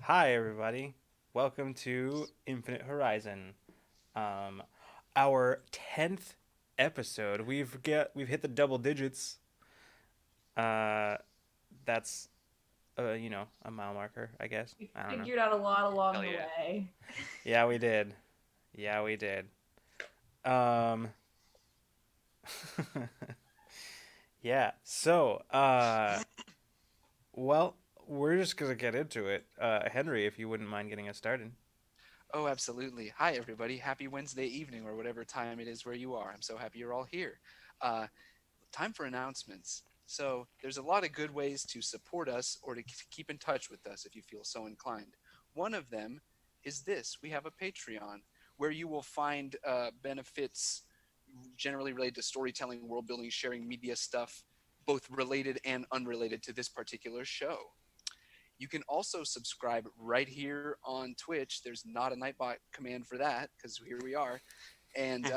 Hi, everybody. Welcome to Infinite Horizon. Um, our 10th episode. We've hit the double digits. Uh, that's a mile marker, I guess. We I don't know. figured out a lot along Hell the yeah. way. Yeah, we did. Yeah, we did. Um, yeah. Well, we're just gonna get into it. Henry, if you wouldn't mind getting us started. Oh, absolutely. Hi, everybody. Happy Wednesday evening or whatever time it is where you are. I'm so happy you're all here. Uh, Time for announcements. So, there's a lot of good ways to support us or to keep in touch with us if you feel so inclined. One of them is this: we have a Patreon where you will find benefits generally related to storytelling, world building, sharing media stuff, both related and unrelated to this particular show. You can also subscribe right here on Twitch. There's not a Nightbot command for that because here we are. And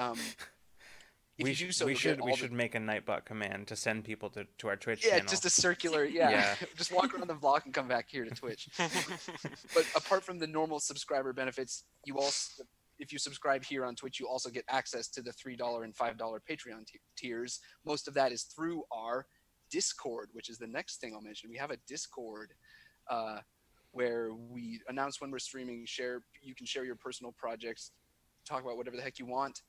if you do so, We you'll get should we all the should make a Nightbot command to send people to our Twitch yeah, channel. just a circular yeah. Yeah. Just walk around the block and come back here to Twitch. But apart from the normal subscriber benefits, you also if you subscribe here on Twitch, you also get access to the $3 and $5 Patreon tiers. Most of that is through our Discord, which is the next thing I'll mention. We have a Discord uh, where we announce when we're streaming. Share you can share your personal projects, talk about whatever the heck you want.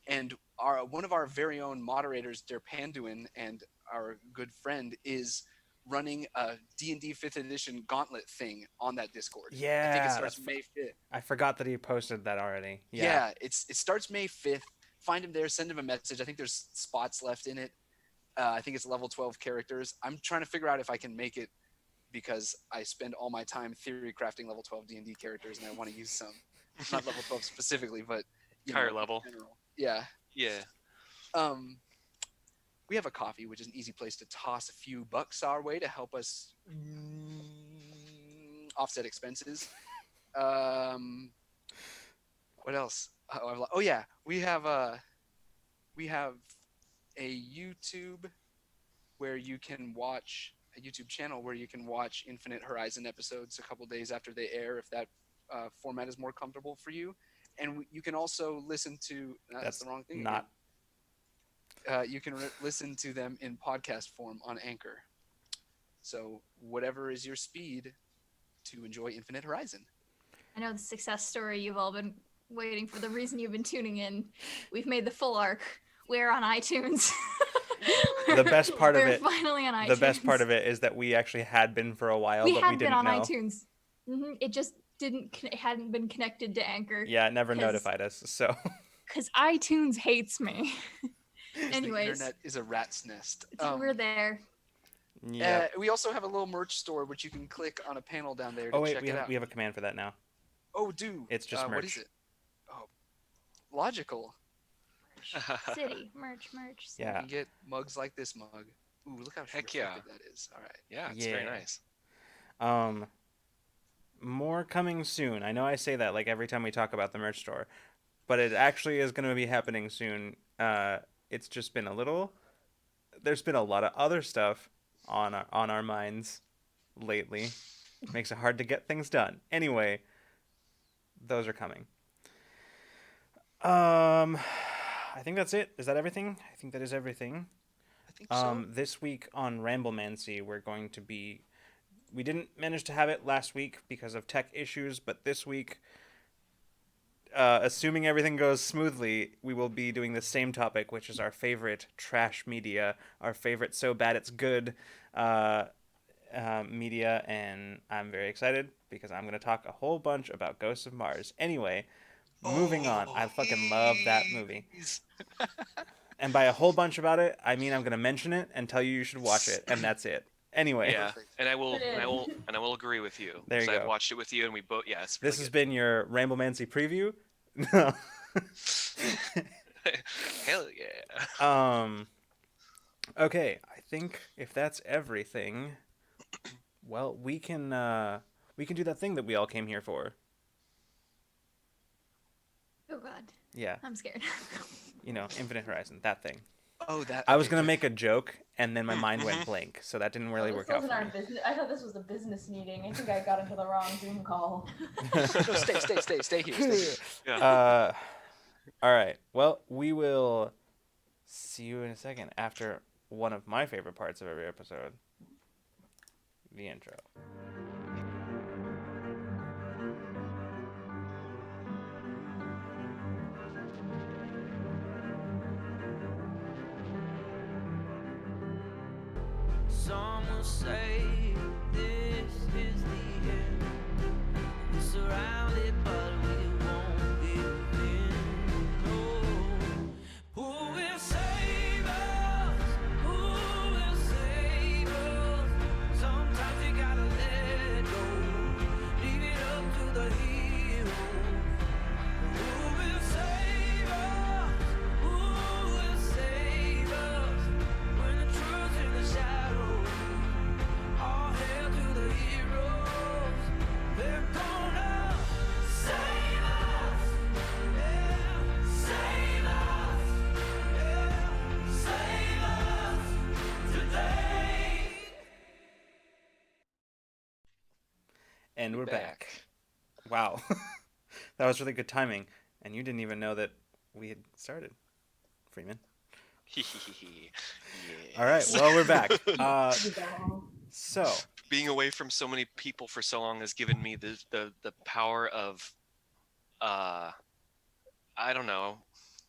And our one of our very own moderators, Der Panduin, and our good friend is running a D&D 5th edition gauntlet thing on that Discord. I think it Yeah, starts May 5th. I forgot that he posted that already. Yeah. Yeah, it starts May 5th. Find him there, send him a message. I think there's spots left in it. I think it's level 12 characters. I'm trying to figure out if I can make it because I spend all my time theory crafting level 12 D&D characters and I want to use some. Not level 12 specifically, but Higher in level. general. Yeah. Yeah. Um we have a coffee, which is an easy place to toss a few bucks our way to help us offset expenses. Um, what else? Oh yeah, we have a YouTube where you can watch a YouTube channel where you can watch Infinite Horizon episodes a couple days after they air, if that format is more comfortable for you. And you can also listen to that's That's the wrong thing again. not You can listen to them in podcast form on Anchor. So whatever is your speed to enjoy Infinite Horizon. I know the success story you've all been waiting for, the reason you've been tuning in. We've made the full arc. We're on iTunes. the best part of We're it. finally on iTunes. The best part of it is that we actually had been for a while, we but had we been didn't on know. iTunes. It just it hadn't been connected to Anchor. Yeah, it never notified us. So because iTunes hates me. Anyways, the internet is a rat's nest. We're there. yeah. We also have a little merch store which you can click on a panel down there to Oh wait, check it out. we have a command for that now. Oh, do It's just merch. what is it? Oh, logical. City merch. City. Yeah. You can get mugs like this mug. Ooh, look how Heck yeah. reflective that is. All right. Yeah, it's very Yeah. nice. More coming soon. I know I say that like every time we talk about the merch store, but it actually is going to be happening soon. It's just been a little. There's been a lot of other stuff on our minds lately. Makes it hard to get things done. Anyway, those are coming. I think that's it. Is that everything? I think that is everything. I think so. This week on Ramblemancy, we're going to be. We didn't manage to have it last week because of tech issues, but this week, assuming everything goes smoothly, we will be doing the same topic, which is our favorite trash media, our favorite so bad it's good media, and I'm very excited because I'm going to talk a whole bunch about Ghosts of Mars. Anyway, moving on. I fucking love that movie. And by a whole bunch about it, I mean I'm going to mention it and tell you should watch it, and that's it. Anyway, Yeah, Perfect. and I will agree with you. There you 'cause go. I've watched it with you, and we both. Yeah, it's this really has been your Ramblemancy preview. No. been. Hell yeah. Okay, I think if that's everything, well, we can do that thing that we all came here for. Oh God. Yeah, I'm scared. Infinite Horizon, that thing. Oh, that. I was Okay, gonna good. make a joke, and then my mind went Mhm. blank, so that didn't Oh, really this work out wasn't for our me. business. I thought this was a business meeting. I think I got into the wrong Zoom call. No, stay here. Stay here. Yeah. All right. Well, we will see you in a second after one of my favorite parts of every episode, the intro. Some will say this is the end. We're surrounded, but we won't give in. No. Who will save us? Who will save us? Sometimes you gotta let go. Leave it up to the hero. Who will save us? Who will save us? When the truth's in the shadows, all hail to the heroes. They're gonna save us. Yeah, save us. Yeah, save us today. And we're back. Wow, that was really good timing, and you didn't even know that we had started, Freeman. Yeah. All right. Well, we're back. Dumb. So Being away from so many people for so long has given me the power of I don't know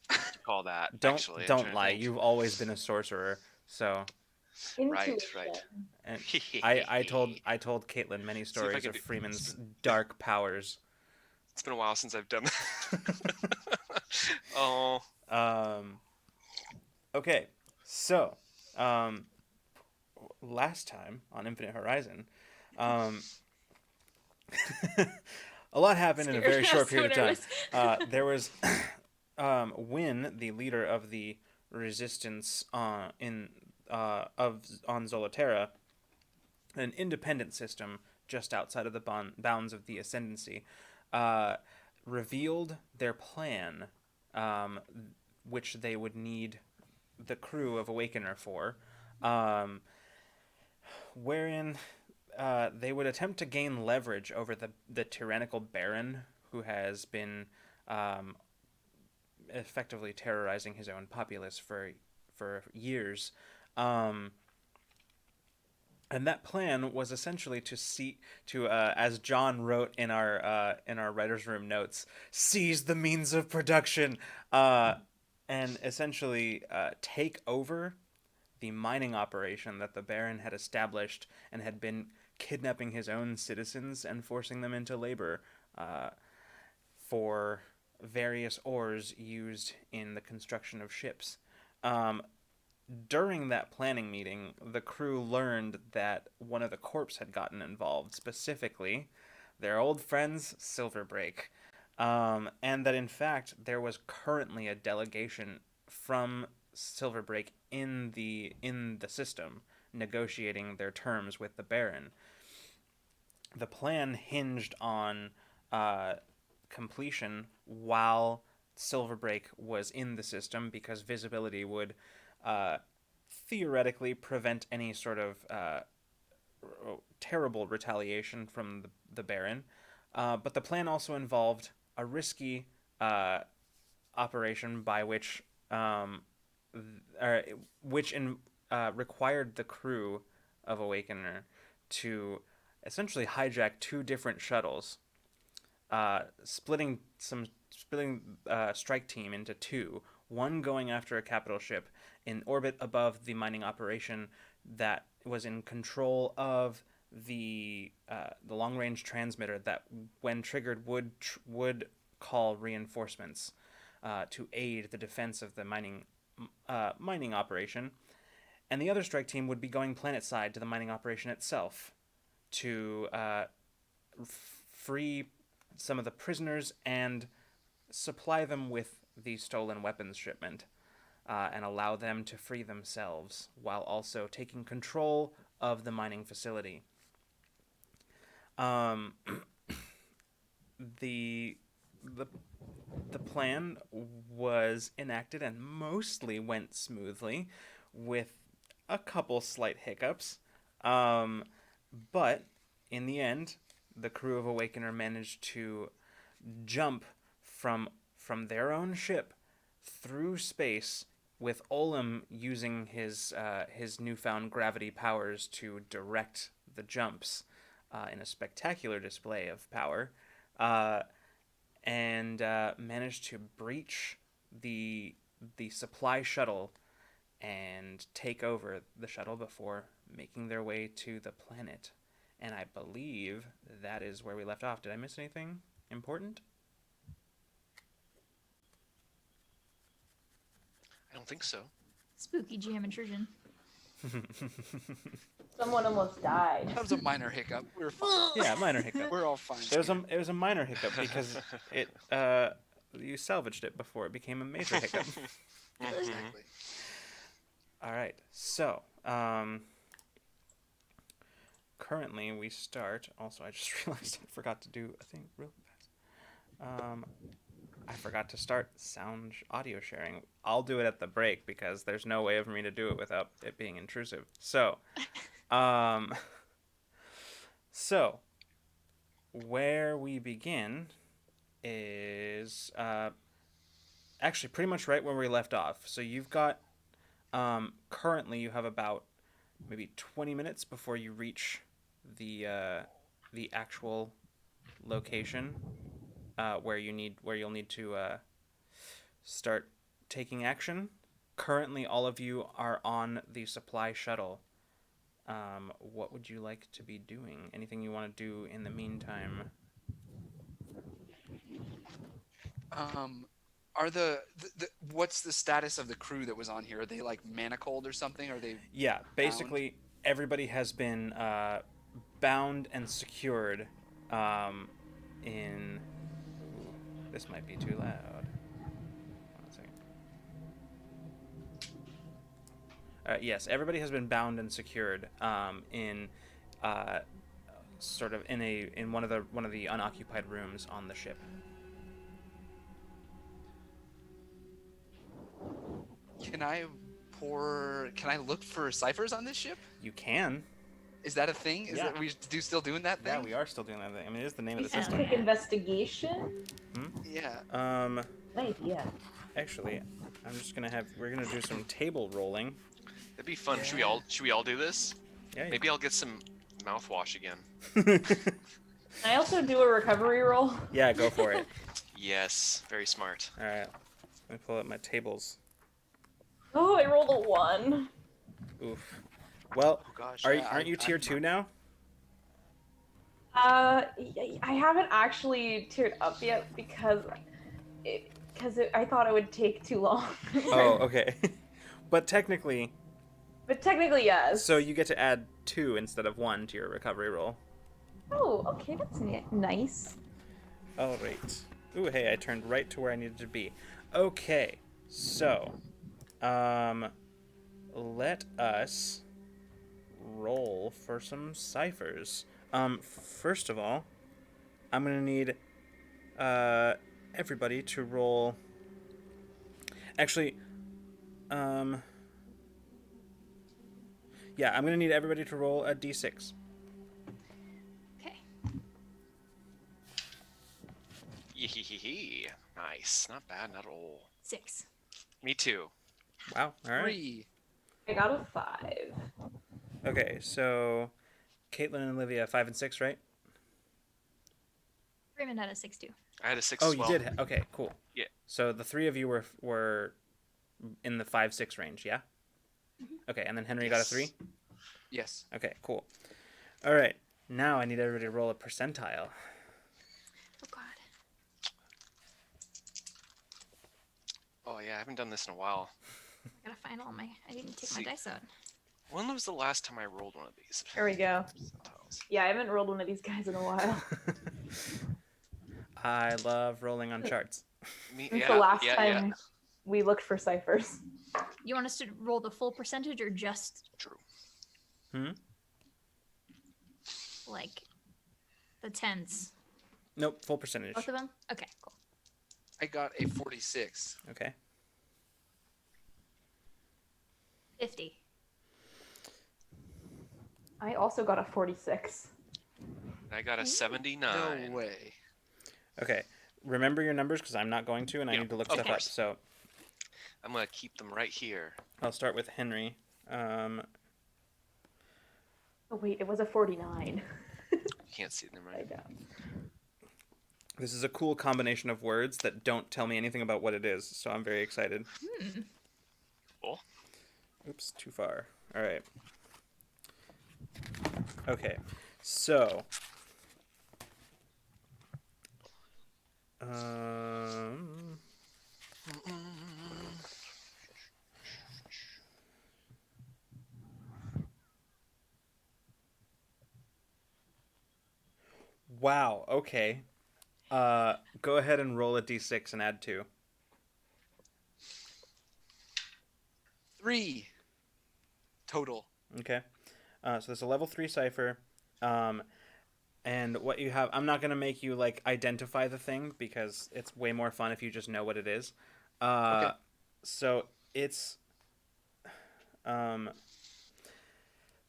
what to call that. don't Actually, I'm don't trying to lie. think. You've always been a sorcerer. So, Right. and I told Caitlin many See if I stories can of do. Freeman's dark powers. It's been a while since I've done that. Oh, Um. Okay. So, um, last time on Infinite Horizon, um, a lot happened in a very short period of time. There was Wynn, the leader of the resistance on Zolotera, an independent system just outside of the bounds of the Ascendancy, revealed their plan, um, which they would need the crew of Awakener for, um, wherein they would attempt to gain leverage over the tyrannical Baron who has been um, effectively terrorizing his own populace for years. Um, and that plan was essentially to as John wrote in our writers' room notes, seize the means of production, and essentially take over the mining operation that the Baron had established and had been kidnapping his own citizens and forcing them into labor for various ores used in the construction of ships. Um, During that planning meeting, the crew learned that one of the corps had gotten involved, specifically their old friends Silverbreak, and that in fact there was currently a delegation from Silverbreak in the system negotiating their terms with the Baron. The plan hinged on uh, completion while Silverbreak was in the system because visibility would uh, theoretically prevent any sort of terrible retaliation from the Baron. But the plan also involved a risky uh, operation by uh, required the crew of Awakener to essentially hijack two different shuttles, splitting strike team into two. One going after a capital ship in orbit above the mining operation that was in control of the long range transmitter that, when triggered, would call reinforcements to aid the defense of the mining operation, and the other strike team would be going planet side to the mining operation itself to free some of the prisoners and supply them with the stolen weapons shipment, and allow them to free themselves while also taking control of the mining facility. Um, the the plan was enacted and mostly went smoothly, with a couple slight hiccups. But in the end, the crew of Awakener managed to jump from their own ship through space, with Olim using his newfound gravity powers to direct the jumps in a spectacular display of power, and managed to breach the supply shuttle and take over the shuttle before making their way to the planet. And I believe that is where we left off. Did I miss anything important? I don't think so. Spooky GM intrusion. Someone almost died. That was a minor hiccup. We're fine. Yeah, minor hiccup. We're all fine. It was a minor hiccup because it you salvaged it before it became a major hiccup. Exactly. All right. So, currently we start. Also, I just realized I forgot to do a thing real fast. I forgot to start sound audio sharing. I'll do it at the break because there's no way for me to do it without it being intrusive. So, so where we begin is actually pretty much right where we left off. So you've got currently you have about maybe 20 minutes before you reach the actual location where you'll need to start taking action. Currently, all of you are on the supply shuttle. What would you like to be doing? Anything you want to do in the meantime? Are the what's the status of the crew that was on here? Are they like manacled or something? Are they? Yeah, basically everybody has been bound and secured in... Ooh, this might be too loud. One second. Yes, everybody has been bound and secured in sort of in one of the unoccupied rooms on the ship. Can I look for ciphers on this ship? You can. Is that a thing? Is Yeah. that we still doing that thing? Yeah, we are still doing that thing. I mean, it is the name of the Quick system. investigation? Yeah. Nice, yeah. Actually, we're gonna do some table rolling. That'd be fun. Yeah. Should we all do this? Yeah. Maybe I'll get some mouthwash again. Can I also do a recovery roll? Yeah, go for it. Yes, very smart. All right. Let me pull up my tables. Oh, I rolled a 1. Oof. Well, Oh gosh. aren't you tier 2 now? I haven't actually tiered up yet because I thought it would take too long. Oh, okay. But technically, yes. so you get to add 2 instead of 1 to your recovery roll. Oh, okay, that's nice. All right. Ooh, hey, I turned right to where I needed to be. Okay. So, let us roll for some ciphers. First of all, I'm gonna need everybody to roll. Actually, yeah, I'm gonna need everybody to roll a d6. Okay. Yee. Nice. Not bad at all. 6. Me too. Wow. All right. 3. I got a 5. Okay, so Caitlin and Olivia 5 and 6, right? Raymond had a 6 too. I had a 6 Oh, as you well. did. Okay, cool. Yeah. So the 3 of you were in the 5-6 range, yeah? Okay, and then Henry got a 3? Yes. Okay, cool. All right, now I need everybody to roll a percentile. Oh god. Oh yeah, I haven't done this in a while. I gotta find all my. I didn't take my See. dice out. When was the last time I rolled one of these? There we go. Percentiles. Yeah, I haven't rolled one of these guys in a while. I love rolling on charts. Me, Since yeah, the last yeah, time yeah. we looked for ciphers. You want us to roll the full percentage or just True. like the tens? Nope, full percentage. Both of them? Okay, cool. I got a 46. Okay. 50. I also got a 46. I got a 79. No way. Okay. Remember your numbers because I'm not going to, and I Yeah, need to look of stuff up. course. So I'm gonna keep them right here. I'll start with Henry. Oh wait, it was a 49. You can't see them I right. know. This is a cool combination of words that don't tell me anything about what it is, so I'm very excited. Cool. Oops, too far. All right. Okay, so wow. Okay. Go ahead and roll a d6 and add 2. 3 total. Okay. So there's a level 3 cipher. And what you have, I'm not going to make you like identify the thing because it's way more fun if you just know what it is. Okay. So it's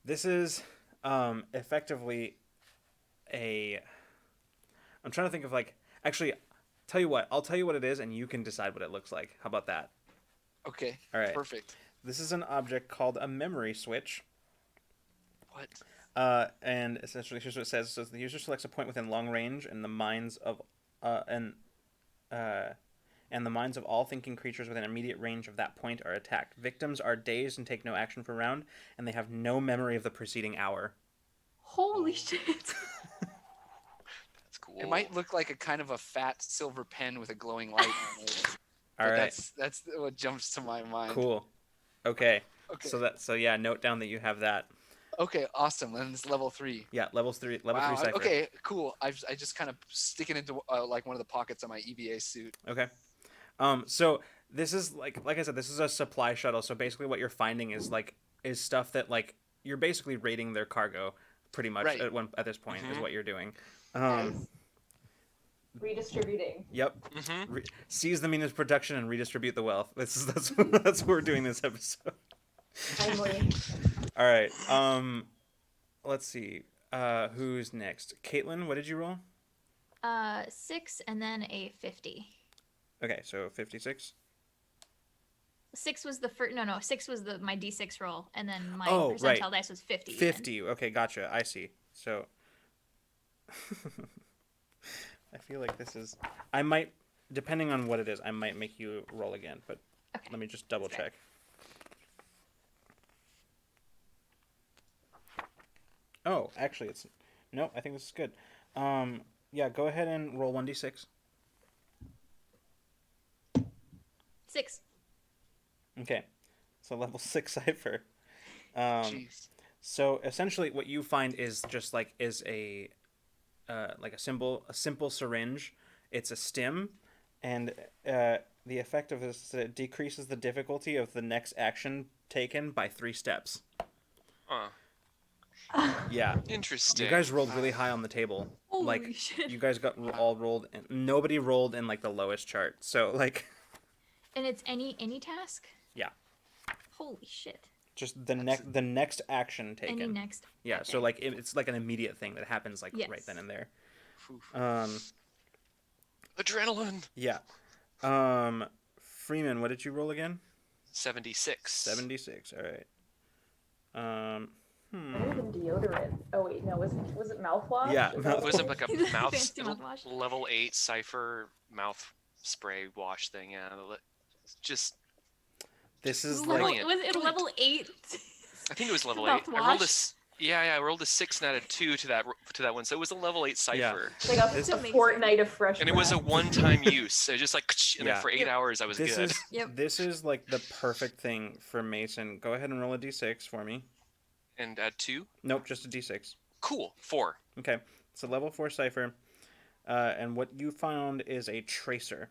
this is effectively a I'm trying to think of like actually tell you what, I'll tell you what it is and you can decide what it looks like. How about that? Okay. All right. Perfect. This is an object called a memory switch. What? And essentially, here's what it says: so the user selects a point within long range, and the minds of the minds of all thinking creatures within immediate range of that point are attacked. Victims are dazed and take no action for a round, and they have no memory of the preceding hour. Holy shit. That's cool. It might look like a kind of a fat silver pen with a glowing light on it. All But right, That's what jumps to my mind. cool. Okay, Okay. so yeah, note down that you have that. Okay. Awesome. And it's level 3. Yeah, level 3 Wow. cipher. Okay. Cool. I just kind of stick it into like one of the pockets of my EVA suit. Okay. So this is like I said, this is a supply shuttle. So basically, what you're finding is stuff that like you're basically raiding their cargo, pretty much Right. at this point is Mhm. what you're doing. Nice. Redistributing. Yep. Mm-hmm. Seize the means of production and redistribute the wealth. That's what we're doing this episode. Timely. All right. Let's see. Who's next? Caitlin, what did you roll? 6 and then a 50. Okay, so 56. 6 was the first. No. 6 was my D6 roll, and then my Oh, percentile right. dice was 50. 50. Okay, gotcha. I see. So I feel like this is. I might, depending on what it is, I might make you roll again. But Okay. let me just double check. Oh, actually, it's no. I think this is good. Yeah, go ahead and roll 1d6. 6. Okay, so level 6 cipher. Jeez. So essentially, what you find is just like a simple syringe. It's a stim, and the effect of this is that it decreases the difficulty of the next action taken by 3 steps. Huh. Yeah, Interesting. you guys rolled really high on the table. Holy Like shit. you guys got all rolled, and nobody rolled in like the lowest chart. So like, And it's any task? Yeah. Holy shit. just the next action taken. Any next. Yeah, Okay. so like it's like an immediate thing that happens like right Yes. then and there. Oof. Adrenaline. Yeah. Freeman, what did you roll again? 76. 76. All right. Better than deodorant. Oh wait, no, was it mouthwash? Yeah, Is that It what wasn't like a mouth Fancy mouthwash. level 8 Cypher mouth spray wash thing. Yeah, just This is Level, like was it level 8? I think it was level 8. I rolled Mouthwash? I rolled a 6 and added 2 to that one, so it was a level 8 Cypher. It's like a This- Amazing. fortnight of fresh And it was a breath. one-time use. So just like, and Yeah. then for 8 hours I was this good. is Yep. this is like the perfect thing for Mason. Go ahead and roll a d6 for me. And add 2. Nope, just a d6. Cool. 4. Okay, it's a level 4 cipher, and what you found is a tracer.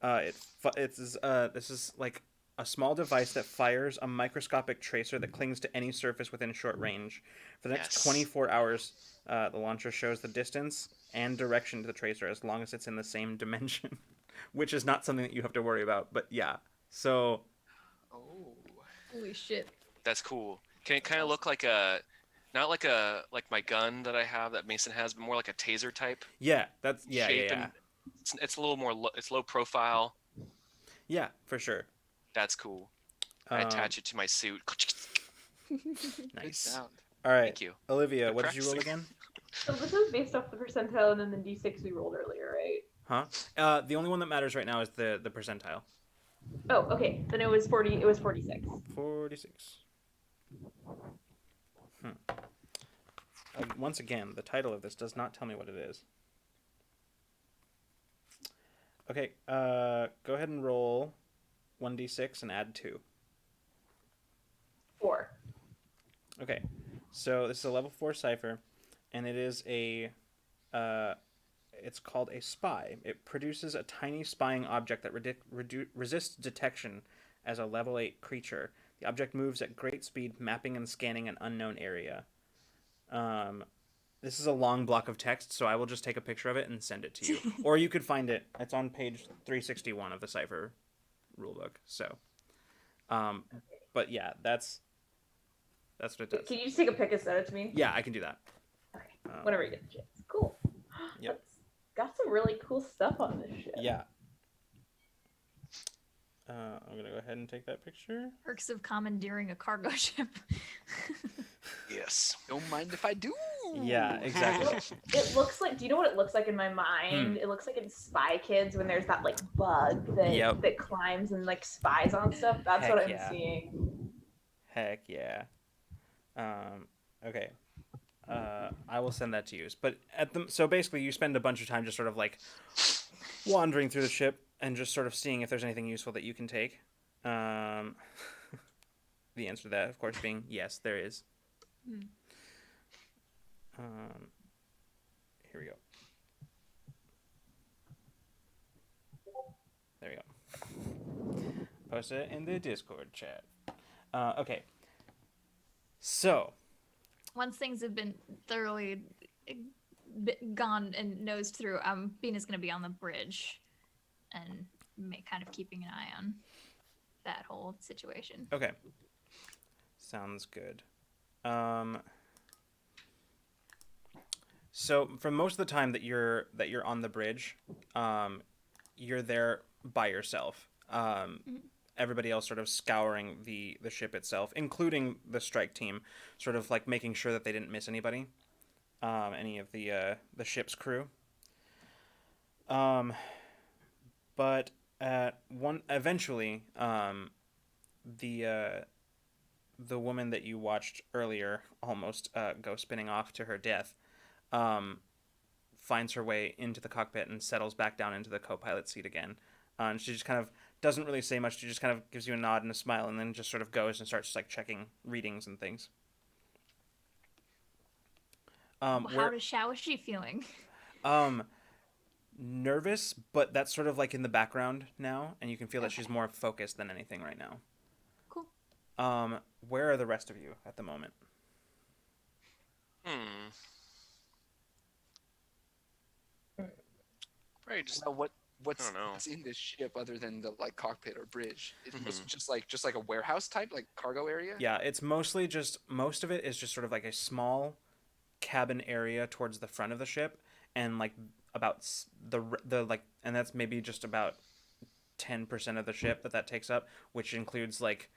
This is like a small device that fires a microscopic tracer that clings to any surface within short range. For the next Yes. 24 hours, the launcher shows the distance and direction to the tracer as long as it's in the same dimension. which is not something that you have to worry about. But yeah, so Oh. Holy shit. That's cool. Can it kind of look like not like my gun that I have that Mason has, but more like a taser type yeah, that's shape, yeah, and it's a little more it's low profile. yeah, for sure. That's cool. I Um, attach it to my suit. Good nice. sound. All right, Thank you. Olivia, Good what did you roll practicing. again? So this is based off the percentile and then the d6 we rolled earlier, right? Huh? The only one that matters right now is the percentile. Oh, okay. Then it was 40. It was 46. 46. Once again, the title of this does not tell me what it is. Okay, go ahead and roll 1d6 and add 2. 4. Okay, so this is a level 4 Cypher, and it is it's called a spy. It produces a tiny spying object that resists detection as a level 8 creature. The object moves at great speed, mapping and scanning an unknown area. This is a long block of text, so I will just take a picture of it and send it to you. Or you could find it. It's on page 361 of the Cypher rulebook. So, but yeah, that's what it does. Can you just take a pic and send it to me? Yeah, I can do that. Okay. Whenever you get the chance. Cool. Yep. That's got some really cool stuff on this ship. Yeah. I'm gonna go ahead and take that picture. Perks of commandeering a cargo ship. Yes. Don't mind if I do. Yeah, exactly. It looks like. Do you know what it looks like in my mind? It looks like in Spy Kids when there's that like bug that that climbs and like spies on stuff. That's Heck what I'm yeah. seeing. Heck yeah. Okay. I will send that to you. But so basically, you spend a bunch of time just sort of like wandering through the ship and just sort of seeing if there's anything useful that you can take. The answer to that, of course, being yes, there is. Here we go. There we go. Post it in the Discord chat. Okay. So. Once things have been thoroughly gone and nosed through, Bina's going to be on the bridge and kind of keeping an eye on that whole situation. Okay. Sounds good. So for most of the time that you're on the bridge, you're there by yourself. Everybody else sort of scouring the ship itself, including the strike team, sort of like making sure that they didn't miss anybody, any of the ship's crew. But eventually, the woman that you watched earlier almost go spinning off to her death, finds her way into the cockpit and settles back down into the co-pilot seat again. And she just kind of doesn't really say much. She just kind of gives you a nod and a smile, and then just sort of goes and starts like checking readings and things. How is she feeling? Nervous, but that's sort of like in the background now, and you can feel that she's more focused than anything right now. Cool. Where are the rest of you at the moment? Probably just What's I don't know. in this ship other than the like cockpit or bridge? It was just like a warehouse type, like cargo area. Yeah, it's most of it is just sort of like a small cabin area towards the front of the ship, and like about the like, and that's maybe just about 10% of the ship that takes up, which includes like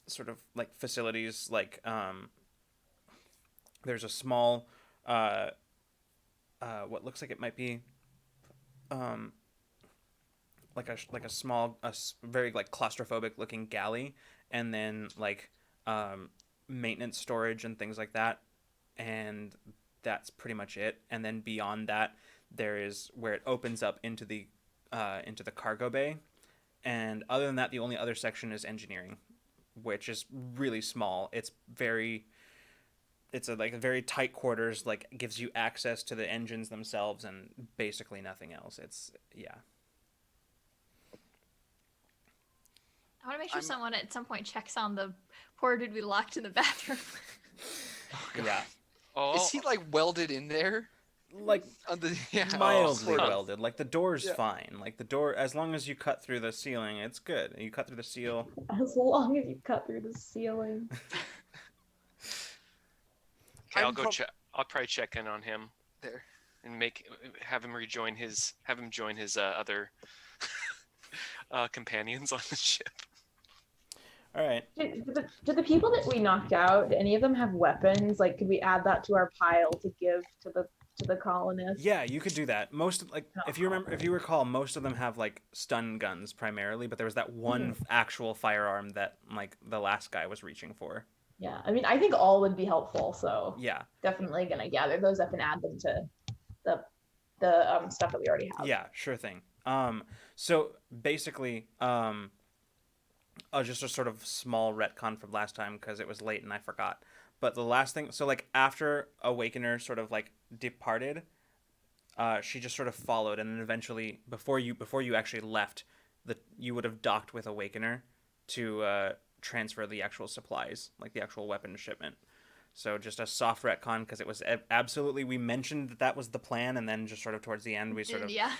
sort of like facilities like there's a small what looks like it might be like a small very like claustrophobic looking galley, and then like maintenance storage and things like that, and that's pretty much it. And then beyond that there is where it opens up into the cargo bay, and other than that the only other section is engineering, which is really small. It's a very tight quarters, like gives you access to the engines themselves and basically nothing else. I want to make sure someone at some point checks on the poor dude we locked in the bathroom. Yeah. Oh, Is he like welded in there? like mildly sort of. welded. Like the door's Yeah. fine. Like the door, as long as you cut through the ceiling, it's good. You cut through the seal. As long as you cut through the ceiling. Okay, I'm I'll probably check in on him there. and have him join his other companions on the ship. All right. Do the people that we knocked out, do any of them have weapons? Like, could we add that to our pile to give to the colonists? Yeah, you could do that. If you recall, most of them have like stun guns primarily, but there was that one actual firearm that like the last guy was reaching for. Yeah, I mean, I think all would be helpful. So Yeah. definitely gonna gather those up and add them to the stuff that we already have. Yeah, sure thing. So basically, just a sort of small retcon from last time because it was late and I forgot. But the last thing, so like after Awakener sort of like departed, she just sort of followed, and then eventually, before you actually left, you would have docked with Awakener to transfer the actual supplies, like the actual weapon shipment. So just a soft retcon because it was absolutely, we mentioned that was the plan, and then just sort of towards the end we sort of Yeah.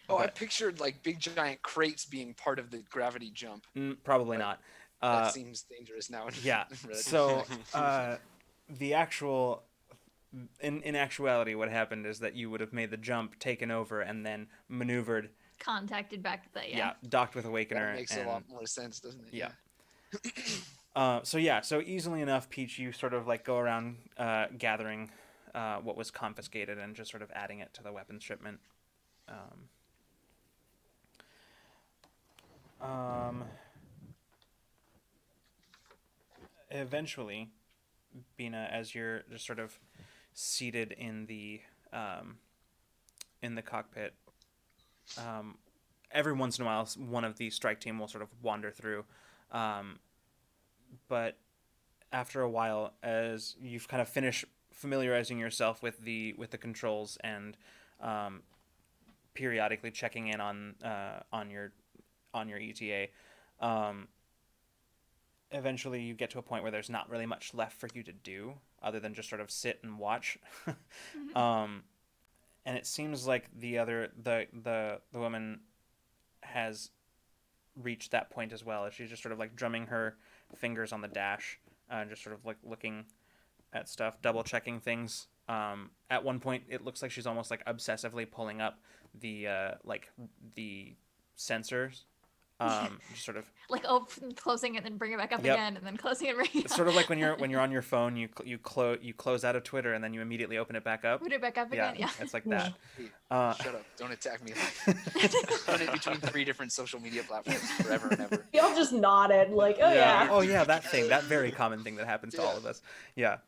Oh, I pictured like big giant crates being part of the gravity jump. probably not. That seems dangerous now. Yeah. So the actual, in actuality, what happened is that you would have made the jump, taken over, and then maneuvered. Contacted back at that. Yeah. Docked with Awakener. That makes a lot more sense, doesn't it? Yeah. So easily enough, Peach, you sort of like go around gathering what was confiscated and just sort of adding it to the weapons shipment. Eventually, Bina, as you're just sort of seated in the cockpit, every once in a while, one of the strike team will sort of wander through, but after a while, as you've kind of finished familiarizing yourself with the controls and periodically checking in on your ETA, eventually you get to a point where there's not really much left for you to do other than just sort of sit and watch. And it seems like the woman has reached that point as well, as she's just sort of like drumming her fingers on the dash, just sort of like looking at stuff, double checking things. At one point it looks like she's almost like obsessively pulling up the sensors, just sort of like closing it, then bring it back up Yep. again, and then closing it, bringing it It's sort of like when you're on your phone, you close out of Twitter and then you immediately open it back up. put it back up Yeah, again. Yeah. it's like that. Shut up! Don't attack me. Run it between 3 different social media platforms forever and ever. We all just nodded, like, oh yeah. Oh yeah, that very common thing that happens to all of us. Yeah.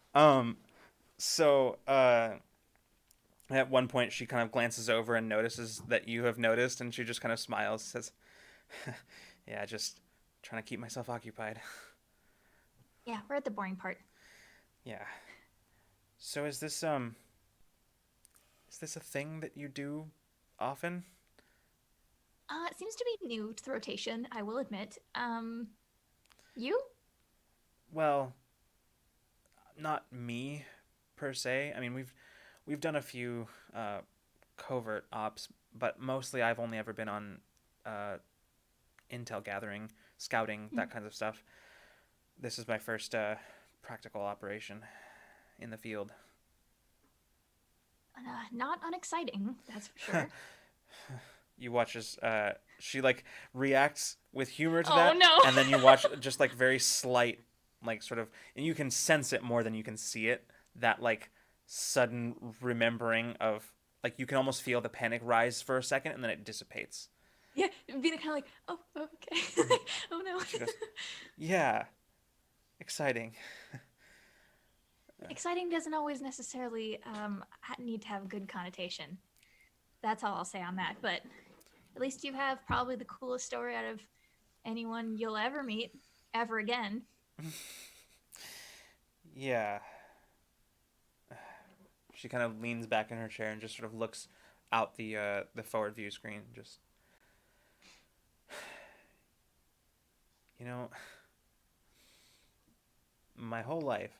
So at one point she kind of glances over and notices that you have noticed, and she just kind of smiles, says, "Yeah, just trying to keep myself occupied." Yeah, we're at the boring part. Yeah. So is this a thing that you do often? It seems to be new to the rotation, I will admit. You? Well, not me per se. I mean, we've done a few covert ops, but mostly I've only ever been on intel gathering, scouting, that kind of stuff. This is my first practical operation in the field. Not unexciting, that's for sure. You watch as she like reacts with humor to Oh, that, no. and then you watch just like very slight, like sort of, and you can sense it more than you can see it. That like sudden remembering of, like, you can almost feel the panic rise for a second, and then it dissipates. Yeah, being kind of like, oh, okay. Oh no. She goes, "Yeah, exciting." Exciting doesn't always necessarily need to have a good connotation. That's all I'll say on that. But at least you have probably the coolest story out of anyone you'll ever meet, ever again. Yeah. She kind of leans back in her chair and just sort of looks out the forward view screen. Just, you know, my whole life,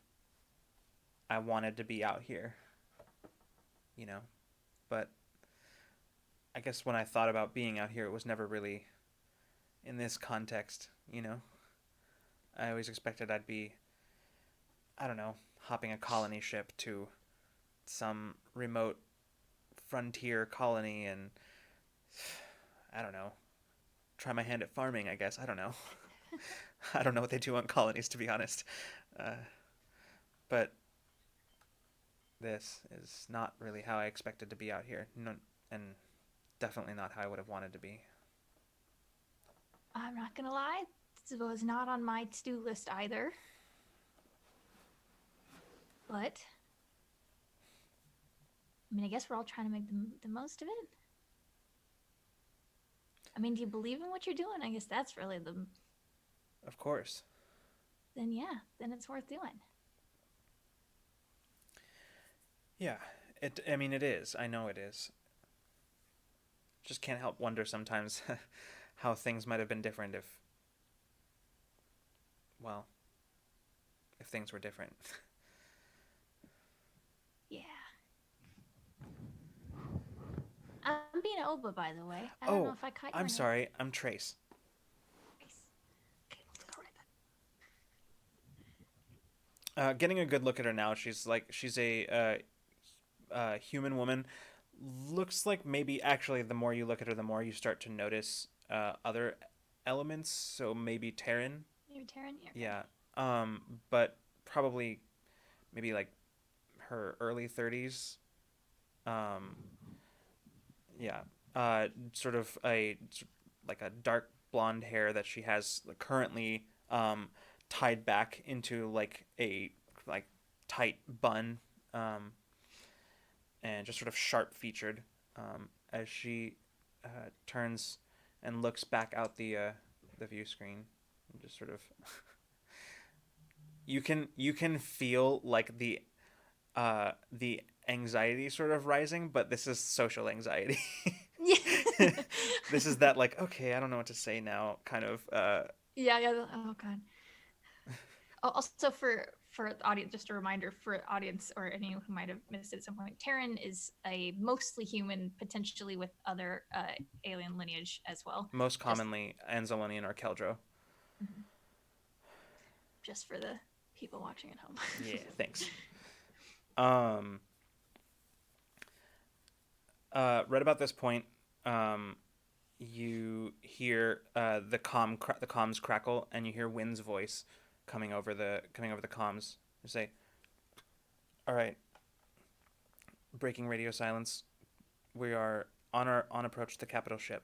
I wanted to be out here. You know, but I guess when I thought about being out here, it was never really in this context, you know? I always expected I'd be, I don't know, hopping a colony ship to some remote frontier colony and, I don't know, try my hand at farming, I guess. I don't know. I don't know what they do on colonies, to be honest. But this is not really how I expected to be out here. No, and definitely not how I would have wanted to be. I'm not gonna lie, this was not on my to-do list either. But I mean, I guess we're all trying to make the most of it. I mean, do you believe in what you're doing? I guess that's really the. Of course. Then yeah, then it's worth doing. Yeah, I mean, it is. I know it is. Just can't help wonder sometimes how things might have been different if, well, if things were different. Yeah. I'm being Oba, by the way. I don't Oh, know if I caught your I'm name. sorry. I'm Trace. Nice. Okay, let's go right then. Getting a good look at her now, she's a human woman. Looks like maybe actually the more you look at her, the more you start to notice other elements. So maybe Terran. Maybe Taryn? Yeah. Yeah. But probably maybe like her early 30s. Yeah. Sort of like a dark blonde hair that she has currently tied back into like a tight bun, and just sort of sharp featured, as she turns and looks back out the view screen and just sort of you can feel like the anxiety sort of rising, but this is social anxiety. Yeah. This is that like, okay, I don't know what to say now kind of Yeah. Oh god. Also, for the audience, just a reminder for the audience or anyone who might have missed it at some point, Terran is a mostly human, potentially with other alien lineage as well. most commonly Anzalonian or Keldro. Just for the people watching at home. Yeah, thanks. Right about this point, you hear the comms crackle, and you hear Wynn's voice coming over the comms. You say, "All right, breaking radio silence. We are on approach to the capital ship.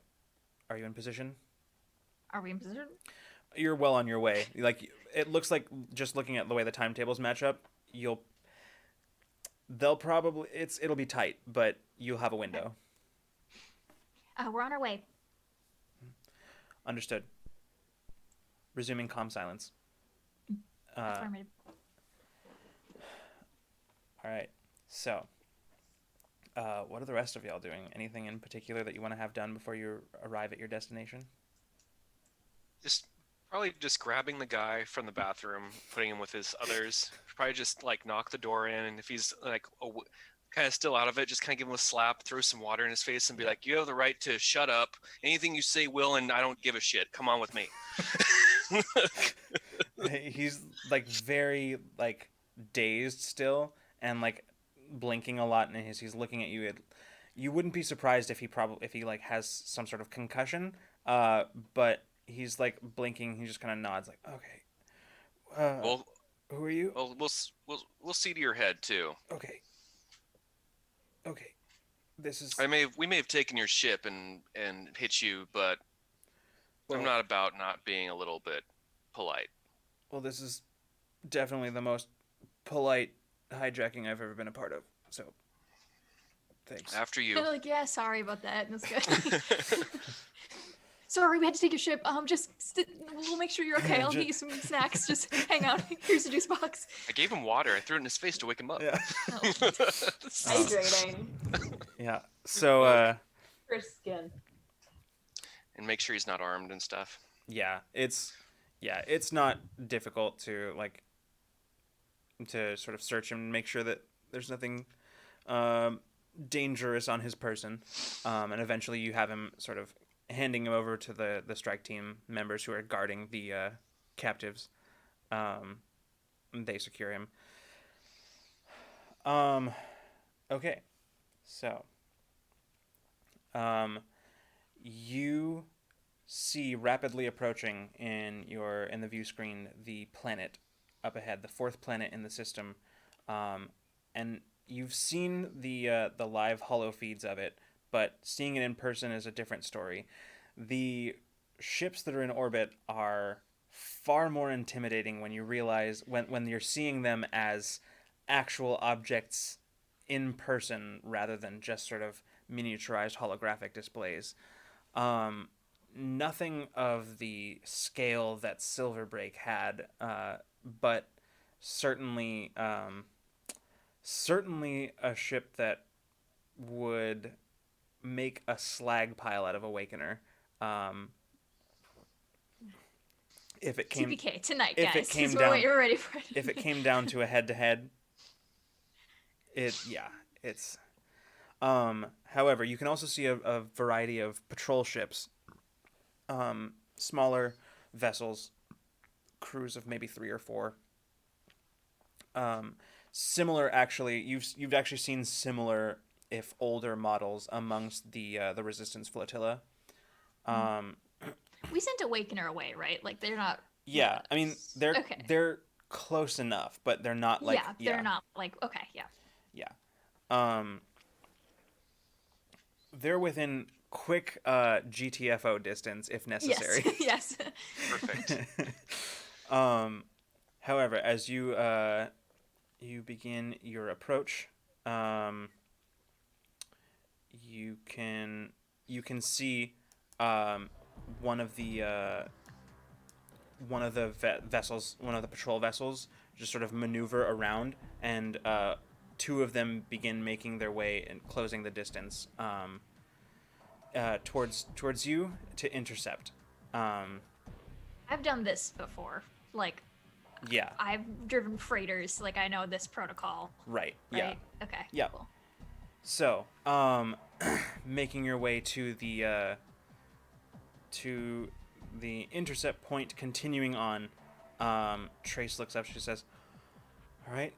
Are you in position?" Are we in position? You're well on your way. Like, it looks like, just looking at the way the timetables match up, it'll be tight, but you'll have a window. We're on our way. Understood. Resuming comm silence. Affirmative. All right. So, what are the rest of y'all doing? Anything in particular that you want to have done before you arrive at your destination? Probably just grabbing the guy from the bathroom, putting him with his others. Probably just like knock the door in, and if he's like kind of still out of it, just kind of give him a slap, throw some water in his face, and be like, "You have the right to shut up. Anything you say will, and I don't give a shit. Come on with me." He's like very like dazed still, and like blinking a lot, and he's looking at you. You wouldn't be surprised if he like has some sort of concussion, but he's like blinking. He just kind of nods, like, "Okay." Well, who are you? well, we'll see to your head too. Okay. This is. We may have taken your ship and hit you, but Well, I'm not about not being a little bit polite. Well, this is definitely the most polite hijacking I've ever been a part of. So, thanks. After you. They're like, yeah, sorry about that. That's good. Sorry, we had to take your ship. We'll make sure you're okay. I'll get you some snacks. Just hang out. Here's a juice box. I gave him water. I threw it in his face to wake him up. Yeah. Oh. Hydrating Yeah. So, for skin. And make sure he's not armed and stuff. yeah, it's not difficult to to sort of search him and make sure that there's nothing dangerous on his person, and eventually you have him sort of handing him over to the strike team members who are guarding the captives. They secure him. Okay, so you see rapidly approaching in the view screen the planet up ahead, the fourth planet in the system, and you've seen the live holo feeds of it, but seeing it in person is a different story. The ships that are in orbit are far more intimidating when you realize when you're seeing them as actual objects in person rather than just sort of miniaturized holographic displays. Nothing of the scale that Silverbreak had, but certainly a ship that would make a slag pile out of Awakener. If it came TPK tonight, if guys. it came we're, down we're ready for it. if it came down to a head-to-head, it's however, you can also see a variety of patrol ships, smaller vessels, crews of maybe 3 or 4. Similar, actually, you've actually seen similar, if older, models amongst the Resistance flotilla. We sent Awakener away, right? Like they're not. Yeah, I mean they're Okay. they're close enough, but they're not like they're not like okay, yeah. Yeah. They're within quick GTFO distance if necessary. Yes. Perfect. However, as you begin your approach, you can see one of the vessels, one of the patrol vessels, just sort of maneuver around, and 2 of them begin making their way and closing the distance towards you to intercept. I've done this before. Like Yeah. I've driven freighters. Like I know this protocol. Right. Right? Yeah. Okay. Yeah. Cool. So, making your way to the intercept point, continuing on, Trace looks up. She says, "All right,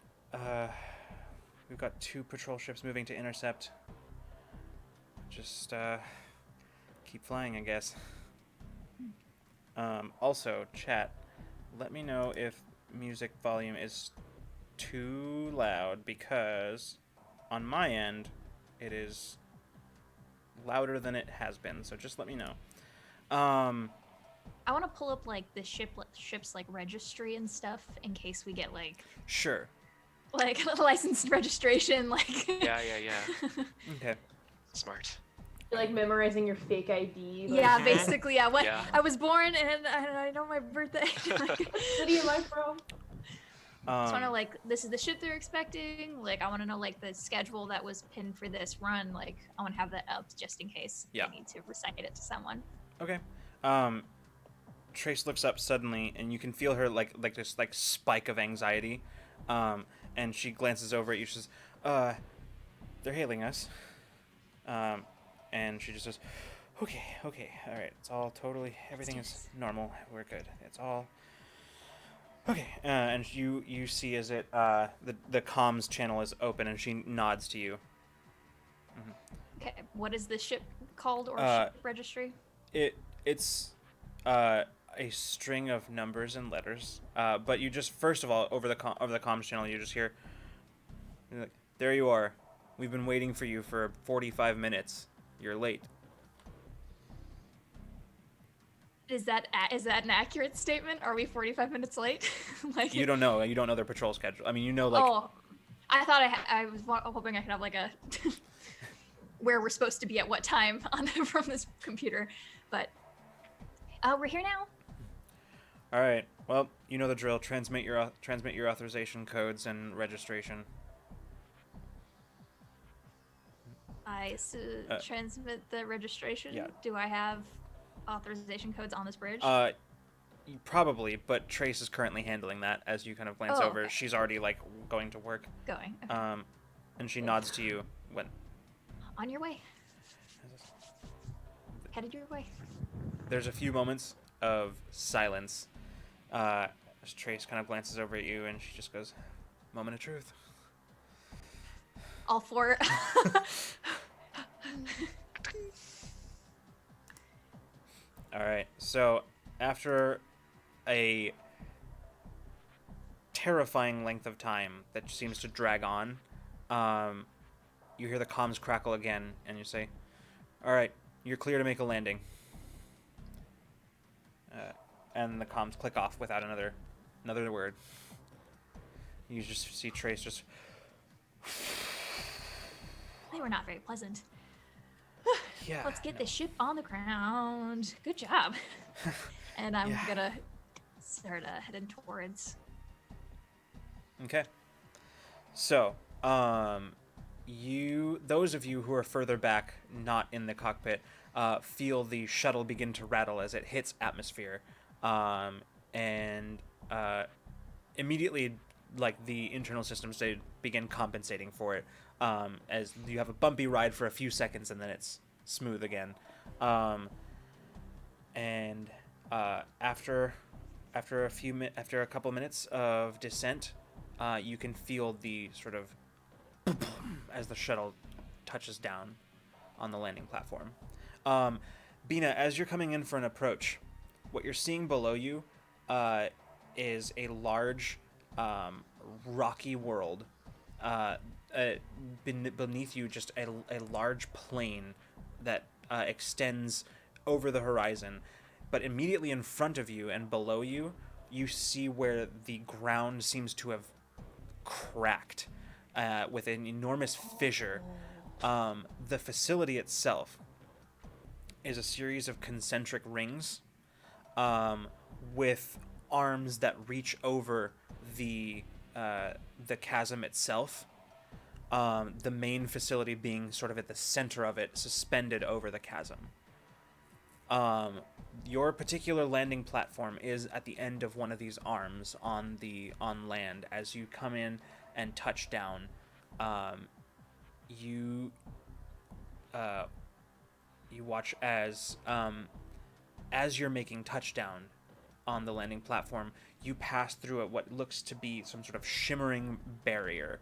we've got 2 patrol ships moving to intercept. Just keep flying, I guess. Also, chat, let me know if music volume is too loud, because on my end it is louder than it has been, so just let me know." I want to pull up like the ship's like registry and stuff in case we get Sure. like license registration like. Yeah. Okay. Smart. You're like memorizing your fake ID. Like, Yeah, basically, yeah. What Yeah. I was born and I know my birthday. Like, city am I from? just want to like this is the ship they're expecting. Like I want to know like the schedule that was pinned for this run. Like I want to have that up just in case Yeah. I need to recite it to someone. Okay. Trace looks up suddenly, and you can feel her like this like spike of anxiety, and she glances over at you. She says, "They're hailing us," and she just says, "Okay, all right. It's all totally. Everything is normal. We're good. It's all okay." And you see as it the comms channel is open, and she nods to you. Okay, what is the ship called or ship registry? It's a string of numbers and letters, but you just first of all over the comms channel you just hear, like, "There you are. We've been waiting for you for 45 minutes. You're late." Is that an accurate statement? Are we 45 minutes late? Like You don't know their patrol schedule. I mean, you know, like, oh, I thought I was hoping I could have like a where we're supposed to be at what time on from this computer, but we're here now. all right. Well, you know the drill. Transmit your authorization codes and registration. I transmit the registration. Yeah. Do I have authorization codes on this bridge? Probably, but Trace is currently handling that. As you kind of glance Oh, over, okay. she's already like going to work. Going. Okay. And she nods to you when On your way. Headed your way. There's a few moments of silence. As Trace kind of glances over at you, and she just goes, "Moment of truth." All four. All right. So after a terrifying length of time that seems to drag on, you hear the comms crackle again, and you say, "All right, you're clear to make a landing." And the comms click off without another word. You just see Trace just. They were not very pleasant. Yeah. Let's get this ship on the ground. Good job. And I'm Yeah. gonna start heading towards. Okay. So, those of you who are further back, not in the cockpit, feel the shuttle begin to rattle as it hits atmosphere, and immediately, like the internal systems, they begin compensating for it, as you have a bumpy ride for a few seconds and then it's smooth again, and after a couple minutes of descent, you can feel the sort of as the shuttle touches down on the landing platform. Bina, as you're coming in for an approach, what you're seeing below you is a large rocky world. Beneath you, just a large plain that extends over the horizon. But immediately in front of you and below you, you see where the ground seems to have cracked with an enormous fissure. The facility itself is a series of concentric rings with arms that reach over the chasm itself. The main facility being sort of at the center of it, suspended over the chasm. Your particular landing platform is at the end of one of these arms on land. As you come in and touch down, you watch as you're making touchdown on the landing platform, you pass through what looks to be some sort of shimmering barrier,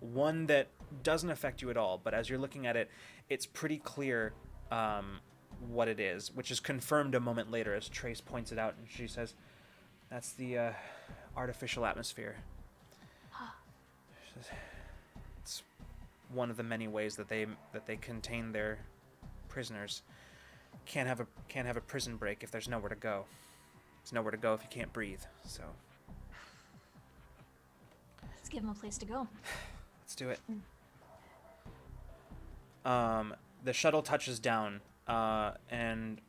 one that doesn't affect you at all, but as you're looking at it, it's pretty clear what it is, which is confirmed a moment later as Trace points it out, and she says, "That's the artificial atmosphere." It's one of the many ways that they contain their prisoners. Can't have a prison break if there's nowhere to go. There's nowhere to go if you can't breathe. So Let's give them a place to go. let's do it. The shuttle touches down, and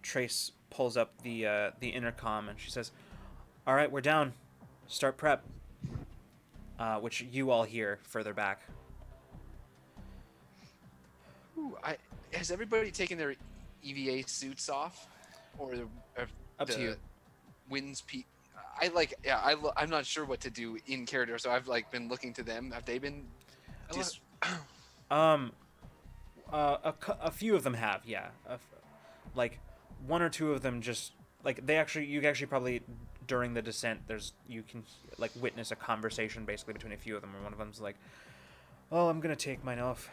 Trace pulls up the intercom, and she says, "All right, we're down. Start prep." Which you all hear further back. Ooh, has everybody taken their EVA suits off, or Up to you. Winds I'm not sure what to do in character, so I've been looking to them. Have they been? A few of them have, yeah. Like one or two of them just like you actually probably during the descent you can like witness a conversation basically between a few of them, and one of them's like, "Oh, I'm gonna take mine off.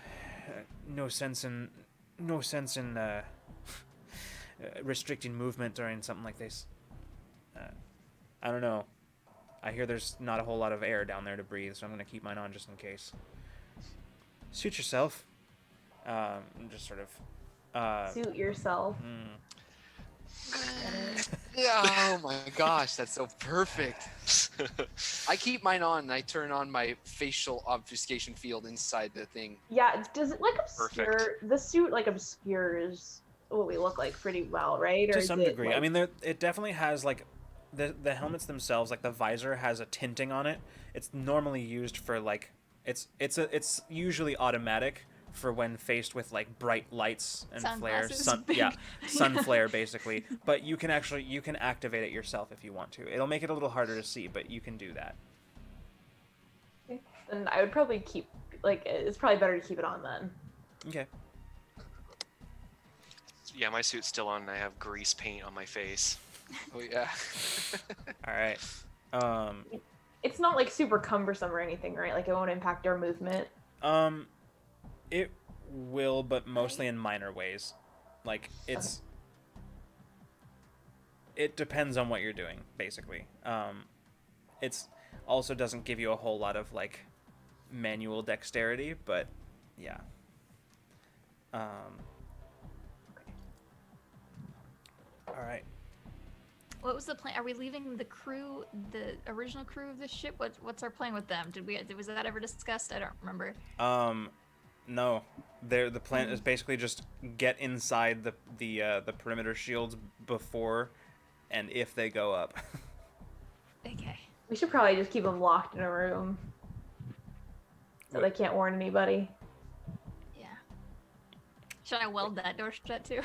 No sense in restricting movement during something like this. I don't know. I hear there's not a whole lot of air down there to breathe, so I'm gonna keep mine on just in case." Suit yourself. Just sort of. Suit yourself. Oh my gosh, that's so perfect. I keep mine on and I turn on my facial obfuscation field inside the thing. Yeah, does it obscure Perfect. the suit obscures what we look like pretty well, right? Or To is some it, degree. I mean, it definitely has like the helmets themselves, like the visor has a tinting on it. It's normally used for like it's usually automatic for when faced with like bright lights and flare, Sunglasses. sun flare basically. But you can activate it yourself if you want to. It'll make it a little harder to see, but you can do that. then I would probably keep it's probably better to keep it on then. Okay. Yeah, my suit's still on, and I have grease paint on my face. Oh yeah. All right. It's not like super cumbersome or anything, right? Like it won't impact our movement. It will, but mostly in minor ways. Like it depends on what you're doing, basically. It's also doesn't give you a whole lot of like manual dexterity, but yeah. All right. What was the plan? Are we leaving the crew, the original crew of this ship? What's our plan with them? Was that ever discussed? I don't remember. No. The plan is basically just get inside the perimeter shields before and if they go up. Okay. We should probably just keep them locked in a room so they can't warn anybody. Yeah. Should I weld that door shut too?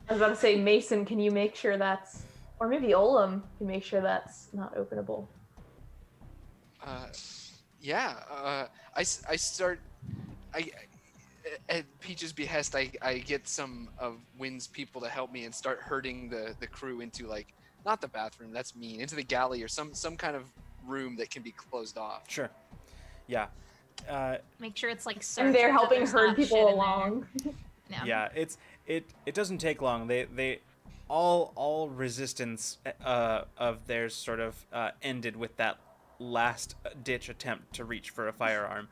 I was about to say, Mason, can you make sure that's, or maybe Olam can make sure that's not openable. Yeah. I start. At Peach's behest, I get some of Wynn's people to help me and start herding the crew into like not the bathroom. That's mean. Into the galley or some kind of room that can be closed off. Sure. Yeah. Make sure it's like And searched they're that helping there's herd not shit people in there. along. Yeah, it doesn't take long. They all resistance of theirs sort of ended with that last ditch attempt to reach for a firearm.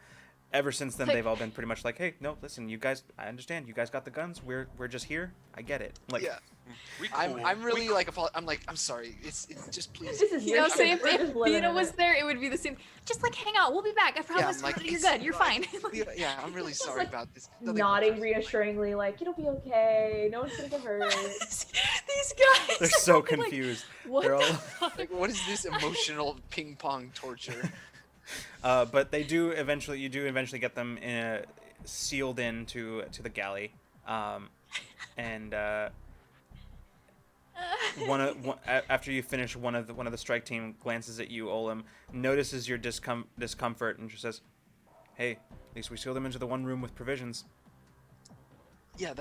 Ever since then, they've all been pretty much like, "Hey, no, listen, you guys, I understand. You guys got the guns. We're just here. I get it." Like, Yeah. We cool. I'm really like I'm sorry. It's just please. This is You your know, ship. say if We're just living Bina in was it. there, it would be the same. Just like hang out, we'll be back. I promise. I'm like, You're it's good. You're fine. Yeah, I'm really sorry like about this. Nodding reassuringly, like, it'll be okay. No one's gonna get hurt. These guys. they're are so probably like, confused. what They're the all. fuck? Like, what is this emotional ping pong torture? But you do eventually get them sealed into the galley, and after you finish, one of the strike team glances at you, Olam, notices your discomfort, and just says, "Hey, at least we sealed them into the one room with provisions." Yeah,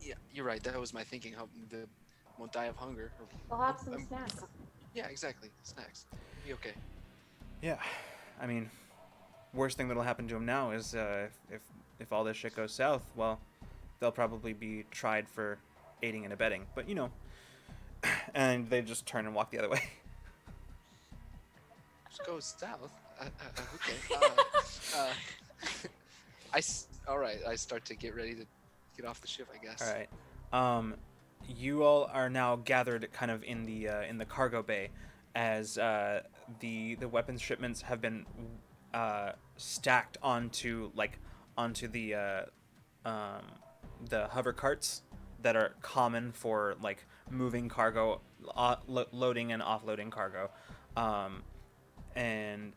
yeah, you're right. That was my thinking. They won't die of hunger. I'll have some snacks. Yeah, exactly. Snacks. Be okay. Yeah, I mean, worst thing that'll happen to them now is if all this shit goes south, well, they'll probably be tried for aiding and abetting. But you know, and they just turn and walk the other way. Go south. Okay. All right. I start to get ready to get off the ship, I guess. All right. You all are now gathered kind of in the cargo bay, as the weapons shipments have been stacked onto the hover carts that are common for like moving cargo, loading and offloading cargo, and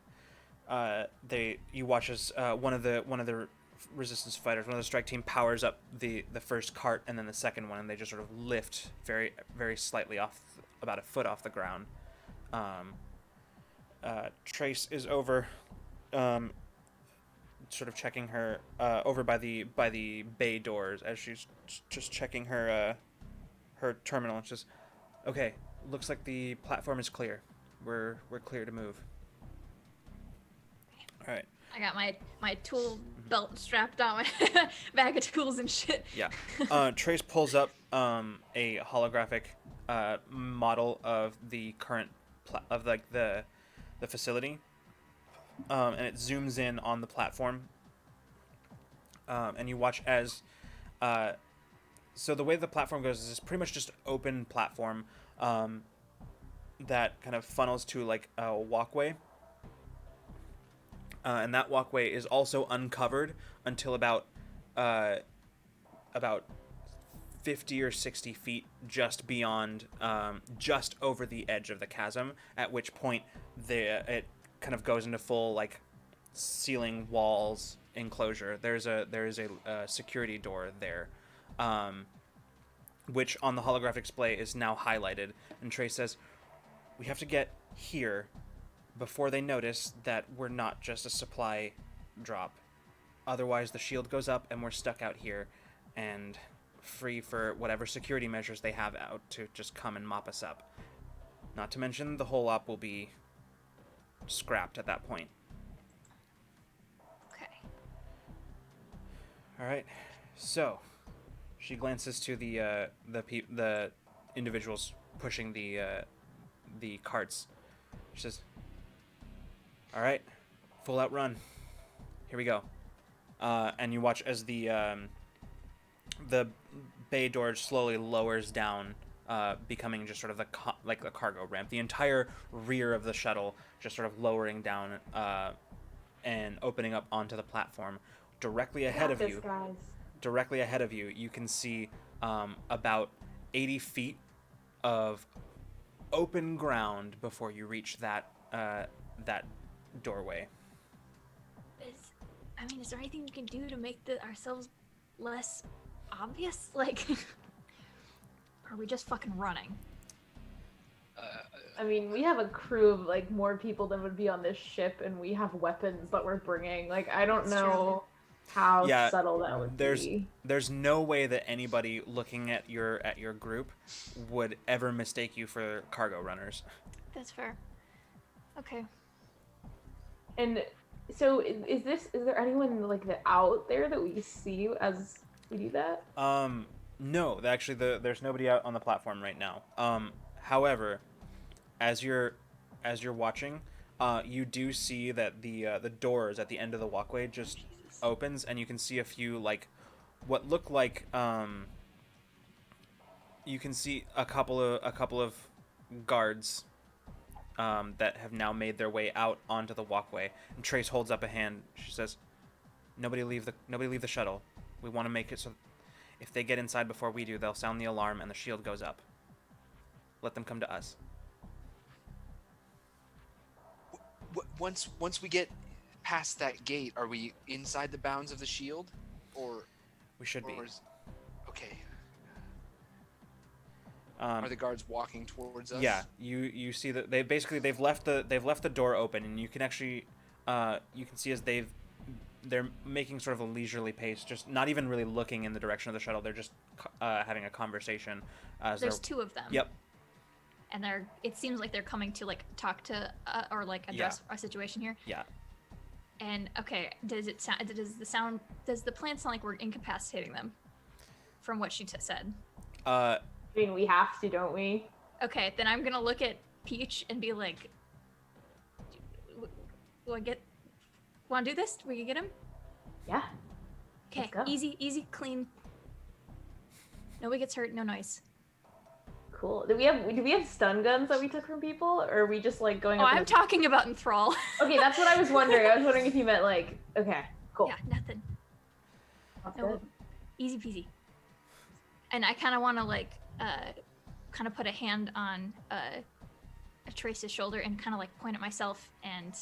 you watch as one of the resistance fighters, one of the strike team, powers up the first cart and then the second one, and they just sort of lift very very slightly off, about a foot off the ground. Trace is over, sort of checking her over by the bay doors as she's just checking her terminal. And she's, "Okay, looks like the platform is clear. We're clear to move." All right. I got my tool belt strapped on my bag of tools and shit. Yeah. Trace pulls up a holographic model of the current of like the facility, and it zooms in on the platform, and you watch as so the way the platform goes is it's pretty much just open platform that kind of funnels to like a walkway. And that walkway is also uncovered until about 50 or 60 feet just beyond, just over the edge of the chasm, at which point it kind of goes into full like ceiling walls enclosure. There is a security door there, which on the holographic display is now highlighted. And Trace says, "We have to get here before they notice that we're not just a supply drop. otherwise the shield goes up and we're stuck out here and free for whatever security measures they have out to just come and mop us up. Not to mention the whole op will be scrapped at that point. Okay. All right. So, she glances to the individuals pushing the carts. She says, "All right, full out run. Here we go." And you watch as the bay door slowly lowers down, becoming just sort of like the cargo ramp. The entire rear of the shuttle just sort of lowering down and opening up onto the platform directly ahead of you. Guys. Directly ahead of you, you can see about 80 feet of open ground before you reach that doorway. Is there anything we can do to make ourselves less obvious? Like, are we just fucking running? I mean, we have a crew of like more people than would be on this ship, and we have weapons that we're bringing. Like, I don't That's know how subtle that would be. There's no way that anybody looking at your group would ever mistake you for cargo runners. That's fair. Okay. And so, is there anyone like out there that we see as we do that? No, actually, there's nobody out on the platform right now. However, as you're watching, you do see that the doors at the end of the walkway just opens, and you can see a few like what look like you can see a couple of guards that have now made their way out onto the walkway. And Trace holds up a hand. She says, "Nobody leave the shuttle. We want to make it so if they get inside before we do, they'll sound the alarm and the shield goes up. Let them come to us." Once we get past that gate, are we inside the bounds of the shield, or we should be? Okay. Are the guards walking towards us? Yeah, you see that they've left the door open, and you can actually you can see as they're making sort of a leisurely pace, just not even really looking in the direction of the shuttle. They're just having a conversation. There's two of them. Yep. And it seems like they're coming to like talk to or like address our situation here. Yeah. And okay, does the plan sound like we're incapacitating them? From what she said. I mean, we have to, don't we? Okay, then I'm gonna look at Peach and be like, want to do this? We can get him? Yeah. Okay, Let's go. easy, clean. Nobody gets hurt, no noise. Cool. Do we have stun guns that we took from people, or are we just like going? Oh, up I'm talking about enthrall. Okay, that's what I was wondering. I was wondering if you meant like. Okay, cool. Yeah, nothing. That's No, good. easy peasy. And I kind of want to like, kind of put a hand on Trace's shoulder and kind of like point at myself and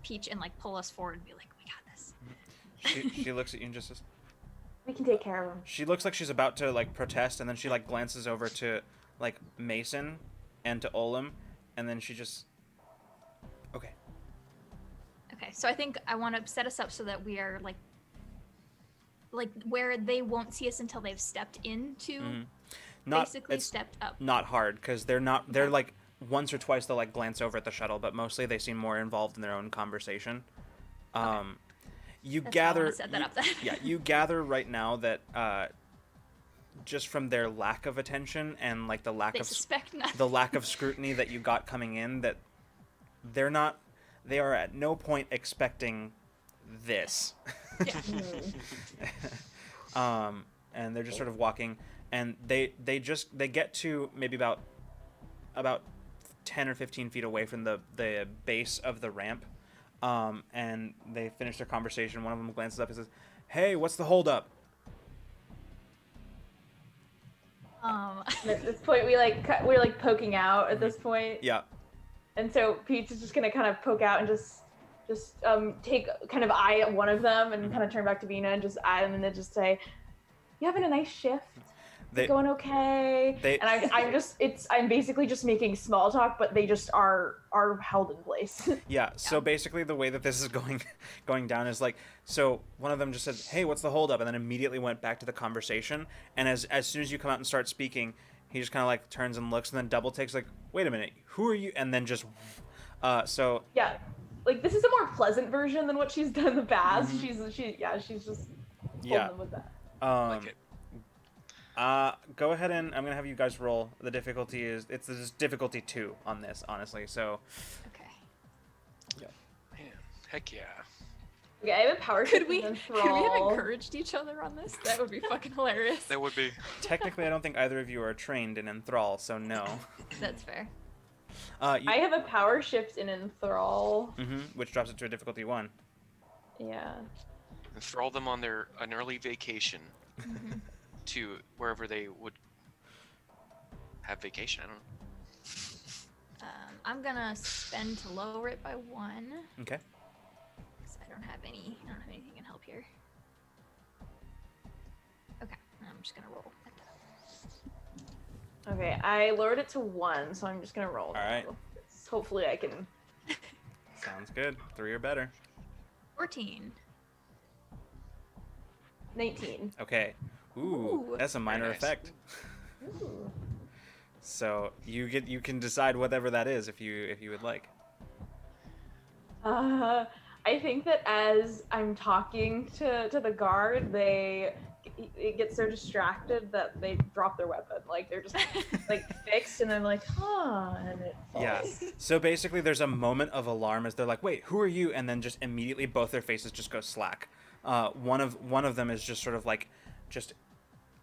Peach and like pull us forward and be like, "We got this." She looks at you and just says, We can take care of them. she looks like she's about to like protest, and then she like glances over to like Mason and to Olim, and then she just okay. Okay, so I think I want to set us up so that we are like where they won't see us until they've stepped into, basically stepped up. Not hard, because they're like once or twice they'll like glance over at the shuttle, but mostly they seem more involved in their own conversation. You That's gather how I wanna set that up then. Yeah, you gather right now that just from their lack of attention and like the lack They of suspect nothing. the lack of scrutiny that you got coming in, that they are at no point expecting this. And they're just sort of walking, and they get to maybe about 10 or 15 feet away from the base of the ramp, and they finish their conversation. One of them glances up and says, "Hey, what's the holdup?" At this point, we're like poking out at this point. Yeah. And so Peach is just gonna kind of poke out and just take kind of eye at one of them and kind of turn back to Vina and just eye them and then just say, "You having a nice shift?" it going okay? And I'm basically just making small talk, but they just are held in place. Yeah. So basically, the way that this is going down is like, so one of them just said, "Hey, what's the holdup?" and then immediately went back to the conversation. And as soon as you come out and start speaking, he just kind of like turns and looks, and then double takes, like, "Wait a minute, who are you?" And then just, so yeah, like this is a more pleasant version than what she's done in the past. She's just holding them with that. Like it. Go ahead and I'm gonna have you guys roll. The difficulty is difficulty 2 on this, honestly. So, Okay. Man, heck yeah. Okay, I have a power. Could we have encouraged each other on this? That would be fucking hilarious. That would be. technically, I don't think either of you are trained in enthrall, so no. That's fair. I have a power shift in enthrall. Which drops it to a difficulty 1. Yeah. Enthrall them on an early vacation to wherever they would have vacation. I don't know. I'm gonna spend to lower it by 1. Okay. Because I don't have anything can help here. Okay, I'm just gonna roll. Okay, I lowered it to 1, so I'm just gonna roll. All right. Hopefully I can. Sounds good. 3 or better. 14. 19. Okay. Ooh, that's a minor Very nice. effect. Ooh. So you can decide whatever that is if you would like. I think that as I'm talking to the guard, they get so distracted that they drop their weapon. Like they're just like fixed, and I'm like, and it falls. Yeah. So basically, there's a moment of alarm as they're like, "Wait, who are you?" And then just immediately, both their faces just go slack. One of them is just sort of like,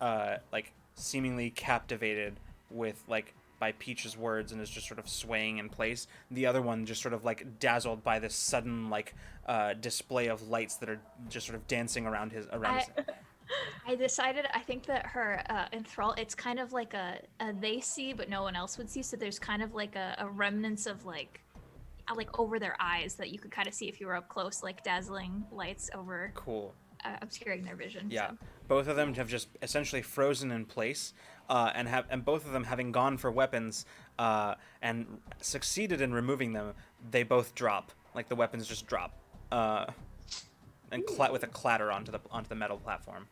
like seemingly captivated with by Peach's words and is just sort of swaying in place. The other one just sort of like dazzled by this sudden display of lights that are just sort of dancing around his. I decided, I think that her enthrall, it's kind of like a they see but no one else would see, so there's kind of like a remnants of like over their eyes that you could kind of see if you were up close, like dazzling lights over. Cool. Obscuring their vision. Yeah, so. Both of them have just essentially frozen in place, and both of them having gone for weapons and succeeded in removing them, they both drop. Like the weapons just drop, and with a clatter onto the metal platform.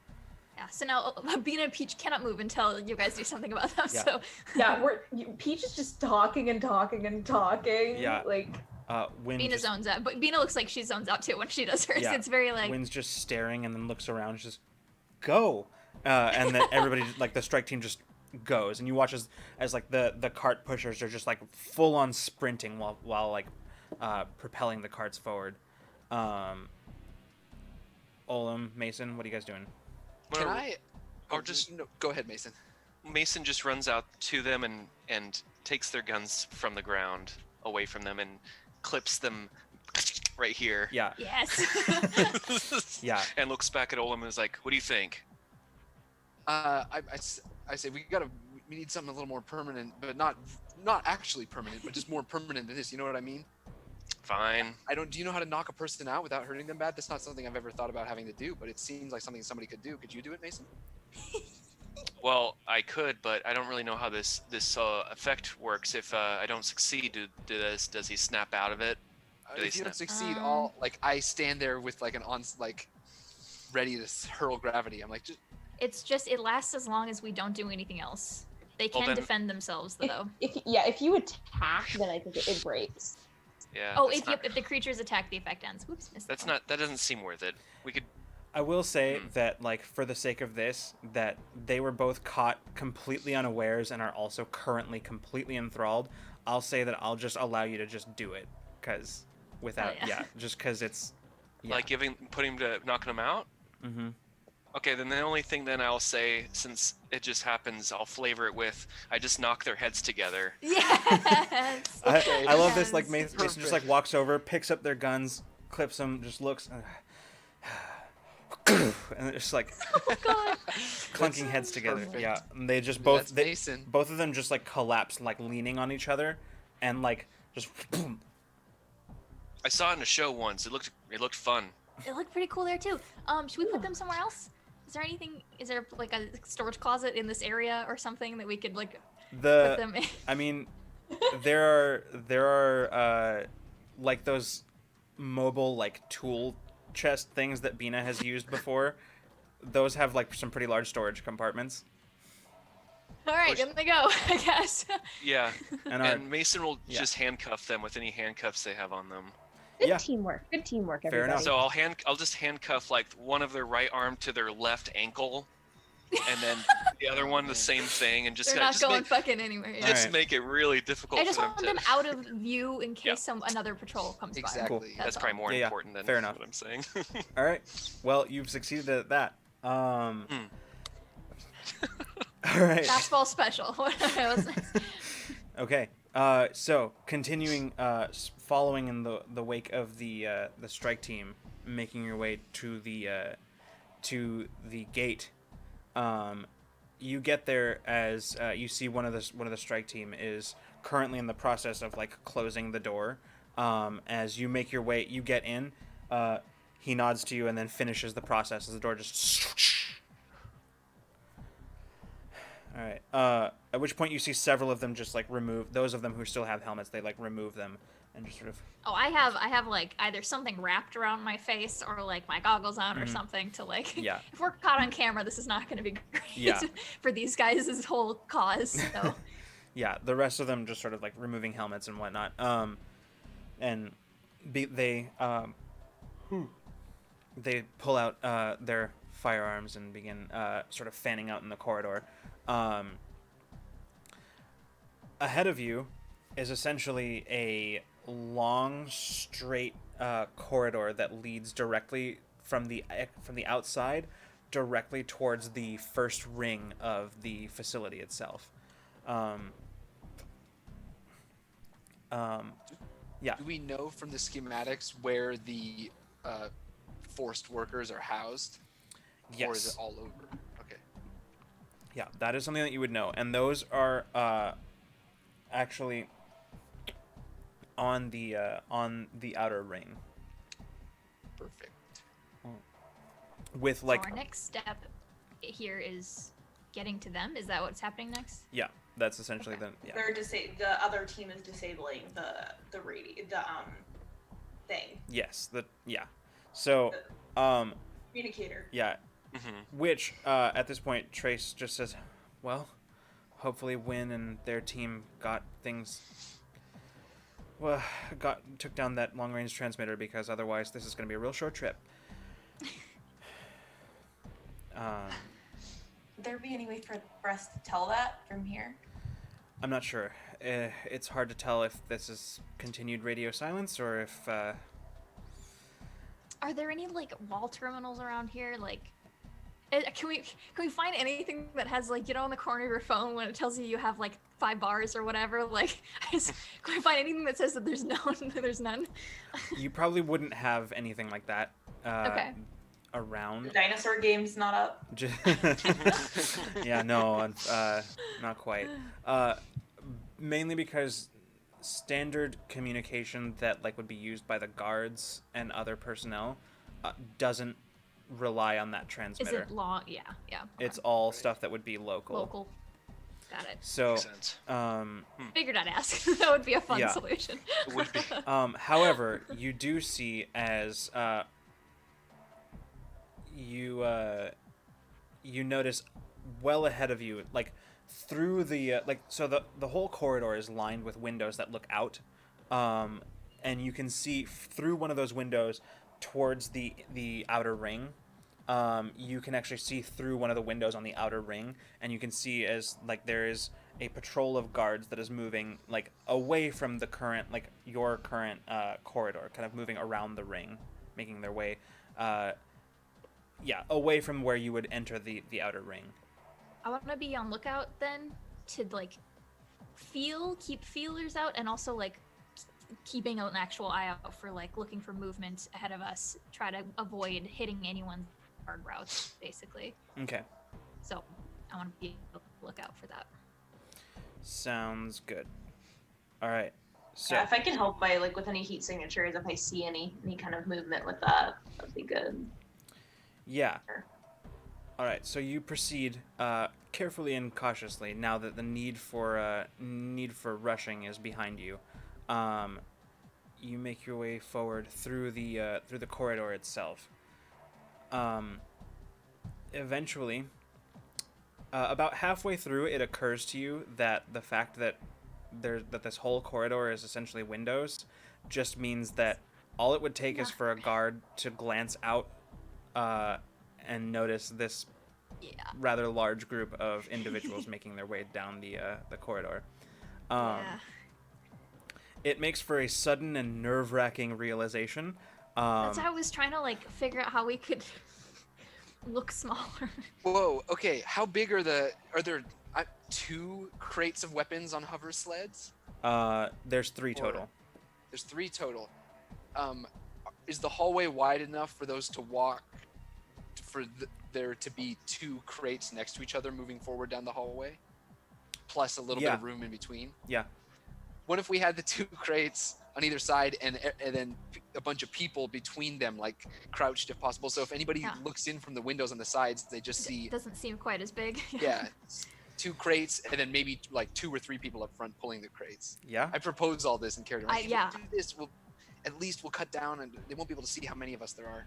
Yeah. So now Bean and Peach cannot move until you guys do something about them. Yeah. So. Yeah, Peach is just talking and talking and talking. Yeah. Like. Bina zones out, but Bina looks like she zones out too when she does hers. Yeah. It's very like. Wynn's just staring and then looks around, just go, and then everybody the strike team just goes, and you watch as the cart pushers are just full on sprinting while propelling the carts forward. Olam, Mason, what are you guys doing? Can I? Or just no, go ahead, Mason. Mason just runs out to them and takes their guns from the ground away from them and clips them right here. Yeah. Yes. Yeah. And looks back at Olam and is like, "What do you think?" I say we need something a little more permanent, but not actually permanent, but just more permanent than this. You know what I mean? Fine. Do you know how to knock a person out without hurting them bad? That's not something I've ever thought about having to do, but it seems like something somebody could do. Could you do it, Mason? Well, I could, but I don't really know how this effect works. If I don't succeed, does he snap out of it? If you don't succeed, I stand there with ready to hurl gravity. I'm like, just. It lasts as long as we don't do anything else. They can defend themselves though. If you attack, then I think it breaks. Yeah. Oh, if the creatures attack, the effect ends. Whoops, missed that one. That doesn't seem worth it. We could. I will say that, for the sake of this, that they were both caught completely unawares and are also currently completely enthralled. I'll say that I'll just allow you to just do it, because just because it's putting him to knocking him out. Mm-hmm. Okay, then the only thing then I'll say, since it just happens, I'll flavor it with I just knock their heads together. Yes. I love this. Mason just walks over, picks up their guns, clips them, just looks. And it's Oh God. clunking heads together. Perfect. Yeah, and they just Mason. both of them just collapse, leaning on each other, and just. I saw it in a show once. It looked fun. It looked pretty cool there too. Should we put them somewhere else? Is there anything? Is there like a storage closet in this area or something that we could like put The them in? I mean, there are like those mobile like tool chest things that Bina has used before. Those have like some pretty large storage compartments. All right, Which- in they go. I guess. Yeah, And and Mason will yeah. just handcuff them with any handcuffs they have on them. Good Yeah. teamwork. Good teamwork, Fair everybody. enough. So I'll just handcuff like one of their right arm to their left ankle, and then the other one the same thing, and just They're kinda- not just going make, fucking anywhere. Yeah. Alright. make it really difficult I just for want them them to. out of view in case Yeah. another patrol comes by. Exactly. Cool. That's all. probably more Yeah, important than fair enough. what I'm saying. All right. Well, you've succeeded at that. All right. Fastball special. Okay. So continuing, following in the wake of the strike team, making your way to the gate. You get there as you see one of the strike team is currently in the process of like closing the door. As you make your way, you get in. He nods to you and then finishes the process as the door just. All right. At which point you see several of them just like remove those of them who still have helmets. They like remove them and just sort of. Oh, I have like either something wrapped around my face or like my goggles on or something to like. Yeah. If we're caught on camera, this is not going to be great Yeah. for these guys' whole cause. So. Yeah, the rest of them just sort of like removing helmets and whatnot. And they pull out their firearms and begin sort of fanning out in the corridor. Ahead of you is essentially a long, straight corridor that leads directly from the outside directly towards the first ring of the facility itself. Yeah. Do we know from the schematics where the forced workers are housed? Yes. Or is it all over? Okay. Yeah, that is something that you would know, and those are actually on the outer ring Perfect. with like So our next step here is getting to them. Is that what's happening next? yeah, that's essentially Okay. The other team is disabling the thing. yes, so Communicator. yeah, Mhm. which at this point Trace just says, well, hopefully Wynn and their team got things took down that long range transmitter, because otherwise this is going to be a real short trip. Would there be any way for us to tell that from here? I'm not sure. It's hard to tell if this is continued radio silence or if Are there any like wall terminals around here? Like, can we find anything that has like, you know, in the corner of your phone when it tells you have like 5 bars or whatever? Like, can we find anything that says that there's none? you probably wouldn't have anything like that Okay. The around. dinosaur game's not up. Yeah, no, not quite. Mainly because standard communication that like would be used by the guards and other personnel doesn't rely on that Is transmitter. it long? Yeah. It's all stuff that would be local. local. Got it. So, Makes sense. Figured I'd ask. That would be a fun Yeah. solution. It would be. however, you do see as you notice well ahead of you, like through the so the whole corridor is lined with windows that look out, and you can see through one of those windows towards the outer ring. You can actually see through one of the windows on the outer ring, and you can see as like there is a patrol of guards that is moving like away from the current your current corridor, kind of moving around the ring, making their way away from where you would enter the outer ring. I want to be on lookout then to like keep feelers out, and also like keeping an actual eye out for like looking for movement ahead of us. Try to avoid hitting anyone's guard routes, basically. Okay, So I want to be on the lookout for that. sounds good. All right, so Yeah, if I can help by like with any heat signatures, if I see any kind of movement with that, that'd be good. yeah. All right, so you proceed carefully and cautiously now that the need for rushing is behind you. You make your way forward through the corridor itself. Eventually, about halfway through, it occurs to you that the fact that this whole corridor is essentially windows just means that all it would take is for a guard to glance out and notice this Yeah. rather large group of individuals making their way down the corridor. Yeah. It makes for a sudden and nerve-wracking realization. That's how I was trying to like figure out how we could look smaller. Whoa. Okay. How big are there 2 crates of weapons on hover sleds? There's 3 total. There's 3 total. Is the hallway wide enough for those to walk? There to be 2 crates next to each other moving forward down the hallway, plus a little bit of room in between. Yeah. What if we had the 2 crates on either side and then a bunch of people between them, like crouched if possible? So if anybody looks in from the windows on the sides, they just see. It doesn't seem quite as big. Yeah, 2 crates and then maybe like 2 or 3 people up front pulling the crates. Yeah. I propose all this in character. Like, yeah. if we do this, at least we'll cut down and they won't be able to see how many of us there are.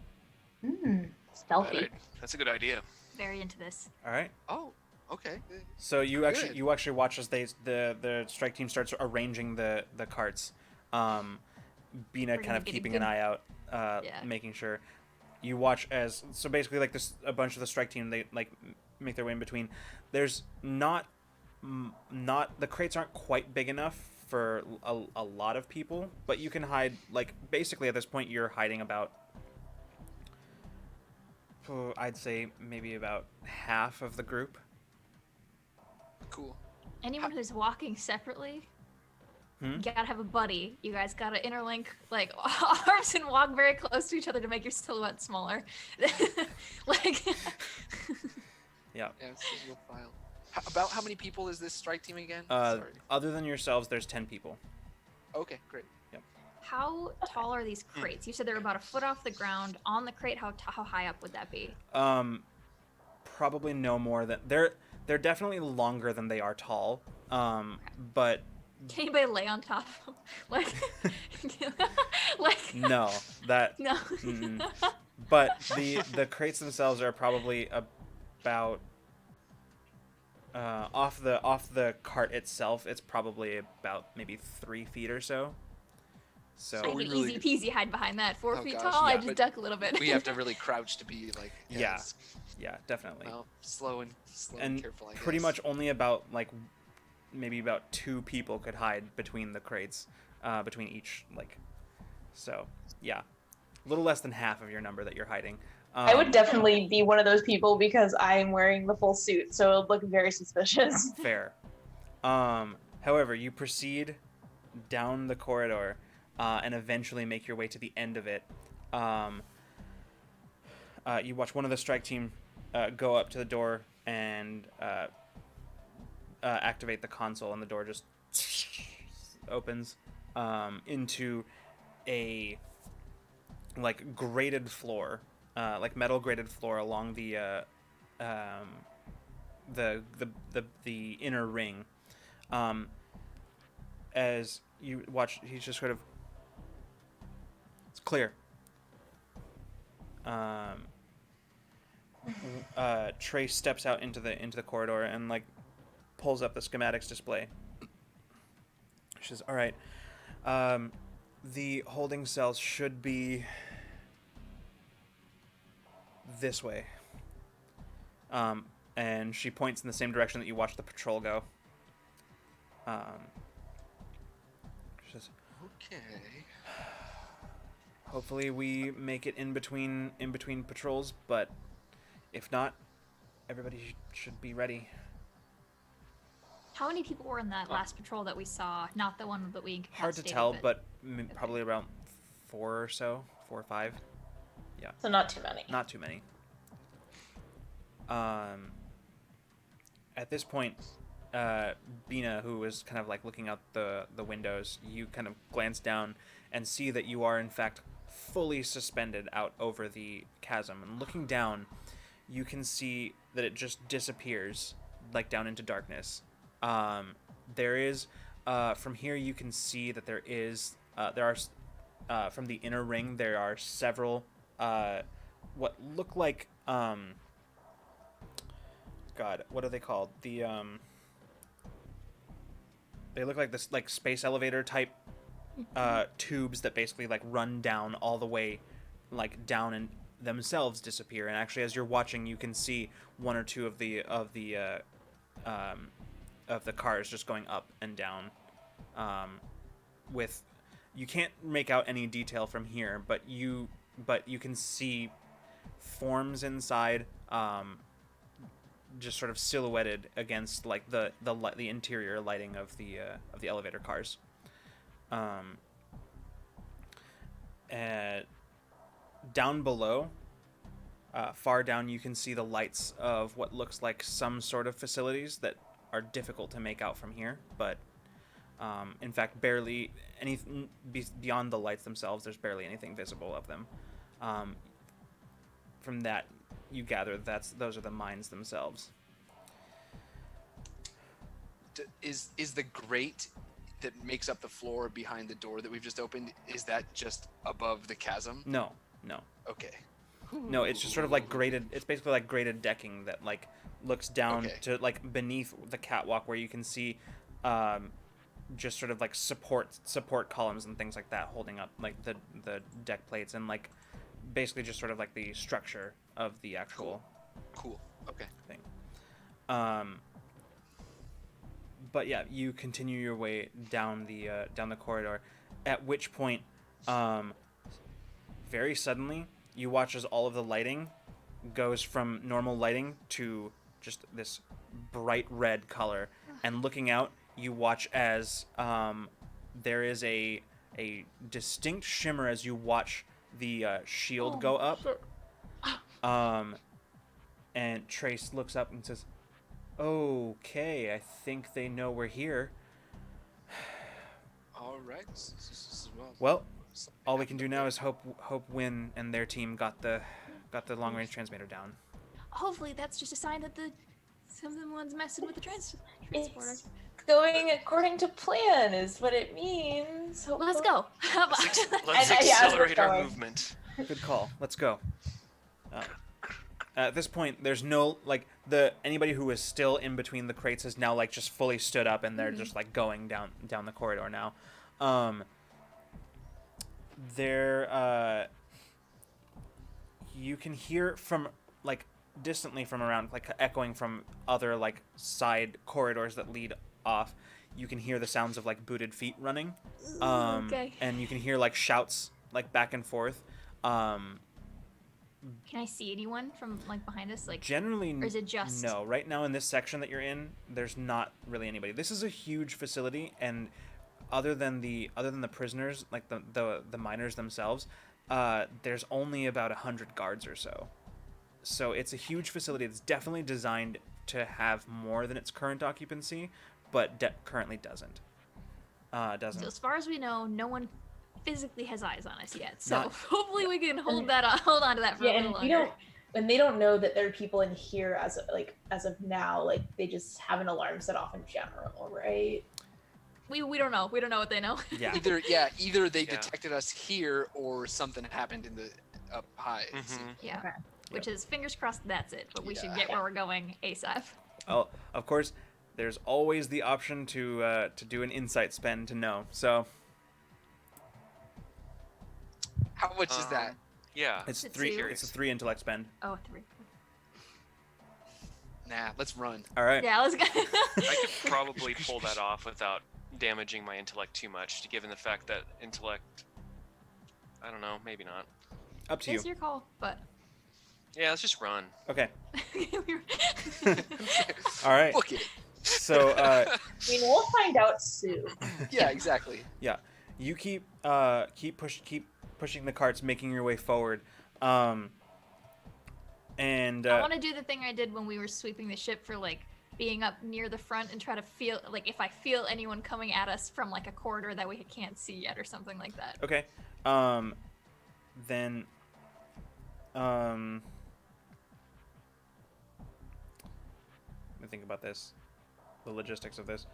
Stealthy. That's a good idea. Very into this. All right. Oh, okay. So you Good. actually watch as the strike team starts arranging the carts. Bina We're kind gonna of get a keeping good- an eye out, Yeah. making sure. You watch as basically like a bunch of the strike team, they like make their way in between. There's not the crates aren't quite big enough for a lot of people, but you can hide like basically at this point you're hiding about. I'd say maybe about half of the group. Cool. Anyone who's walking separately, Hmm? you gotta have a buddy. You guys gotta interlink like arms and walk very close to each other to make your silhouette smaller. Like, Yeah. Yeah, it's a real file. About how many people is this strike team again? Uh, Sorry. Other than yourselves, there's 10 people. Okay, great. how tall are these crates? You said they're about a foot off the ground. On the crate, how high up would that be? Probably no more than they're definitely longer than they are tall. But Can anybody lay on top? Like, like no, that no. mm-mm. But the crates themselves are probably about off the cart itself. It's probably about maybe 3 feet or so. So I we can really- easy peasy hide behind that. 4 Oh, feet gosh, tall. I yeah, just but duck a little bit. We have to really crouch to be like. Yeah. it's- yeah, definitely. Well, slow and And careful. I guess. pretty much only about like maybe about 2 people could hide between the crates, between each like. So yeah, a little less than half of your number that you're hiding. I would definitely be one of those people because I'm wearing the full suit, so it would look very suspicious. Fair. However, you proceed down the corridor and eventually make your way to the end of it. You watch one of the strike team go up to the door and activate the console, and the door just opens into a like grated floor, like metal grated floor along the inner ring. As you watch, he's just sort of, it's clear. Trey steps out into the corridor and like pulls up the schematics display. She says, "All right, the holding cells should be this way." And she points in the same direction that you watch the patrol go. She says, Okay. "Hopefully we make it in between patrols, but if not, everybody should be ready." How many people were in that last patrol that we saw? Not the one that we Hard to incapacitated, tell, but probably around 4 or so, 4 or 5. So not too many. Not too many. At this point, Bina, who was kind of like looking out the windows, you kind of glance down and see that you are in fact fully suspended out over the chasm. And looking down, you can see that it just disappears, like down into darkness. There is, from here you can see that there are, from the inner ring, there are several, what look like, God, what are they called? They look like this, like, space elevator type, tubes that basically, like, run down all the way, like, down and themselves disappear. And actually, as you're watching, you can see one or two of the cars just going up and down. With, you can't make out any detail from here, but you can see forms inside, just sort of silhouetted against, like, the interior lighting of the elevator cars. Down below, far down, you can see the lights of what looks like some sort of facilities that are difficult to make out from here, but in fact, barely anything beyond the lights themselves. There's barely anything visible of them. From that, you gather those are the mines themselves. Is the grate that makes up the floor behind the door that we've just opened, is that just above the chasm? No. Okay. No, it's just sort of like graded. It's basically like graded decking that, like, looks down to, like, beneath the catwalk, where you can see just sort of like support columns and things like that holding up, like, the deck plates, and, like, basically just sort of like the structure of the actual Cool. Okay. thing. But yeah, you continue your way down the corridor, at which point, very suddenly, you watch as all of the lighting goes from normal lighting to just this bright red color. And looking out, you watch as there is a distinct shimmer as you watch the shield go up. And Trace looks up and says, "Okay, I think they know we're here. All right. Well, all we can do now is hope Wynn and their team got the long range transmitter down." Hopefully, that's just a sign that someone's messing with the transporter. It's going according to plan, is what it means. Let's go. How about Let's And, yeah, accelerate our going. movement. Good call. Let's go. At this point, there's no, like, anybody who is still in between the crates has now, like, just fully stood up, and they're just, like, going down the corridor now. You can hear from, like, distantly from around, like, echoing from other, like, side corridors that lead off. You can hear the sounds of, like, booted feet running. Okay. And you can hear, like, shouts, like, back and forth. Can I see anyone from, like, behind us? Like, Generally, or is it just no. Right now in this section that you're in, there's not really anybody. This is a huge facility, and other than the prisoners, like the miners themselves, there's only about 100 guards or so. So it's a huge facility. It's definitely designed to have more than its current occupancy, but currently doesn't. So as far as we know, no one physically has eyes on us yet. So Not- hopefully we can hold on to that for Yeah, a and little we longer. don't, and they don't know that there are people in here as of now. Like, they just have an alarm set off in general, right? We don't know. We don't know what they know. Yeah. Either they Yeah. detected us here, or something happened in the up high. Yeah. Okay. Which is, fingers crossed, that's it. But we should Yeah. get where we're going ASAP. Oh, of course, there's always the option to do an insight spend to know. So How much is that? Yeah. it's It's three. two. It's a 3 intellect spend. Oh, 3. Nah, let's run. All right. Yeah, let's go. I could probably pull that off without damaging my intellect too much, given the fact that intellect, I don't know, maybe not. Up to you. It's your call, but. Yeah, let's just run. Okay. All right. Book it. So I mean, we'll find out soon. Yeah, exactly. you keep pushing the carts, making your way forward. And I want to do the thing I did when we were sweeping the ship for, like, being up near the front and try to feel, like, if I feel anyone coming at us from, like, a corridor that we can't see yet or something like that. okay. Then me think about this, the logistics of this.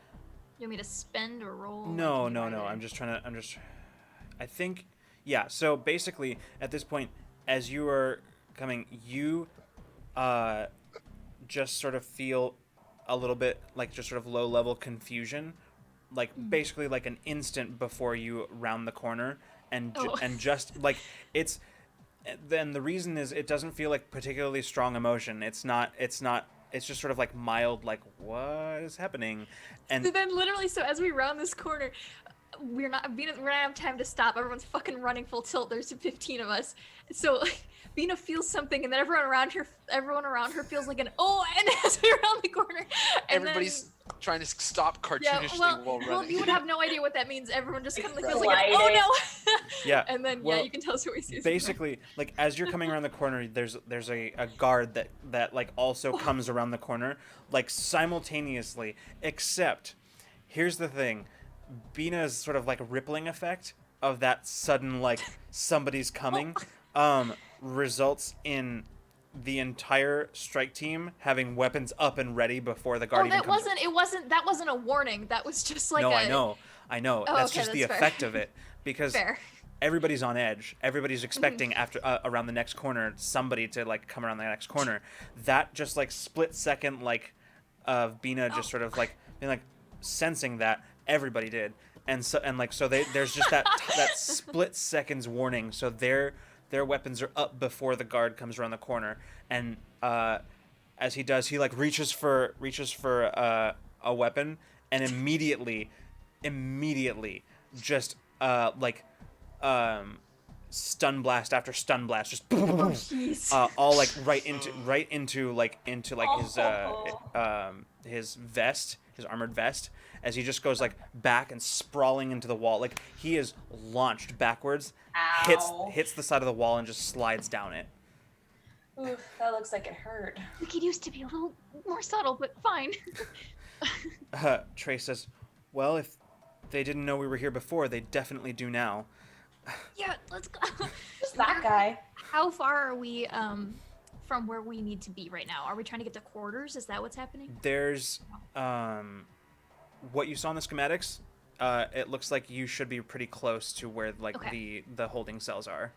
You want me to spend or roll? No, I can do no, either. no. I think, yeah. So basically, at this point, as you are coming, you just sort of feel a little bit like just sort of low level confusion, like basically like an instant before you round the corner, and and just like it's. Then the reason is it doesn't feel like particularly strong emotion. It's not. It's just sort of like mild, like what is happening, and So then literally, so as we round this corner, we're not have time to stop. Everyone's fucking running full tilt. There's 15 of us. So like, Bina feels something, and then everyone around her feels like an and as we round the corner, and Everybody's trying to stop cartoonishly while well, running. you would have no idea what that means. Everyone just kind of feels Right. like, Gliding. no. yeah. And then Well, you can tell us what we see. Basically, like as you're coming around the corner, there's a guard that like also comes around the corner, like simultaneously. Except, here's the thing, Bina's sort of like rippling effect of that sudden like somebody's coming, results in the entire strike team having weapons up and ready before the guard even that comes. that wasn't a warning. That was just like No, a... I know. Oh, That's okay, just the that's fair. effect of it, because Fair. everybody's on edge. Everybody's expecting after around the next corner somebody to like come around the next corner. That just like split second like of Bina just sort of like being like sensing that everybody did, and so there's just that that split seconds warning. So their weapons are up before the guard comes around the corner, and as he does, he like reaches for a weapon, and immediately just stun blast after stun blast, just all like right into his vest, his armored vest, as he just goes like back and sprawling into the wall, like he is launched backwards, Ow. hits the side of the wall and just slides down it. Oof, that looks like it hurt. We could used to be a little more subtle, but fine. Trey says, "Well, if they didn't know we were here before, they definitely do now." Yeah, let's go. Just that guy. How far are we from where we need to be right now? Are we trying to get to quarters? Is that what's happening? There's what you saw in the schematics. It looks like you should be pretty close to where like the holding cells are.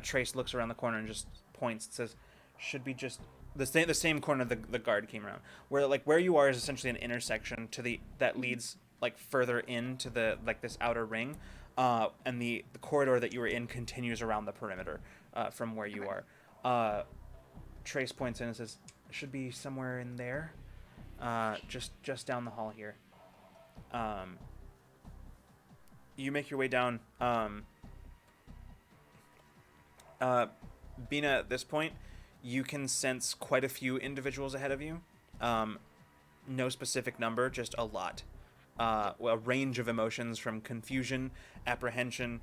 Trace looks around the corner and just points and says, "Should be just the same corner the guard came around. Where you are is essentially an intersection that leads like further into the like this outer ring, and the corridor that you were in continues around the perimeter from where you are." Trace points in and says, "Should be somewhere in there, just down the hall here." You make your way down. Bina, at this point, you can sense quite a few individuals ahead of you. No specific number, just a lot. A range of emotions from confusion, apprehension.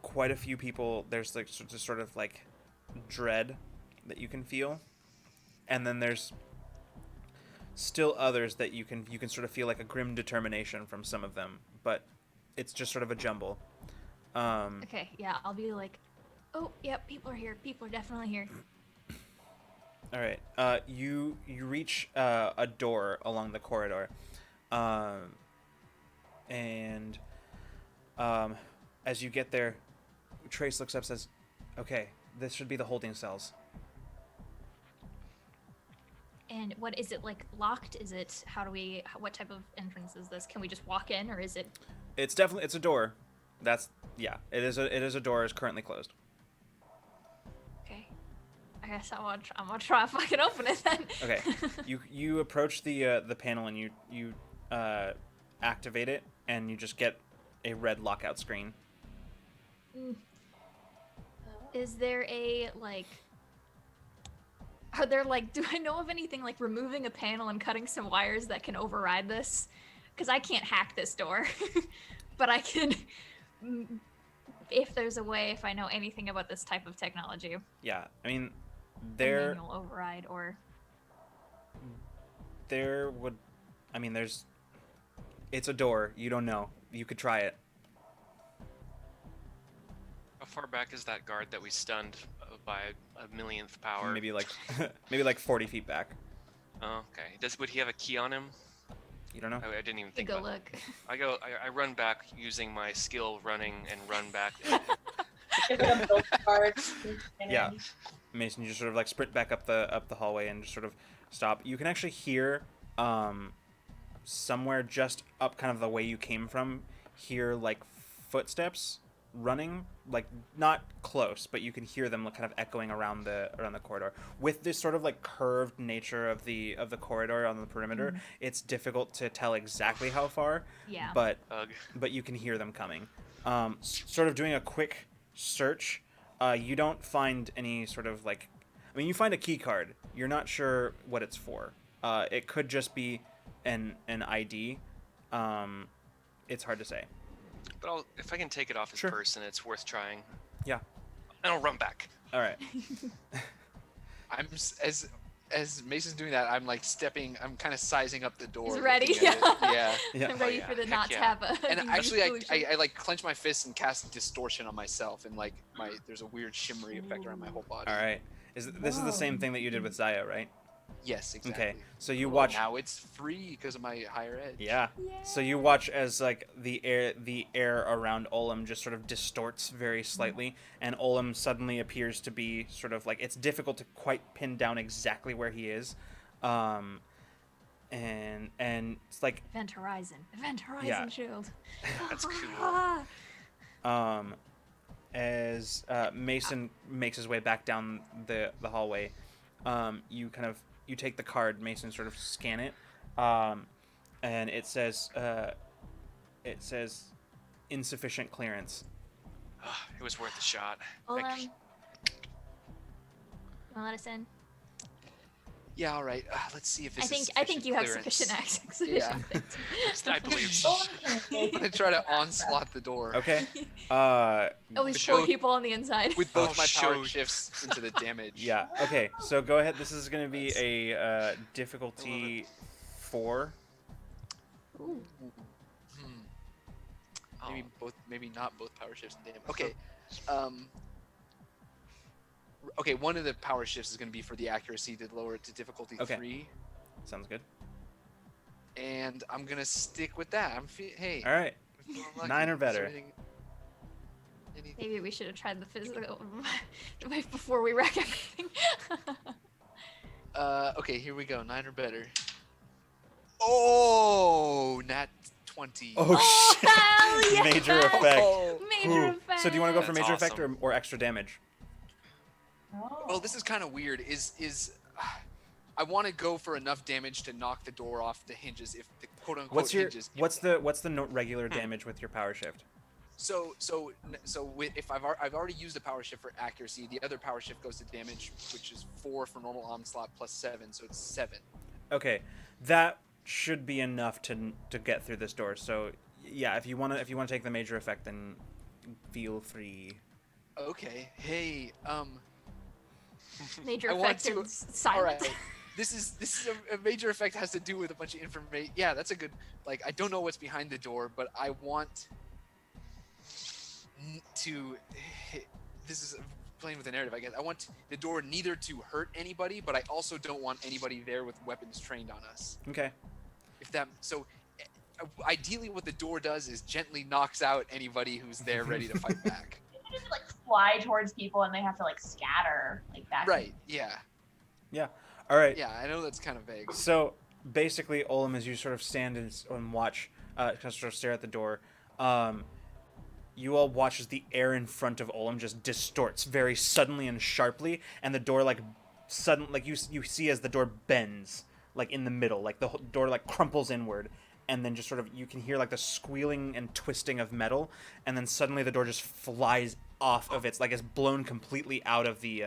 Quite a few people. There's like sort of like dread that you can feel, and then there's still others that you can sort of feel like a grim determination from some of them, but it's just sort of a jumble. Okay, yeah, I'll be like, oh, yep, people are here. People are definitely here. All right. You reach a door along the corridor, and as you get there, Trace looks up and says, "Okay, this should be the holding cells." And what is it, like, locked? Is it, what type of entrance is this? Can we just walk in, or is it... It's a door. It is a door. It's currently closed. Okay. I guess I'm gonna try if I can open it then. Okay. You approach the panel and you activate it, and you just get a red lockout screen. Is there a, like... Are there, like, do I know of anything like removing a panel and cutting some wires that can override this? Because I can't hack this door. But I can, if there's a way, if I know anything about this type of technology. Yeah, I mean, A manual override or... it's a door. You don't know. You could try it. far back is that guard that we stunned by a millionth power? Maybe like maybe like 40 feet back. Oh, okay. Would he have a key on him? You don't know. I didn't even You think go about it. look. I run back using my skill running and run back. It's like a built card. Yeah. Mason, you just sort of like sprint back up the hallway and just sort of stop. You can actually hear somewhere just up kind of the way you came from, hear like footsteps running, like not close, but you can hear them kind of echoing around the corridor. With this sort of like curved nature of the corridor on the perimeter, it's difficult to tell exactly how far, Yeah. but Ugh. you can hear them coming. Sort of doing a quick search, you don't find any sort of like, I mean, you find a key card. You're not sure what it's for. It could just be an ID. It's hard to say. But if I can take it off his Sure. person, it's worth trying. Yeah. And I'll run back. All right. As Mason's doing that, I'm like I'm kind of sizing up the door. He's ready. looking at it. Yeah. Yeah. I'm ready yeah. for the Heck not yeah. to have a. And actually, solution. I like clench my fists and cast distortion on myself, and like there's a weird shimmery effect around my whole body. All right. This is the same thing that you did with Zaya, right? Yes, exactly. Okay. So you Well, watch. Now it's free because of my higher edge. Yeah. So you watch as like the air around Olam just sort of distorts very slightly, and Olam suddenly appears to be sort of like, it's difficult to quite pin down exactly where he is, and it's like Event Horizon. Event Horizon Yeah. Shield. That's cool. As Mason makes his way back down the hallway, you take the card. Mason sort of scan it, and it says insufficient clearance. It was worth a shot. Well, Like, you wanna let us in? Yeah. All right. Let's see if this is I think you have clearance. sufficient access. Yeah. I believe I'm gonna try to onslaught the door Okay. At least Show- 4 people on the inside. with both Oh, my power shoot. shifts into the damage. Yeah. Okay. So go ahead. This is going to be a difficulty 4. Ooh. Oh, Maybe not both power shifts and damage. Okay. Okay, one of the power shifts is going to be for the accuracy to lower it to difficulty Okay. 3, Sounds good. and I'm going to stick with that. Hey. All right. I'm feeling lucky. 9 or Is there better. anything- Maybe we should have tried the physical before we wreck everything. Okay, here we go. 9 or better. Oh, nat 20. Oh, shit. hell yeah! Major effect. Oh. Major Ooh. effect. So do you want to go for That's major effect awesome. or extra damage? Well, this is kind of weird. I want to go for enough damage to knock the door off the hinges if the quote unquote What's your hinges. what's the regular damage with your power shift? If I've already used a power shift for accuracy, the other power shift goes to damage, which is 4 for normal onslaught plus 7, so it's 7. Okay, that should be enough to get through this door. So yeah, if you wanna take the major effect, then feel free. Okay. Hey, Major I want effect to- and silent. all right. This is a major effect has to do with a bunch of information. Yeah, that's a good. Like, I don't know what's behind the door, but I want to. This is playing with the narrative, I guess. I want the door neither to hurt anybody, but I also don't want anybody there with weapons trained on us. Okay. Ideally, what the door does is gently knocks out anybody who's there ready to fight back. You just like fly towards people and they have to like scatter like back. Right? Yeah. All right. Yeah. I know that's kind of vague. So basically, Olam, as you sort of stand and watch, kind of sort of stare at the door, you all watch as the air in front of Olam just distorts very suddenly and sharply, and the door you see as the door bends like in the middle, like the door like crumples inward, and then just sort of you can hear like the squealing and twisting of metal, and then suddenly the door just flies off of its, like it's blown completely out of the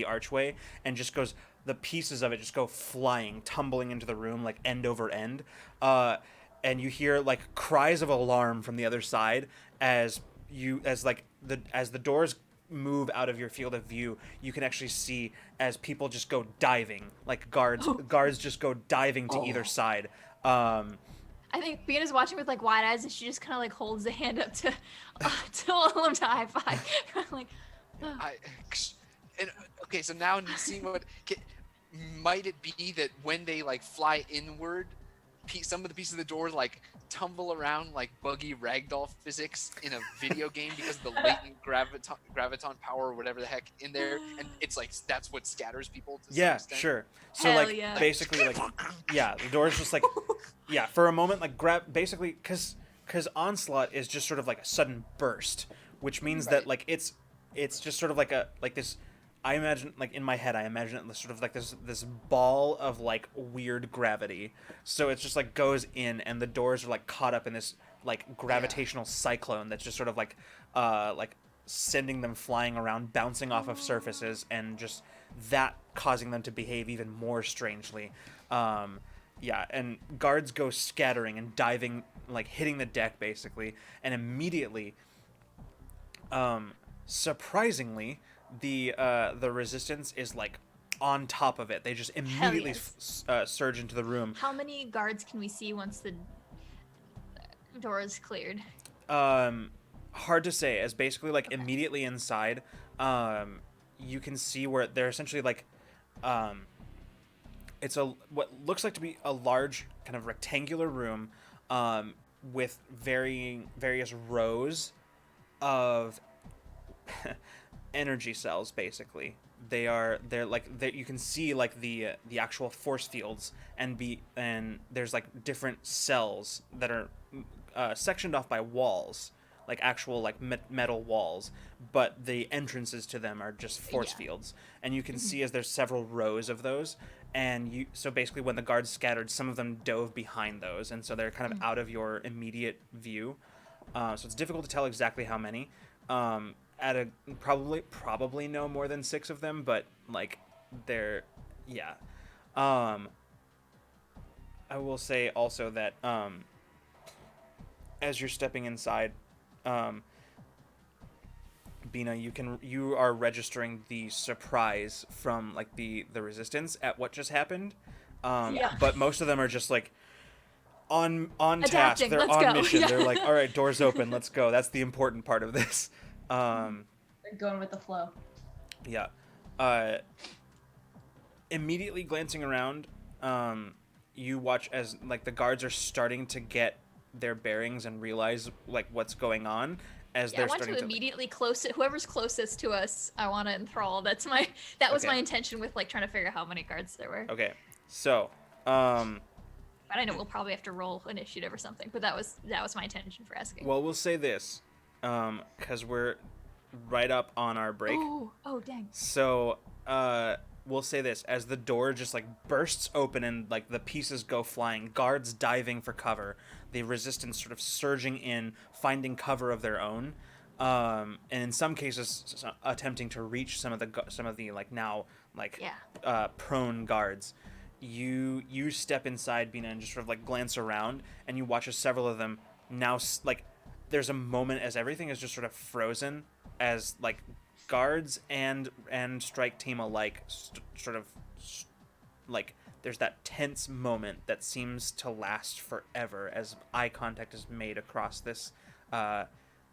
archway, and just goes, the pieces of it just go flying, tumbling into the room like end over end, and you hear like cries of alarm from the other side as the doors move out of your field of view. You can actually see as people just go diving, like guards just go diving to either side. I I think Bina's watching with like wide eyes, and she just kind of like holds the hand up to Olem to high five. Like, oh. And okay, so now seeing might it be that when they like fly inward, some of the pieces of the door like tumble around like buggy ragdoll physics in a video game because of the latent graviton power or whatever the heck in there, and it's like that's what scatters people to some Yeah, extent? sure. So Hell like yeah. basically like yeah, the door's just like yeah, for a moment like basically cuz onslaught is just sort of like a sudden burst, which means that Right. like it's just sort of like this. I imagine, like in my head, I imagine it sort of like this ball of like weird gravity. So it's just like goes in, and the doors are like caught up in this like gravitational cyclone that's just sort of like sending them flying around, bouncing off of surfaces, and just that causing them to behave even more strangely. Yeah, and guards go scattering and diving, like hitting the deck basically, and immediately, surprisingly, the resistance is like on top of it. They just immediately yes. surge into the room. How many guards can we see once the door is cleared? Hard to say, as basically like immediately inside, you can see where they're essentially like, it's what looks like to be a large kind of rectangular room, with various rows of energy cells. Basically, they're you can see like the actual force fields, and there's like different cells that are sectioned off by walls, like actual like metal walls, but the entrances to them are just force fields, and you can see as there's several rows of those, and so basically when the guards scattered, some of them dove behind those, and so they're kind of out of your immediate view. So it's difficult to tell exactly how many. At a probably no more than 6 of them, but like they're I will say also that as you're stepping inside, Bina, you are registering the surprise from like the resistance at what just happened. But most of them are just like on task. Adapting, They're let's on go. mission. Yeah. They're like, all right, doors open, let's go. That's the important part of this. They're going with the flow. Yeah. Immediately glancing around, you watch as like the guards are starting to get their bearings and realize like what's going on as I they're want starting to immediately whoever's closest to us, I want to enthrall. That was Okay. my intention with like trying to figure out how many guards there were. Okay. So, But I know we'll probably have to roll initiative or something. But that was my intention for asking. well, we'll say this, because we're right up on our break. Oh dang. So, we'll say this as the door just like bursts open and like the pieces go flying, guards diving for cover, the resistance sort of surging in, finding cover of their own, and in some cases attempting to reach some of the like now like prone guards. You step inside, Bina, and just sort of like glance around, and you watch as several of them now like there's a moment as everything is just sort of frozen, as like guards and strike team alike sort of like there's that tense moment that seems to last forever as eye contact is made across this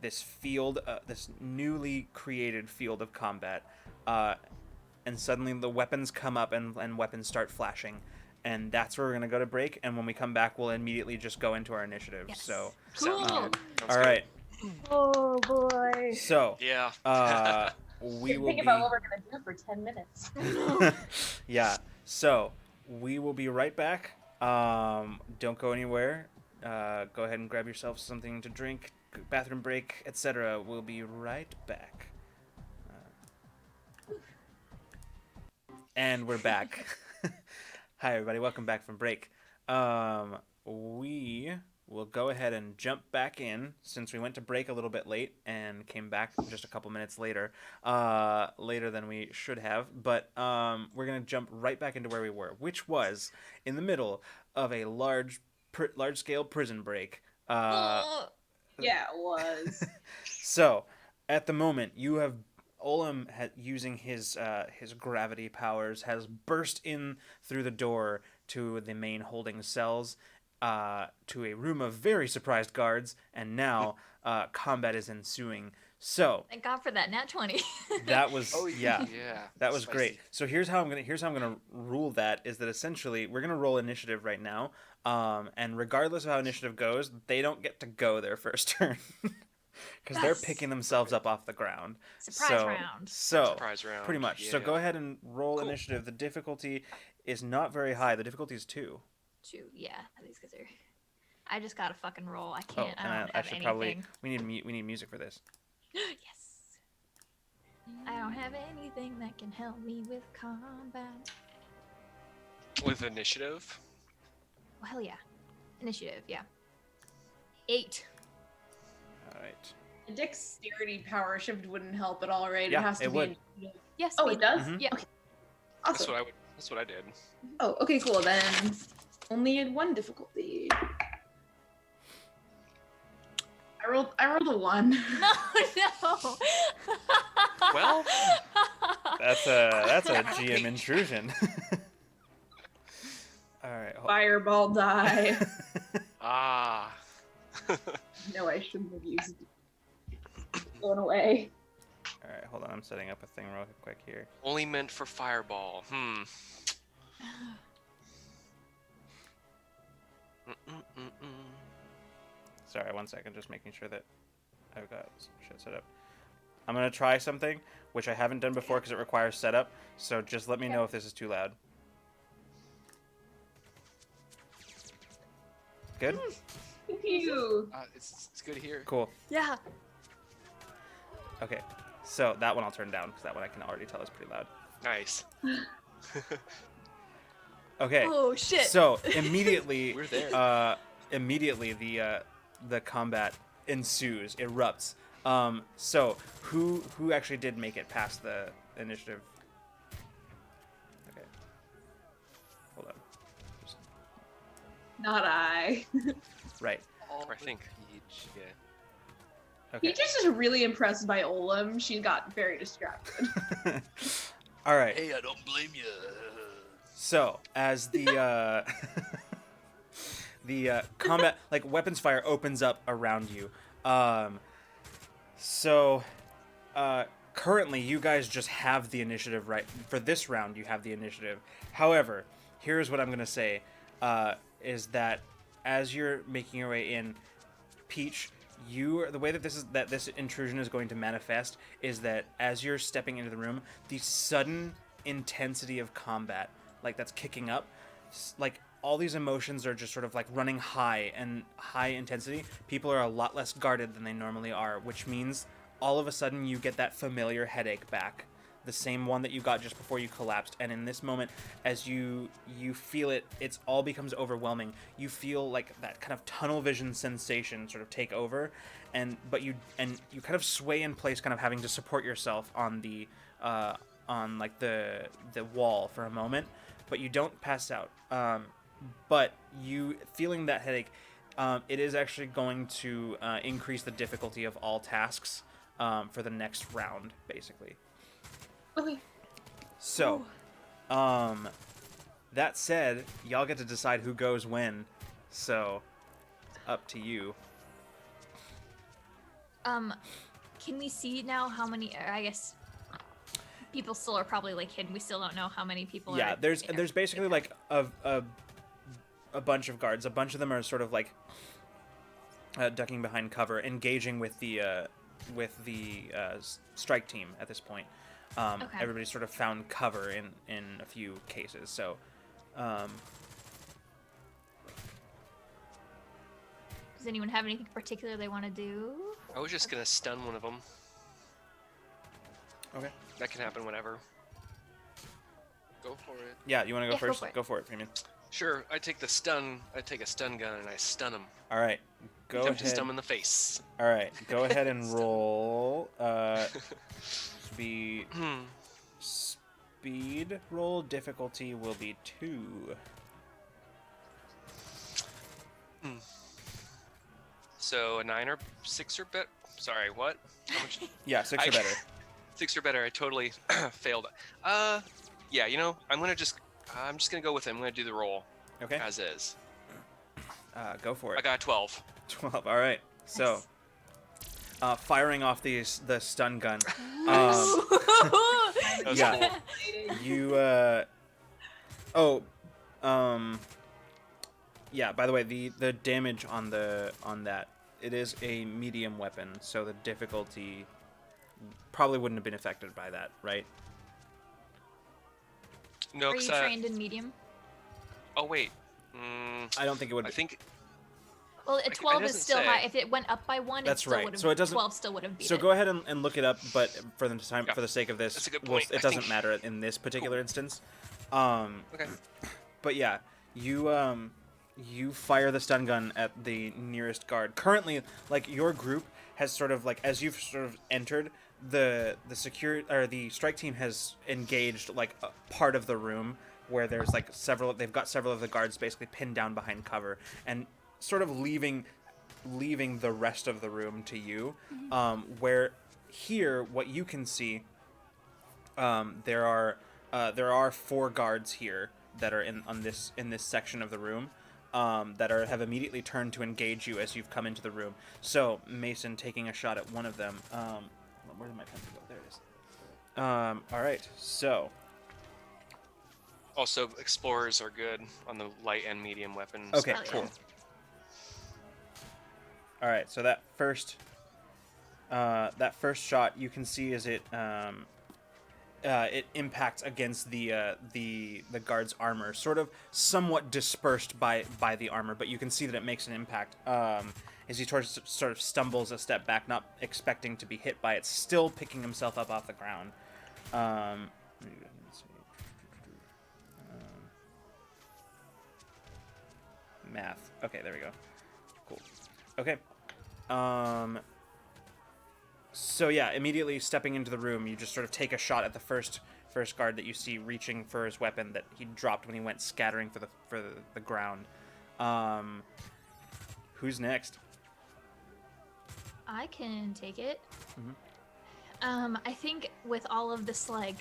this field, this newly created field of combat, and suddenly the weapons come up and weapons start flashing, and that's where we're gonna go to break, and when we come back we'll immediately just go into our initiative. Yes. So Cool. Sounds all right, Oh boy. so Yeah. we will Think be about what we're gonna do for 10 minutes. yeah, so we will be right back. Don't go anywhere. Go ahead and grab yourself something to drink, bathroom break, etc. We'll be right back. And we're back. Hi everybody, welcome back from break. We will go ahead and jump back in since we went to break a little bit late and came back just a couple minutes later than we should have, but we're gonna jump right back into where we were, which was in the middle of a large scale prison break. Yeah, it was. So at the moment you have Olem, using his gravity powers, has burst in through the door to the main holding cells, to a room of very surprised guards, and now combat is ensuing. So Thank God for that nat 20. that was Oh yeah. yeah. That was Spicy. great. So here's how I'm gonna rule that is that essentially we're gonna roll initiative right now, and regardless of how initiative goes, they don't get to go their first turn because they're Yes. picking themselves up off the ground. Surprise round. So Surprise round. pretty much. So Yeah. go ahead and roll Cool. initiative. The difficulty is not very high. The difficulty is 2. 2. Yeah, these guys are. I just gotta fucking roll. I Oh, can't. and I don't I have should anything. probably we need music for this. Yes. I don't have anything that can help me with combat. With initiative. Well, hell yeah. Initiative, yeah. 8. All right. A dexterity power shift wouldn't help at all, right? Yeah, it has to it be. would. Yes. Oh, speed. it does. Mhm. Yeah. Okay. That's Awesome. what I did. Oh, okay, cool. Then only in 1 difficulty. I rolled a 1. No, no. Well, That's a GM intrusion. All right. Fireball die. ah. No, I shouldn't have used it. Going away. All right, hold on. I'm setting up a thing real quick here. Only meant for fireball. Sorry, 1 second. Just making sure that I've got some shit set up. I'm gonna try something which I haven't done before because it requires setup. So just let me know if this is too loud. Good. Thank you. It's good here. Cool. Yeah. Okay. So that one I'll turn down because that one I can already tell is pretty loud. Nice. Okay. Oh shit. So immediately, We're there. immediately the combat ensues, erupts. So who actually did make it past the initiative? Okay. Hold on. Not I. Right. All I the think. Peach. Yeah. Okay. Peach is just really impressed by Olam. She got very distracted. All right. Hey, I don't blame you. So as the the combat, like weapons fire, opens up around you. So currently you guys just have the initiative right for this round. You have the initiative. However, here's what I'm gonna say: is that as you're making your way in, Peach, the way that this intrusion is going to manifest is that as you're stepping into the room, the sudden intensity of combat, like that's kicking up, like all these emotions are just sort of like running high and high intensity. People are a lot less guarded than they normally are, which means all of a sudden you get that familiar headache back, the same one that you got just before you collapsed. And in this moment, as you feel it, it's all becomes overwhelming. You feel like that kind of tunnel vision sensation sort of take over, but you kind of sway in place, kind of having to support yourself on the like the wall for a moment, but you don't pass out. But you feeling that headache, it is actually going to increase the difficulty of all tasks for the next round, basically. Okay. So, that said, y'all get to decide who goes when. So, up to you. Can we see now how many? I guess people still are probably like hidden. We still don't know how many people. Yeah, are, there's basically like a bunch of guards. A bunch of them are sort of like ducking behind cover, engaging with the strike team at this point. Okay. Everybody sort of found cover in a few cases. So, Does anyone have anything particular they want to do? I was just gonna stun one of them. okay. That can happen whenever. Go for it. Yeah, you want to go Yeah, go first? for it. Go for it, Freeman. Sure, I take a stun gun and I stun him. All right, go Attempt to ahead. stun him in the face. All right, go ahead and roll. Speed roll difficulty will be 2. So a 9 or 6 or better. Sorry, what? How much? Yeah, 6 or I- better. 6 or better. I totally failed. Yeah, you know, I'm just gonna go with it. I'm gonna do the roll Okay. as is. Go for I it. got 12. 12. All right. So, firing off the stun gun. That was Yeah. cool. You. Yeah. By the way, the damage on that, it is a medium weapon, so the difficulty probably wouldn't have been affected by that, right? No, Are you 'cause trained in medium? oh wait. I don't think it would. I think Well, a it 12 is doesn't still say. high. If it went up by one, That's it still right. would have. So it doesn't- 12 still would have beat So it. go ahead and look it up, but for the time, Yeah. for the sake of this, That's a good we'll- point. it I doesn't think- matter in this particular instance. Okay. But yeah, you fire the stun gun at the nearest guard. Currently, like your group has sort of like as you've sort of entered the security or the strike team has engaged like a part of the room where there's like several. They've got several of the guards basically pinned down behind cover and sort of leaving the rest of the room to you. Where here, what you can see, there are 4 guards here that are in this section of the room that have immediately turned to engage you as you've come into the room. So Mason taking a shot at one of them. Where did my pencil go? There it is. All right. So Also, explorers are good on the light and medium weapons. okay, Oh, yeah. cool. All right. So that first shot you can see is it impacts against the guard's armor, sort of somewhat dispersed by the armor, but you can see that it makes an impact as he sort of stumbles a step back, not expecting to be hit by it, still picking himself up off the ground. Let's see. Math. Okay, there we go. Cool. Okay. So yeah, immediately stepping into the room, you just sort of take a shot at the first guard that you see reaching for his weapon that he dropped when he went scattering for the ground. Who's next? I can take it. Mhm. I think with all of this like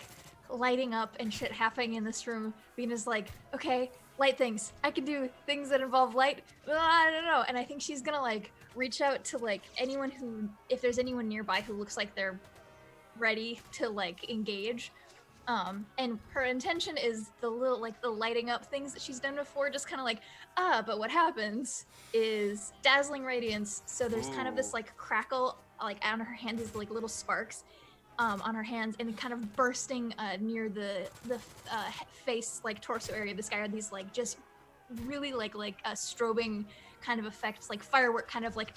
lighting up and shit happening in this room, Vina's like, okay, light things. I can do things that involve light. I don't know. And I think she's gonna like reach out to like anyone who, if there's anyone nearby who looks like they're ready to like engage. And her intention is the little like the lighting up things that she's done before, just kind of like, but what happens is dazzling radiance. So there's kind of this Ooh. like crackle like on her hand, these like little sparks on her hands, and kind of bursting near the face like torso area of this guy are these like just really like strobing kind of effects, like firework kind of like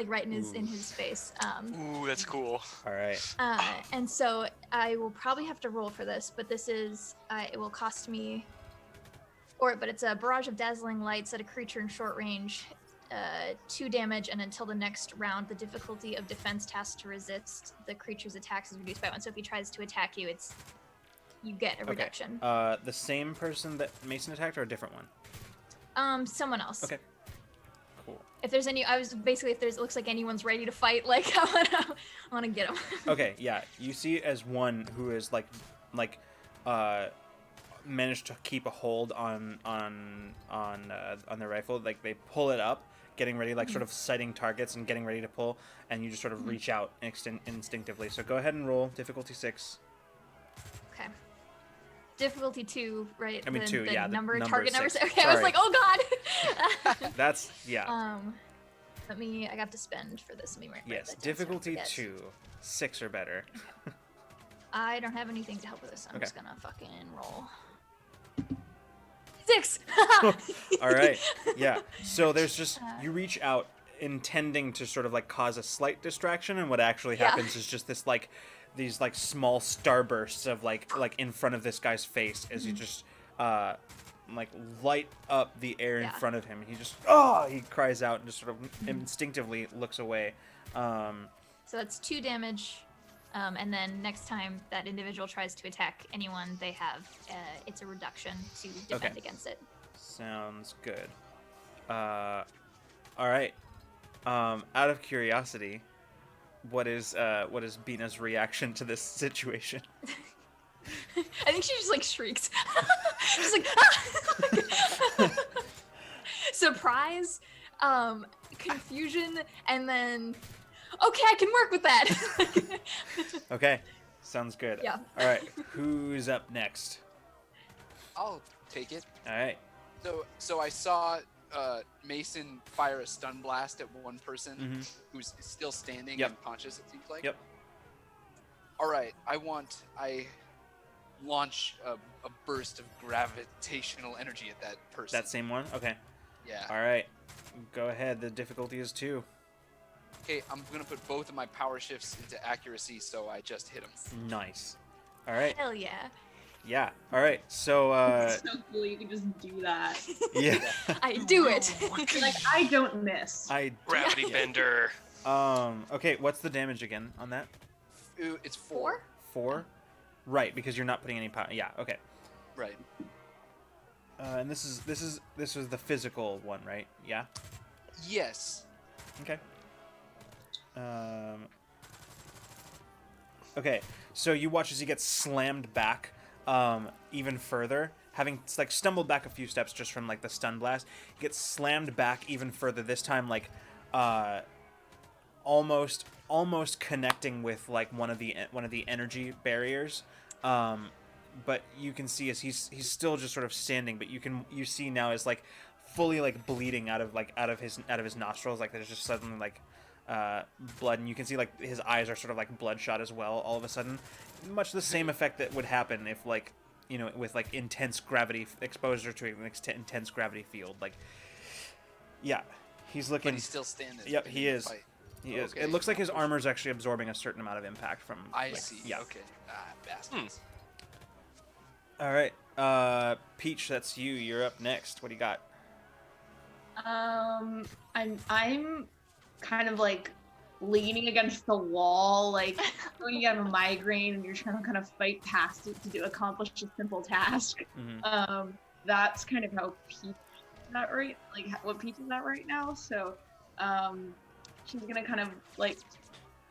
right in his face. Ooh, that's cool. All right. And so I will probably have to roll for this, but this is it will cost me, but it's a barrage of dazzling lights at a creature in short range, 2 damage, and until the next round, the difficulty of defense task to resist the creature's attacks is reduced by 1. So if he tries to attack you, you get a reduction. The same person that Mason attacked, or a different one? Someone else. Okay. Cool. If there's any, it looks like anyone's ready to fight, like I wanna get him. Okay, yeah. You see as one who is managed to keep a hold on their rifle. Like they pull it up, getting ready, like sort of sighting targets and getting ready to pull, and you just sort of reach out instinctively. So go ahead and roll difficulty 6. Okay. Difficulty 2, right? I mean, 2, the yeah, the number, number target number. 6. Okay, I was Sorry. like, oh god. That's yeah. I got to spend for this. Let me write Yes, that down so I don't difficulty forget. 2, 6 or better. I don't have anything to help with this. So I'm Okay. just gonna fucking roll. 6. All right. Yeah. So there's just you reach out intending to sort of like cause a slight distraction, and what actually Yeah. happens is just this like these like small starbursts of like in front of this guy's face as you just like light up the air in Yeah. front of him. He just he cries out and just sort of instinctively looks away. So that's 2 damage. And then next time that individual tries to attack anyone, they have it's a reduction to defend Okay. against it. Sounds good. All right. Out of curiosity, what is Bina's reaction to this situation? I think she just like shrieks. She's like, surprise, confusion, and then okay, I can work with that. Okay, sounds good. Yeah. All right, who's up next? I'll take it. All right. So I saw Mason fire a stun blast at one person Mhm. who's still standing Yep. and conscious, it seems like. Yep. All right, I launch a burst of gravitational energy at that person. That same one. Okay. Yeah. All right. Go ahead. The difficulty is 2. Okay, I'm gonna put both of my power shifts into accuracy, so I just hit him. Nice. All right. Hell yeah. Yeah. All right. So It's so cool you can just do that. yeah. I do it. Like, I don't miss. I Gravity bender. okay, what's the damage again on that? It's 4. 4? Right, because you're not putting any power. Yeah, okay. Right. And this was the physical one, right? Yeah. Yes. Okay. Okay, so you watch as he gets slammed back even further, having like stumbled back a few steps just from like the stun blast. He gets slammed back even further. This time, like almost connecting with like one of the energy barriers. But you can see as he's still just sort of standing, but you see now is like fully like bleeding out of his nostrils. Like there's just suddenly like blood, and you can see like his eyes are sort of like bloodshot as well all of a sudden. Much the same effect that would happen if like, you know, with like intense gravity exposure to an intense gravity field. Like, yeah, he's looking. But he's still standing. Yep, in he the is. fight. He is. Okay. It looks like his armor's actually absorbing a certain amount of impact from. I like, see. Yeah. Okay. Bastards. All right. Peach, that's you. You're up next. What do you got? I'm kind of like leaning against the wall, like when you have a migraine and you're trying to kind of fight past it to accomplish a simple task. Mm-hmm. That's kind of how Peach is at right, like what Peach is at right now. So, she's gonna kind of like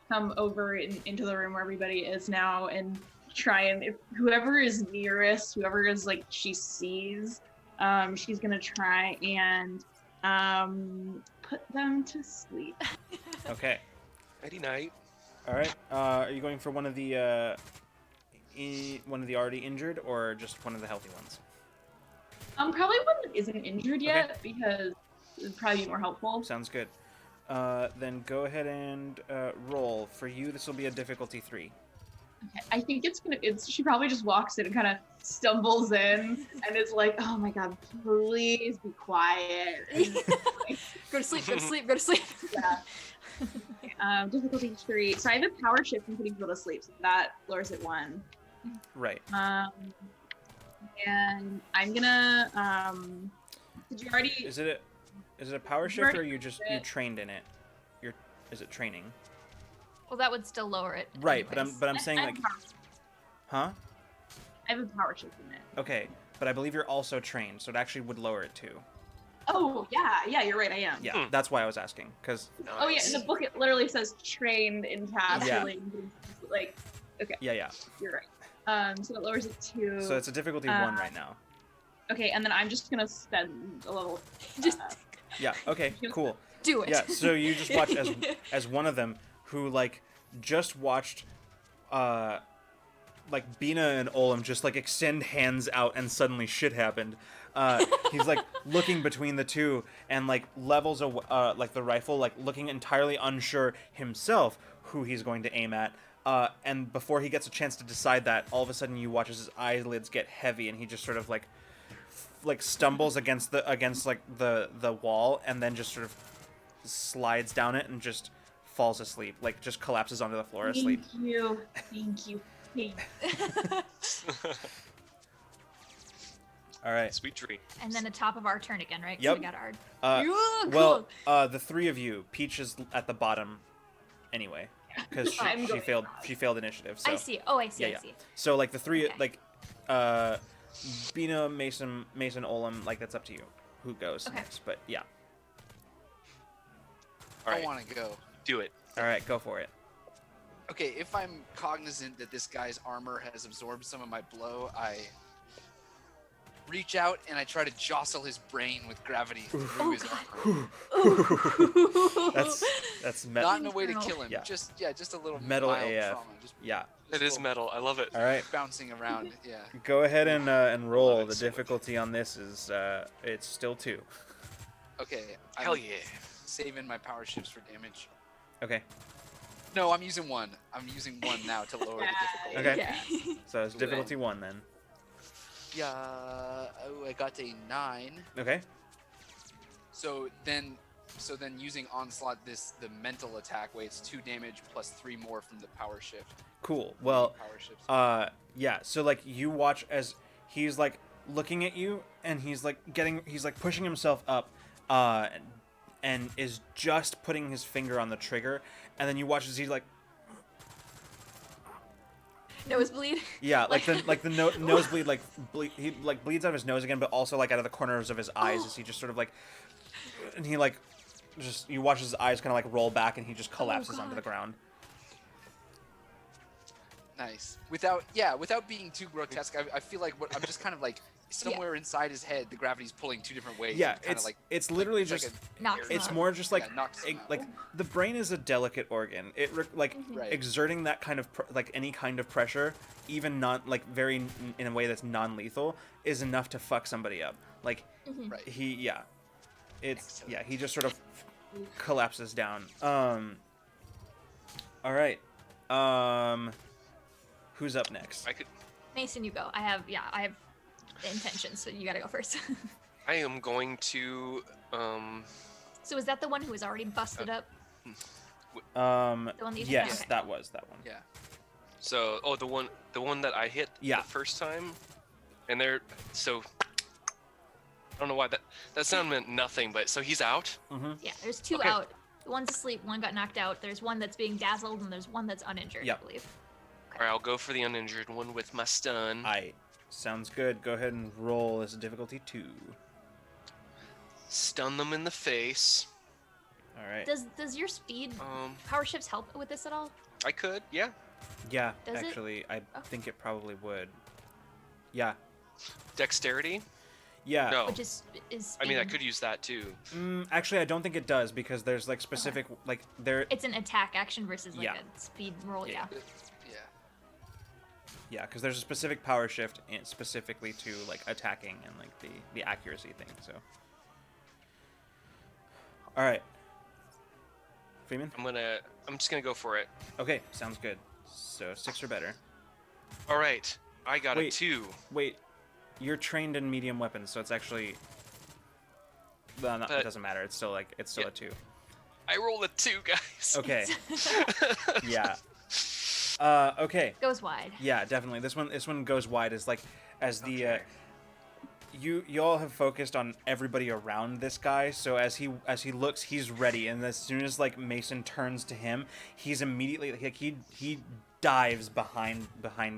come over into the room where everybody is now and try and if whoever is nearest, whoever is like she sees, she's gonna try and put them to sleep. Okay. Nighty night. All right. Are you going for one of the already injured, or just one of the healthy ones? Probably one that isn't injured yet because it'd probably be more helpful. Sounds good. Then go ahead and roll. For you, this will be a difficulty 3. Okay. I think she probably just walks in and kind of stumbles in and is like, "Oh my god, please be quiet." And, like, Go to sleep, go to sleep, go to sleep. yeah. Difficulty 3. So I have a power shift from putting people to sleep, so that lowers it 1. Right. And I'm gonna did you already Is it a power You've shift, or already you it. trained in it? Is it training? Well, that would still lower it. Right, anyways. but I'm saying I like, have a power- huh? I have a power shift in it. Okay, but I believe you're also trained, so it actually would lower it too. Oh yeah, you're right, I am. Yeah, that's why I was asking, because Oh yeah, in the book it literally says trained in task Yeah. related to, like, okay, yeah. you're right. So that lowers it to So it's a difficulty 1 right now. okay, and then I'm just gonna spend a little Just Yeah. Okay. Cool. do it. Yeah. So you just watch as one of them who like just watched, like Bina and Olam just like extend hands out, and suddenly shit happened. He's like looking between the two and like levels like the rifle, like looking entirely unsure himself who he's going to aim at. And before he gets a chance to decide that, all of a sudden you watch as his eyelids get heavy, and he just sort of like stumbles against like the wall, and then just sort of slides down it and just falls asleep, like just collapses onto the floor asleep. Thank you. Thank you. All right. Sweet dream. And then the top of our turn again, right? 'Cause Yep. We got our. Uh, Cool. well, the 3 of you, Peach is at the bottom, anyway, because I'm she going failed. across. She failed initiative. So. I see. Oh, I see. Yeah, I see. So like the 3, Okay. like, Bina, Mason, Olam, like that's up to you, who goes Okay. next. But yeah. All I right, want to go. do it. All right, go for it. Okay, if I'm cognizant that this guy's armor has absorbed some of my blow, I reach out and I try to jostle his brain with gravity through his arm. That's Not in a way to Infernal. kill him. Yeah. Just a little Metal mild AF. trauma. Just Yeah. It is metal. I love it. All right. bouncing around. Yeah. Go ahead and roll. love it The so much. difficulty on this is it's still 2. Okay. I'm Hell yeah. saving my power shifts for damage. Okay. No, I'm using 1. I'm using 1 now to lower the difficulty. Okay. Yeah. So it's difficulty 1 then. Yeah. Oh, I got a 9. Okay. So then using onslaught, the mental attack weights 2 damage plus 3 more from the power shift. Cool. Well, Power shifts. yeah. So like you watch as he's like looking at you, and he's like pushing himself up, and is just putting his finger on the trigger, and then you watch as he's like, Nosebleed. yeah, the nosebleed, he like bleeds out of his nose again, but also like out of the corners of his eyes as he just sort of like, and he like, just you watch his eyes kind of like roll back, and he just collapses onto the God. ground. Nice. Without being too grotesque, I feel like I'm just kind of like somewhere inside his head, the gravity's pulling 2 different ways. Yeah, and kinda it's literally it's like just Knocks him it's out. more just like Yeah, knocks him out. like the brain is a delicate organ. It Right. exerting that kind of like any kind of pressure, even not like very in a way that's non-lethal, is enough to fuck somebody up. Like right. he Excellent. he just sort of collapses down. All right. Who's up next? I could. Mason, you go. I have the intention, so you gotta go first. I am going to. So is that the one who was already busted up? The one that you Yes, okay. that was that one. Yeah. So, the one that I hit Yeah. the first time, and there. So. I don't know why that sound meant nothing, but so he's out. Mm-hmm. Yeah, there's 2 Okay. out. One's asleep, one got knocked out. There's one that's being dazzled, and there's one that's uninjured, Yep. I believe. All right, I'll go for the uninjured one with my stun. Sounds good. Go ahead and roll as a difficulty 2. Stun them in the face. All right. Does your speed Um, power shifts help with this at all? I could, yeah. Yeah, Does it? actually, I Oh. think it probably would. Yeah. Dexterity? Yeah. No. Which is I mean, I speed. could use that too. Actually, I don't think it does because there's like specific like there. It's an attack action versus like Yeah. a speed roll. Yeah. Yeah. Yeah. Yeah, because there's a specific power shift and specifically to like attacking and like the accuracy thing. So. All right. Freeman. I'm just gonna go for it. Okay, sounds good. So 6 or better. All right, I got a Wait. 2. Wait, you're trained in medium weapons, so it's actually. Well, no, it But- doesn't matter. It's still Yeah. a 2. I rolled a 2, guys. Okay. Yeah. Okay. Goes wide. Yeah, definitely. This one goes wide as like as the Okay. you all have focused on everybody around this guy, so as he looks, he's ready, and as soon as like Mason turns to him, he's immediately like he dives behind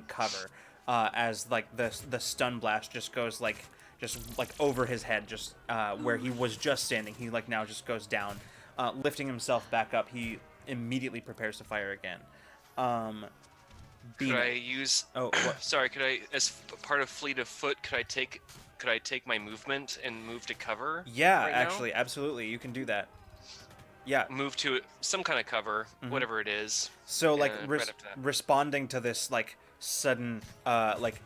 cover as like the stun blast just goes like over his head, just where he was just standing. He like now just goes down, lifting himself back up. He immediately prepares to fire again. Could Bina. I use? Oh, what? Sorry. Could I, as part of fleet of foot, could I take my movement and move to cover? Yeah, right now? actually, absolutely, you can do that. Yeah. Move to some kind of cover, Mhm. whatever it is. So like right up to that. responding to this like sudden like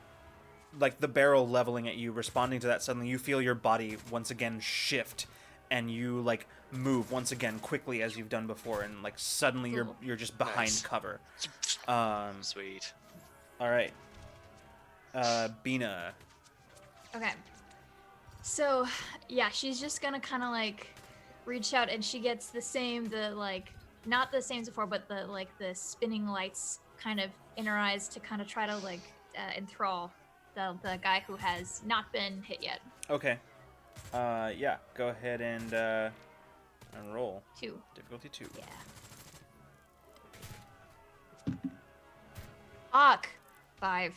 the barrel leveling at you, responding to that suddenly, you feel your body once again shift, and you like move once again quickly as you've done before, and like suddenly Cool. you're just behind Nice. cover. Sweet. All right. Bina. Okay. So, yeah, she's just gonna kind of like reach out, and she gets not the same as before, but the spinning lights kind of in her eyes to kind of try to like enthrall the guy who has not been hit yet. Okay. Yeah. Go ahead and roll 2. difficulty 2. Yeah. Fuck. 5.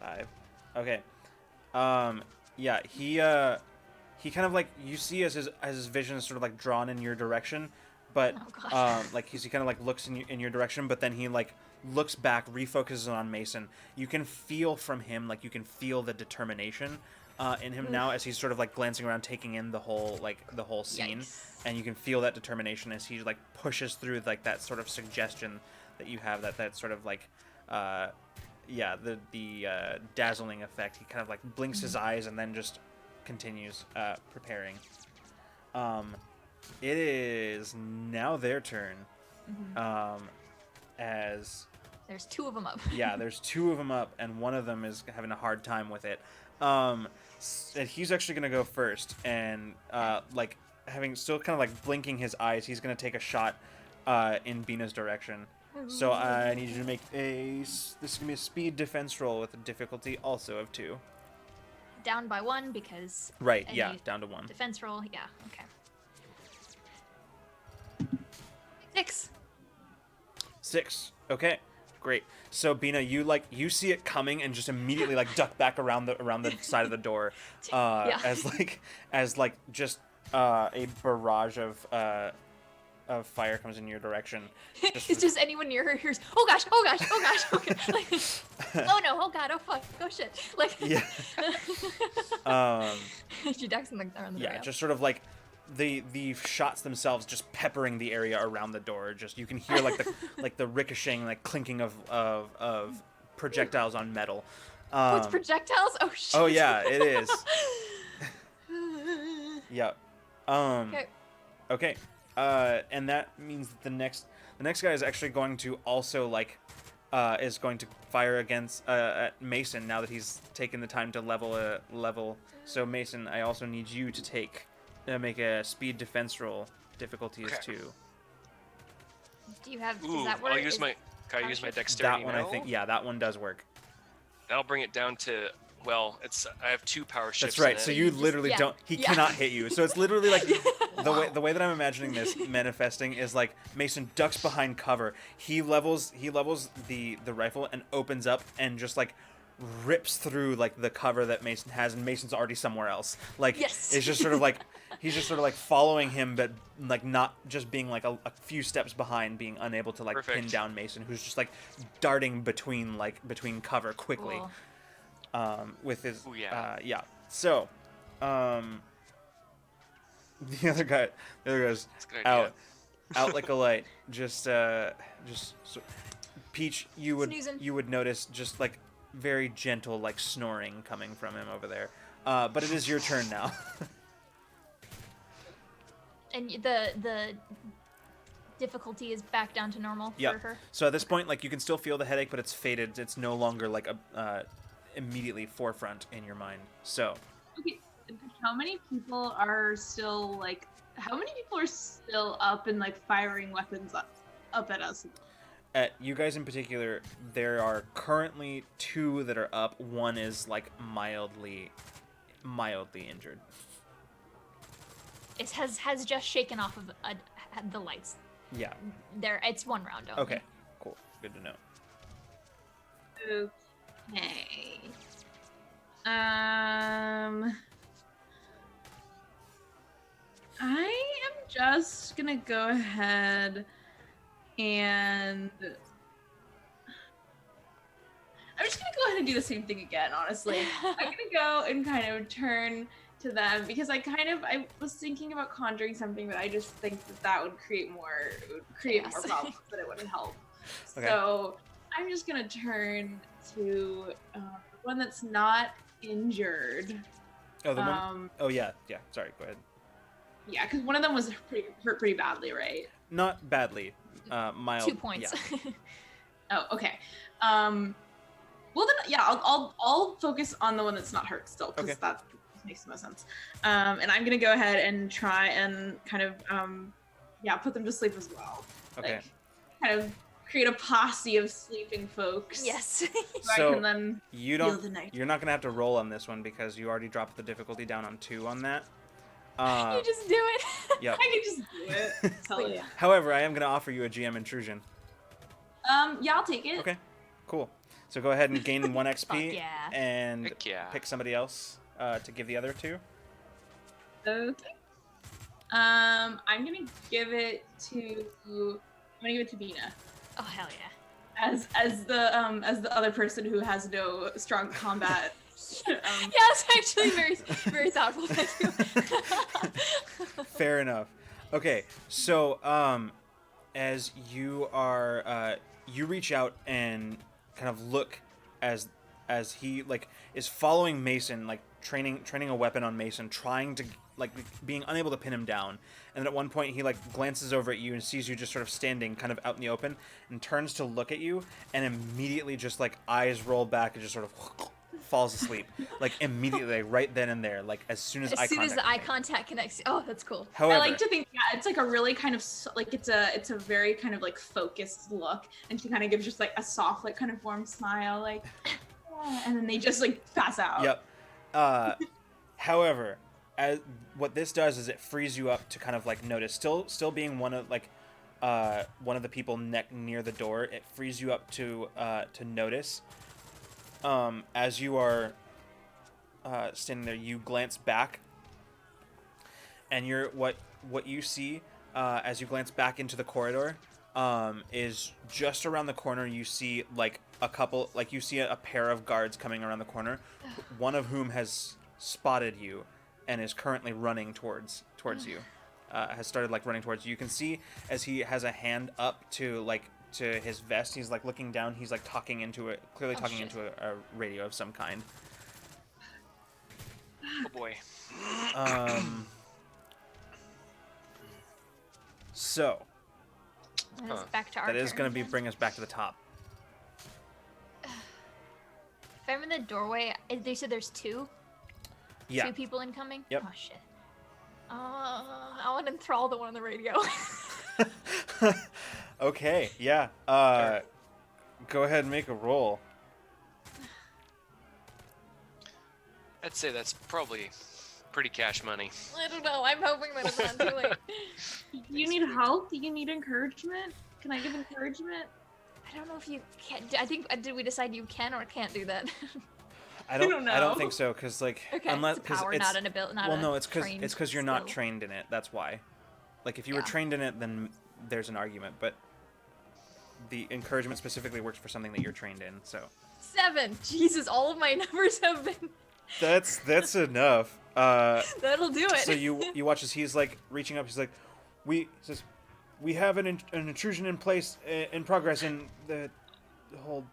5. Okay. Yeah, he kind of like, you see as his vision is sort of like drawn in your direction, but Oh, gosh. like he kind of like looks in your direction, but then he like looks back, refocuses on Mason. You can feel from him, like you can feel the determination in him now as he's sort of like glancing around, taking in the whole scene. Yikes. And you can feel that determination as he like pushes through like that sort of suggestion that you have, that sort of like the dazzling effect. He kind of like blinks his eyes and then just continues preparing. It is now their turn. As There's 2 of them up. yeah, there's 2 of them up, and one of them is having a hard time with it. And he's actually gonna go first, and like having still kind of like blinking his eyes, he's gonna take a shot in Bina's direction. So I need you to make this is gonna be a speed defense roll with a difficulty also of 2. Down by 1 because Right, any yeah, down to 1. defense roll. Yeah, okay. 6. 6. Okay, great. So Bina, you see it coming and just immediately like duck back around the side of the door, as just a barrage of fire comes in your direction. It's just anyone near her hears, oh gosh, oh gosh, oh gosh, oh gosh. Like, oh no, oh god, oh fuck, oh shit. Like, Yeah. she ducks in the Yeah, just sort of like the shots themselves just peppering the area around the door. Just you can hear like the ricocheting, like clinking of projectiles on metal. What's projectiles? Oh shit. Oh yeah, it is. Yeah. Okay. And that means that the next guy is actually going to also is going to fire against at Mason now that he's taken the time to level. So Mason, I also need you to make a speed defense roll. Difficulty is 2. Do you have? Ooh, Does that work? I'll use my. Can I use my dexterity That one, now? I think, yeah, that one does work. That'll bring it down to. Well, I have 2 power shifts. That's right. in So it. you literally yeah. don't. He Yeah. cannot hit you. So it's literally like the way that I'm imagining this manifesting is like Mason ducks behind cover. He levels the rifle and opens up and just like rips through like the cover that Mason has, and Mason's already somewhere else. Like Yes. it's just sort of like he's just sort of like following him, but like not just being like a few steps behind, being unable to like pin Perfect. down Mason, who's just like darting between cover quickly. Cool. With his Ooh, yeah. yeah. So the other guy's That's a good out idea. out like a light. Just Peach, you Snoozing. would notice just like very gentle like snoring coming from him over there. But it is your turn now. And the difficulty is back down to normal Yep. for her. So at this point, like you can still feel the headache, but it's faded. It's no longer like a immediately forefront in your mind. So Okay, how many people are still up and like firing weapons up at us? at you guys in particular, there are currently 2 that are up. One is like mildly injured. It has just shaken off of the lights. Yeah. There, it's 1 round only. Okay. Cool. Good to know. Okay. I am just gonna go ahead and I'm just gonna go ahead and do the same thing again, honestly. I'm gonna go and kind of turn to them because I was thinking about conjuring something, but I just think that would create more Chaos. problems than it would help. Okay. So I'm just gonna turn to one that's not injured. Oh, the one. Oh yeah. Sorry. Go ahead. Yeah, because one of them was hurt pretty badly, right? Not badly. Mild. 2 points. Yeah. Oh, okay. Well then, yeah, I'll focus on the one that's not hurt still, because Okay. that makes the most sense. And I'm gonna go ahead and try and kind of put them to sleep as well. Okay. Like, kind of create a posse of sleeping folks. Yes. So I So can then you feel don't. the night. You're not gonna have to roll on this one because you already dropped the difficulty down on 2 on that. You just do it. Yep. I can just do it. Hell yeah. However, I am gonna offer you a GM intrusion. Yeah, I'll take it. Okay. Cool. So go ahead and gain 1 XP Fuck yeah. and Heck yeah. pick somebody else to give the other 2. Okay. I'm gonna give it to Bina. Oh hell yeah. as the other person who has no strong combat. Yeah, it's actually very, very thoughtful. Thank you. Fair enough. Okay, so as you are you reach out and kind of look as he like is following Mason, like training a weapon on Mason, trying to like being unable to pin him down. And then at one point he like glances over at you and sees you just sort of standing kind of out in the open and turns to look at you and immediately just like eyes roll back and just sort of falls asleep like immediately, like, right then and there, like as soon as As soon as the eye connects. contact connects. Oh, that's cool. However, I like to think, yeah, it's like a really kind of like it's a very kind of like focused look, and she kind of gives just like a soft, like kind of warm smile, like, yeah, and then they just like pass out. Yep. However, as what this does is it frees you up to kind of like notice. Still being one of the people near the door, it frees you up to notice. As you are standing there, you glance back, and what you see as you glance back into the corridor is just around the corner. You see like you see a pair of guards coming around the corner, one of whom has spotted you and is currently running towards you. Has started like running towards you. You can see as he has a hand up to his vest. He's like looking down. He's like talking into it, clearly talking shit. into a radio of some kind. Oh boy. So And it's back to our that is turn going to be then. bring us back to the top. If I'm in the doorway, they said there's two Yeah. people incoming. Yep. Oh shit. I want to enthrall the one on the radio. Okay. Yeah. Go ahead and make a roll. I'd say that's probably pretty cash money. I don't know. I'm hoping that it's not too late. Do you need help? Do you need encouragement? Can I give encouragement? I don't know if you can. I think did we decide you can or can't do that? I don't know. think so, because like Okay, unless it's a power, it's not an ability. Not well, a no, it's trained because you're not skill. trained in it. That's why. Like if you were Yeah. trained in it, then there's an argument. But the encouragement specifically works for something that you're trained in. So 7. Jesus, all of my numbers have been. that's enough. That'll do it. So you watch as he's like reaching up. He's like, he says, we have an intrusion in place in progress in the whole.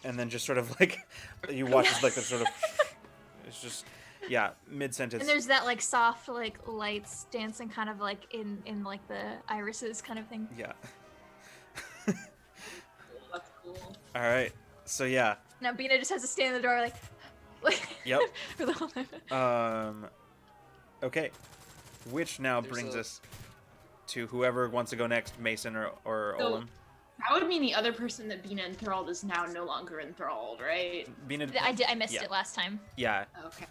And then just sort of like you watch as like the sort of it's just mid sentence. And there's that like soft like lights dancing kind of like in like the irises kind of thing. Yeah. That's cool. All right. So yeah. Now Bina just has to stand in the door like. Yep. For the whole time. Okay. Which now There's brings a- us to whoever wants to go next, Mason or So- Olam. That would mean the other person that Bina enthralled is now no longer enthralled, right? Bina, I missed Yeah. it last time. yeah. Okay.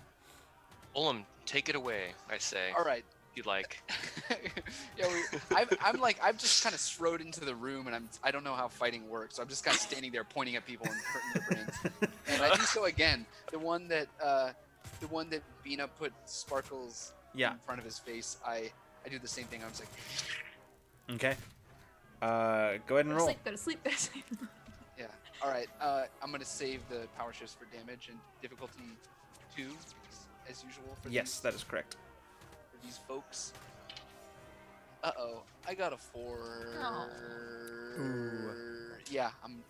Olam, take it away, I say. All right. If you'd like. Yeah, I'm just kind of strode into the room, and I don't know how fighting works, so I'm just kind of standing there pointing at people and hurting their brains. And I do so again. The one that Bina put sparkles Yeah. in front of his face. I do the same thing. I was like, Okay. Go ahead and roll. Go to sleep. Go to sleep. yeah. All right. I'm gonna save the power shifts for damage and difficulty 2, as usual. For Yes, that is correct. these folks. Uh-oh, I got a 4. Oh. Ooh. Yeah, I'm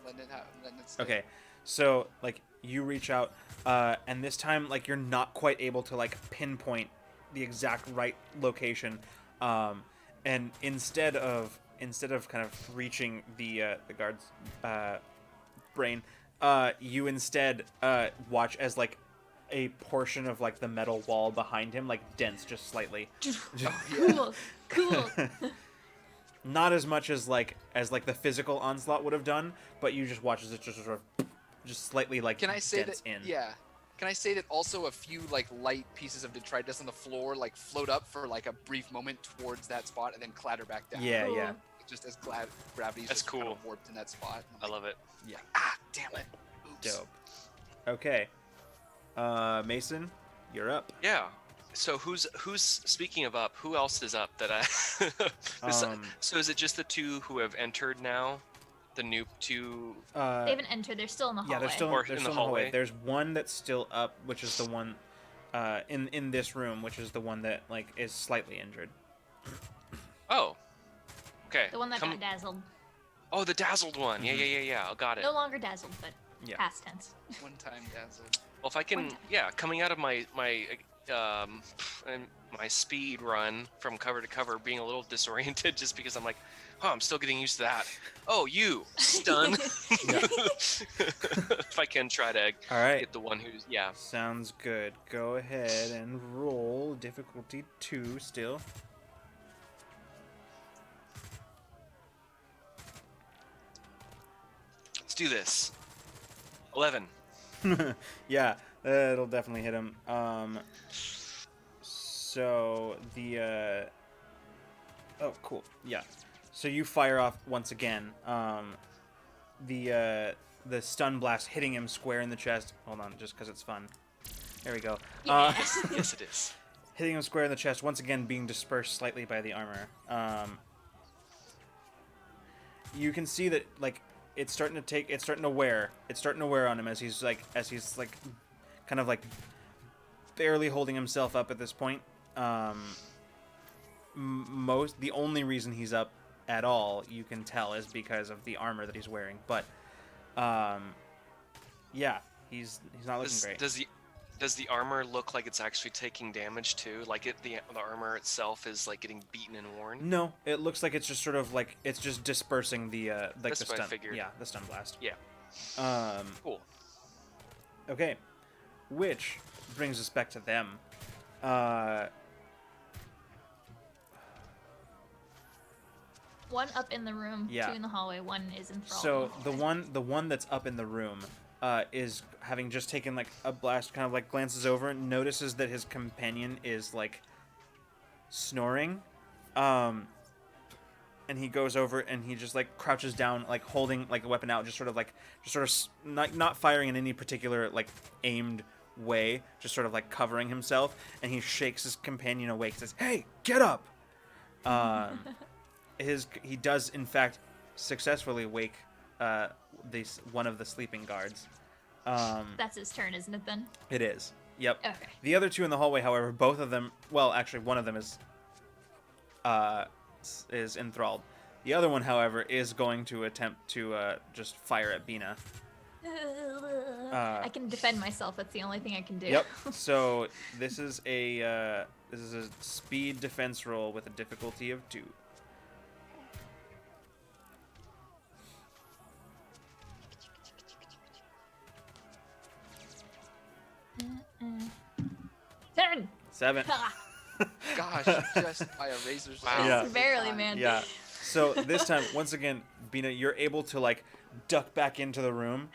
letting it happen. Letting it stay. Okay. So like you reach out, and this time like you're not quite able to like pinpoint the exact right location, and instead of kind of reaching the guard's brain, you instead watch as like a portion of like the metal wall behind him like dents just slightly. Cool. Not as much as like the physical onslaught would have done, but you just watch as it just sort of just slightly like Can I say dents that? in. Yeah. Can I say that also a few like light pieces of detritus on the floor like float up for like a brief moment towards that spot and then clatter back down? Yeah, Cool. yeah. Just as gravity's That's just kind cool. of warped in that spot. I love it. Ah, damn it. Oops. Dope. Okay. Mason, you're up. Yeah. So who's speaking of up? Who else is up that I? Um, So is it just the two who have entered now? the noob two? They haven't entered. They're still in the hallway. Yeah, they're still Or they're in still the in the hallway. hallway? There's one that's still up, which is the one in this room, which is the one that like is slightly injured. Oh. Okay. The one that got dazzled. Oh, the dazzled one. Yeah, Mhm. yeah, yeah, yeah. I got it. No longer dazzled, but Yeah. past tense. One time dazzled. Well, if I can, time. yeah, coming out of my and my speed run from cover to cover, being a little disoriented, just because I'm like, oh, I'm still getting used to that. Oh, you stun. If I can try to All right. get the one who's Sounds good. Go ahead and roll difficulty 2 still. Let's do this. 11. Yeah, it'll definitely hit him. So the oh, cool. Yeah. So you fire off once again. The stun blast hitting him square in the chest. Hold on, just because it's fun. There we go. Yes, it is. Hitting him square in the chest, once again being dispersed slightly by the armor. You can see that like it's starting to wear on him as he's like kind of like barely holding himself up at this point. The only reason he's up at all, you can tell, is because of the armor that he's wearing. But yeah, he's not looking great. Does the armor look like it's actually taking damage too? Like the armor itself is like getting beaten and worn? No, it looks like it's just sort of like it's just dispersing the like That's the what I stun. figured. Yeah, the stun blast. Yeah. Cool. Okay, which brings us back to them. One up in the room, Yeah. 2 in the hallway, 1 is enthralled. So in the the hallway. one that's up in the room is having just taken like a blast, kind of like glances over, notices that his companion is like snoring, and he goes over and he just like crouches down, like holding like a weapon out, just sort of not firing in any particular like aimed way, just sort of like covering himself, and he shakes his companion awake, says, "Hey, get up!" He does in fact successfully wake one of the sleeping guards. That's his turn, isn't it then? It is. Yep. Okay. The other two in the hallway, however, both of them, well, actually one of them is enthralled. The other one, however, is going to attempt to just fire at Bina. I can defend myself. That's the only thing I can do. Yep. So this is a speed defense roll with a difficulty of 2. Turn. 7. Gosh, just by a razor's Wow. edge Yeah. every Barely, time. man. Yeah. So this time, once again, Bina, you're able to like duck back into the room,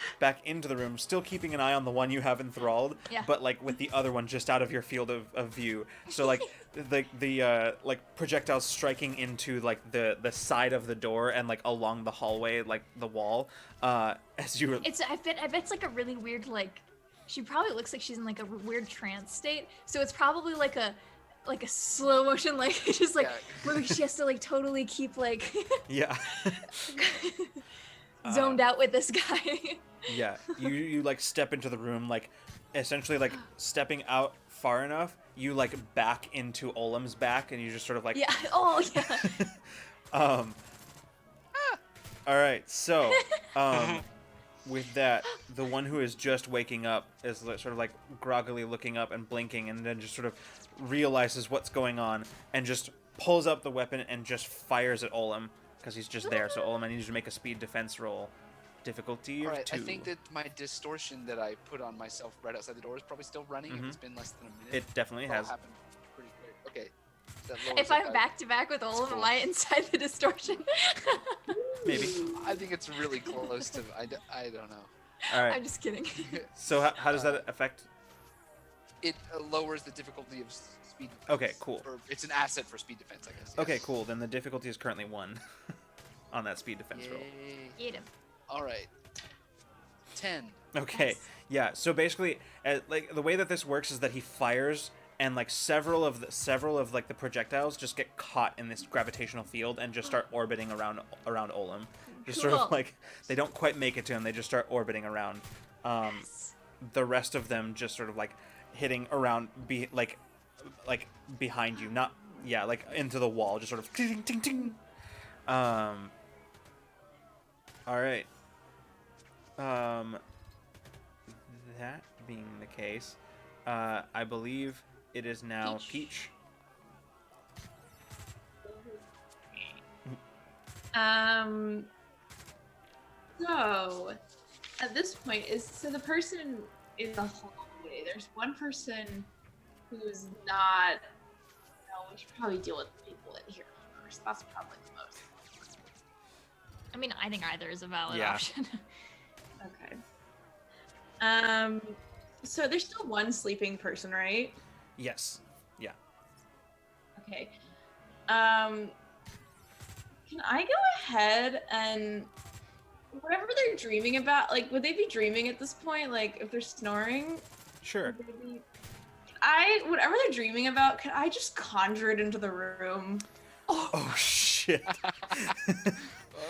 still keeping an eye on the one you have enthralled, Yeah. but like with the other one just out of your field of view. So like the like projectiles striking into like the side of the door and like along the hallway, like the wall, as you were. I bet it's like a really weird, like, she probably looks like she's in like a weird trance state. So it's probably like a slow motion, like just like Yeah. where she has to like totally keep like Yeah. zoned out with this guy. Yeah, you like step into the room, like essentially like stepping out far enough, you like back into Olam's back, and you just sort of like Yeah. Oh yeah. All right, so with that, the one who is just waking up is sort of like groggily looking up and blinking, and then just sort of realizes what's going on and just pulls up the weapon and just fires at Olam because he's just there. So Olam, I need you to make a speed defense roll, difficulty of All right, 2. I think that my distortion that I put on myself right outside the door is probably still running. Mhm. It's been less than a minute. It definitely It's all has. happened pretty quick. Okay. That lowers If it I'm by- back to back with all of them, cool. am I inside the distortion? Maybe. I think it's really close to. I don't know. All right. I'm just kidding. So how does that affect? It lowers the difficulty of speed defense. Okay, cool. Or it's an asset for speed defense, I guess. yes. Okay, cool. Then the difficulty is currently 1 on that speed defense roll. Yay. Eat him. All right. 10. Okay. Nice. Yeah. So basically, like the way that this works is that he fires, and like several of like the projectiles just get caught in this gravitational field and just start orbiting around Olam. Just sort of Cool. like they don't quite make it to him. They just start orbiting around. Yes. The rest of them just sort of like hitting around like behind you, not like into the wall, just sort of ting ting ting. All right. That being the case, I believe it is now Peach. So at this point the person in the hallway. There's one person who's not. No, we should probably deal with the people in here first. That's probably the most. I mean, I think either is a valid Yeah. option. Okay. So there's still one sleeping person, right? Yes. Yeah. Okay. Can I go ahead and whatever they're dreaming about, like, would they be dreaming at this point? Like, if they're snoring, Sure. would they be... whatever they're dreaming about, could I just conjure it into the room? Oh shit.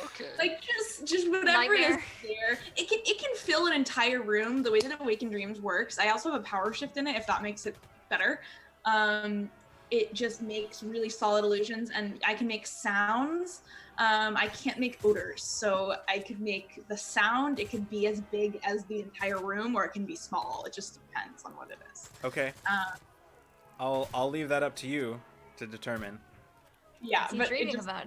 Okay. Like, just whatever it is Nightmare. there. It can fill an entire room the way that Awakened Dreams works. I also have a power shift in it, if that makes it better. It just makes really solid illusions, and I can make sounds. I can't make odors, so I could make the sound. It could be as big as the entire room, or it can be small. It just depends on what it is. Okay. I'll leave that up to you to determine. Yeah, What's he but dreaming about?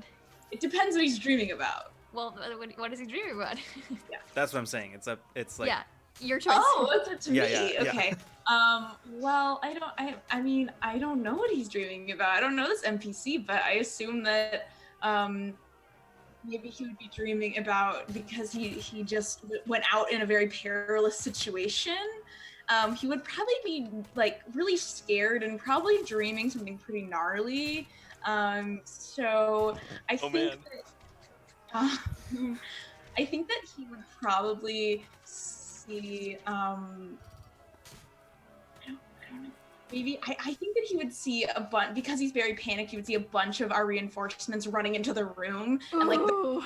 it depends what he's dreaming about. Well, what is he dreaming about? That's what I'm saying. It's like yeah, your choice. Oh, it's up to Yeah, me. yeah, yeah. Okay. Well, I mean, I don't know what he's dreaming about. I don't know this NPC, but I assume that maybe he would be dreaming about, because he just went out in a very perilous situation. He would probably be like really scared and probably dreaming something pretty gnarly. So I think man. I think that he would probably see I don't know. Maybe I think that he would see a bunch, because he's very panicked. He would see a bunch of our reinforcements running into the room and like Ooh.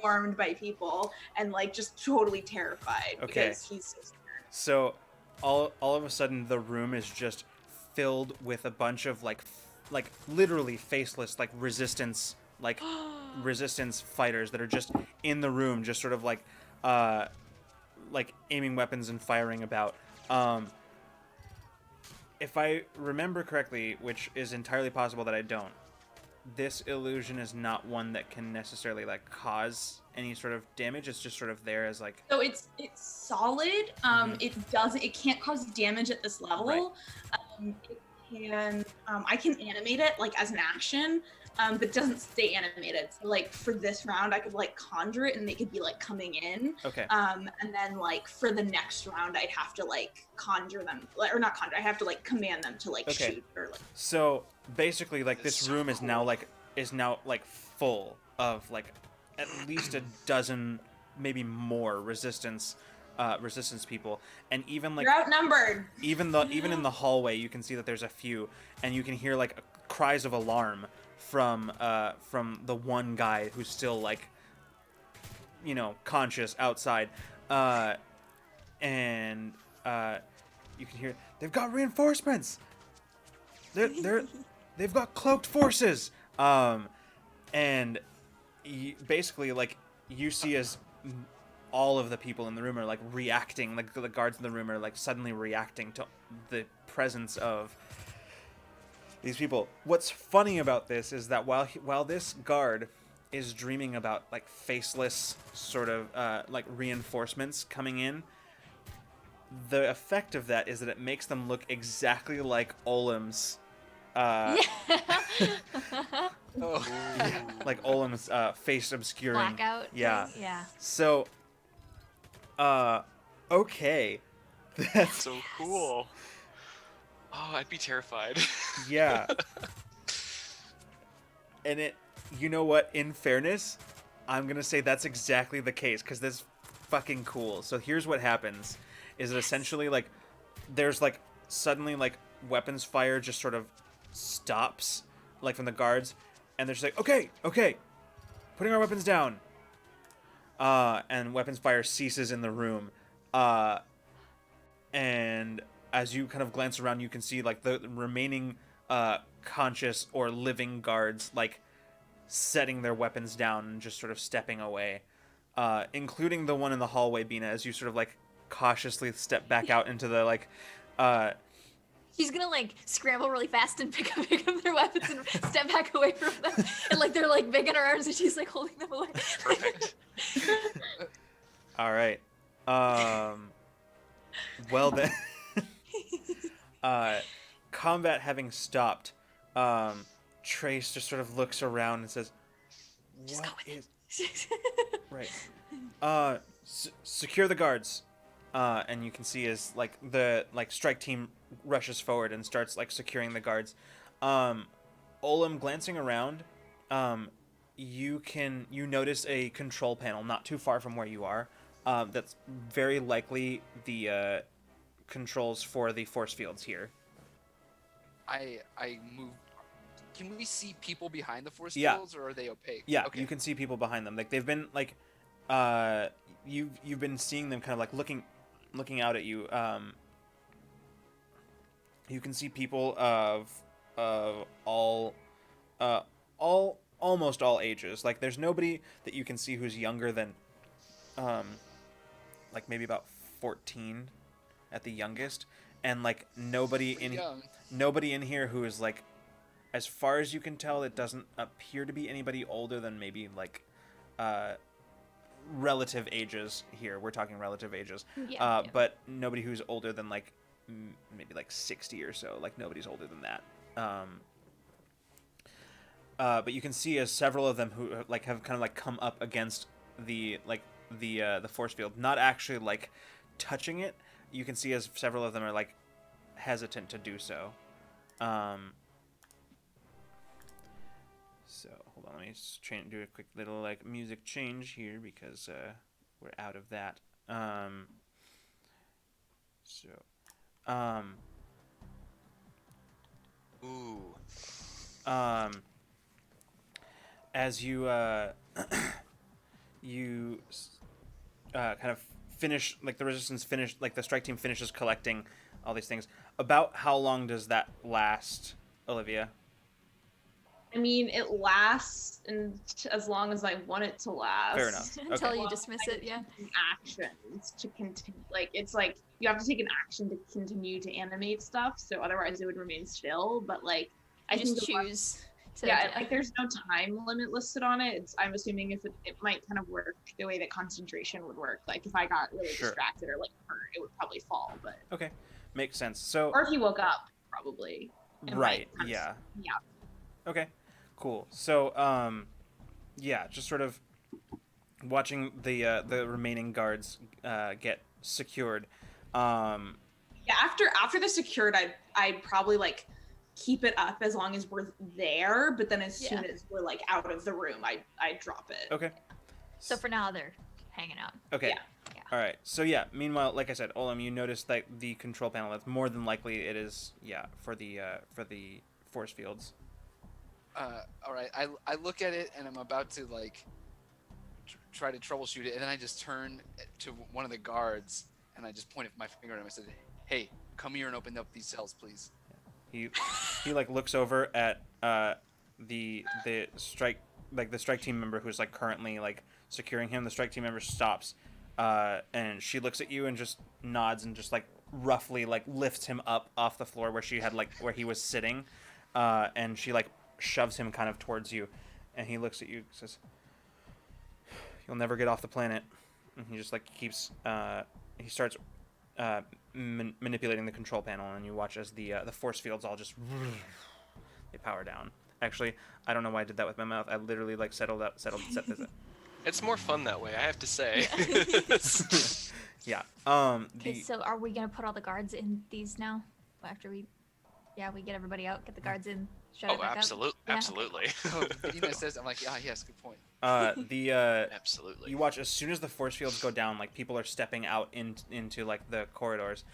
swarmed by people and like just totally terrified Okay. because he's so scared. So all of a sudden the room is just filled with a bunch of like literally faceless like resistance fighters that are just in the room, just sort of like aiming weapons and firing about. If I remember correctly, which is entirely possible that I don't, this illusion is not one that can necessarily like cause any sort of damage. It's just sort of there as like. So it's solid. It can't cause damage at this level. Right. It can I can animate it like as an action, but it doesn't stay animated. So like for this round, I could like conjure it and they could be like coming in. Okay. And then like for the next round, I'd have to like conjure them, or not conjure. I have to like command them to like Okay. shoot or like. So basically, like That's this so room is now cool. like full of like at least a dozen, maybe more resistance people, and even like You're outnumbered. even in the hallway you can see that there's a few, and you can hear like cries of alarm from the one guy who's still like conscious outside, and you can hear they've got reinforcements. They've got cloaked forces, and basically like you see as all of the people in the room are like reacting, like the guards in the room are like suddenly reacting to the presence of these people. What's funny about this is that while this guard is dreaming about like faceless sort of like reinforcements coming in, the effect of that is that it makes them look exactly like Olam's Oh. like Olam's face obscuring. Blackout. Yeah. thing? Yeah. So okay. That's So cool. Oh, I'd be terrified. yeah. And you know what, in fairness, I'm going to say that's exactly the case, cuz that's fucking cool. So here's what happens is that essentially like there's like suddenly like weapons fire just sort of stops, like from the guards, and they're just like, okay, putting our weapons down. And weapons fire ceases in the room. And as you kind of glance around, you can see like the remaining conscious or living guards like setting their weapons down and just sort of stepping away, including the one in the hallway, Bina, as you sort of like cautiously step back out into the like She's gonna like scramble really fast and pick up their weapons and step back away from them. And like they're like big in her arms and she's like holding them away. Perfect. all right. Well then, combat having stopped, Trace just sort of looks around and says, Just go "What with is right? Secure the guards." And you can see as like the like strike team rushes forward and starts like securing the guards. Olim, glancing around, you notice a control panel not too far from where you are. That's very likely the controls for the force fields here. I move. Can we see people behind the force Yeah. fields, or are they opaque? Yeah, Okay. you can see people behind them. Like they've been like, you've been seeing them kind of like looking out at you. You can see people of all almost all ages. Like there's nobody that you can see who's younger than, like maybe about 14 at the youngest, and like nobody Pretty young. in here who is like, as far as you can tell, it doesn't appear to be anybody older than maybe like relative ages here. We're talking relative ages. Yeah. But nobody who's older than like maybe like 60 or so. Like nobody's older than that. But you can see as several of them who like have kind of like come up against the force field, not actually like touching it. You can see as several of them are like hesitant to do so. So hold on, let me just do a quick little like music change here because we're out of that. Ooh. As you you kind of finish, like the resistance finish, like the strike team finishes collecting all these things. About how long does that last, Olivia? I mean, it lasts as long as I want it to last. Fair enough. Until Okay. you dismiss it, yeah. Actions to continue. Like, it's like you have to take an action to continue to animate stuff, so otherwise it would remain still. But, like, I I just think the choose to yeah, like there's no time limit listed on it. I'm assuming if it might kind of work the way that concentration would work. Like if I got really Sure. distracted or like hurt, it would probably fall. But Okay, makes sense. So or if you woke up, probably. it might right, kind of- yeah. Yeah. Okay, cool. So yeah, just sort of watching the remaining guards get secured. Yeah. After the secured, I'd probably like keep it up as long as we're there. But then as soon as we're like out of the room, I drop it. Okay. So for now, they're hanging out. Okay. Yeah. Yeah. All right. So yeah. Meanwhile, like I said, Olam, you notice that the control panel. That's more than likely it is. Yeah, for the force fields. All right. I look at it and I'm about to like try to troubleshoot it, and then I just turn to one of the guards and I just pointed my finger at him. I said, "Hey, come here and open up these cells, please." He like looks over at the strike team member who's like currently like securing him. The strike team member stops, and she looks at you and just nods and just like roughly like lifts him up off the floor where he was sitting, and she like shoves him kind of towards you, and he looks at you and says, "You'll never get off the planet." And he just like keeps he starts manipulating the control panel, and you watch as the force fields all just they power down. Actually, I don't know why I did that with my mouth. I literally like set this up. It's more fun that way, I have to say. Yeah. Okay, so are we gonna put all the guards in these now? After we get everybody out, get the guards in, shut it Oh, back up? Yeah. absolutely. Oh, Dina says, I'm like, yes, good point. Absolutely. You watch as soon as the force fields go down, like people are stepping out into like the corridors.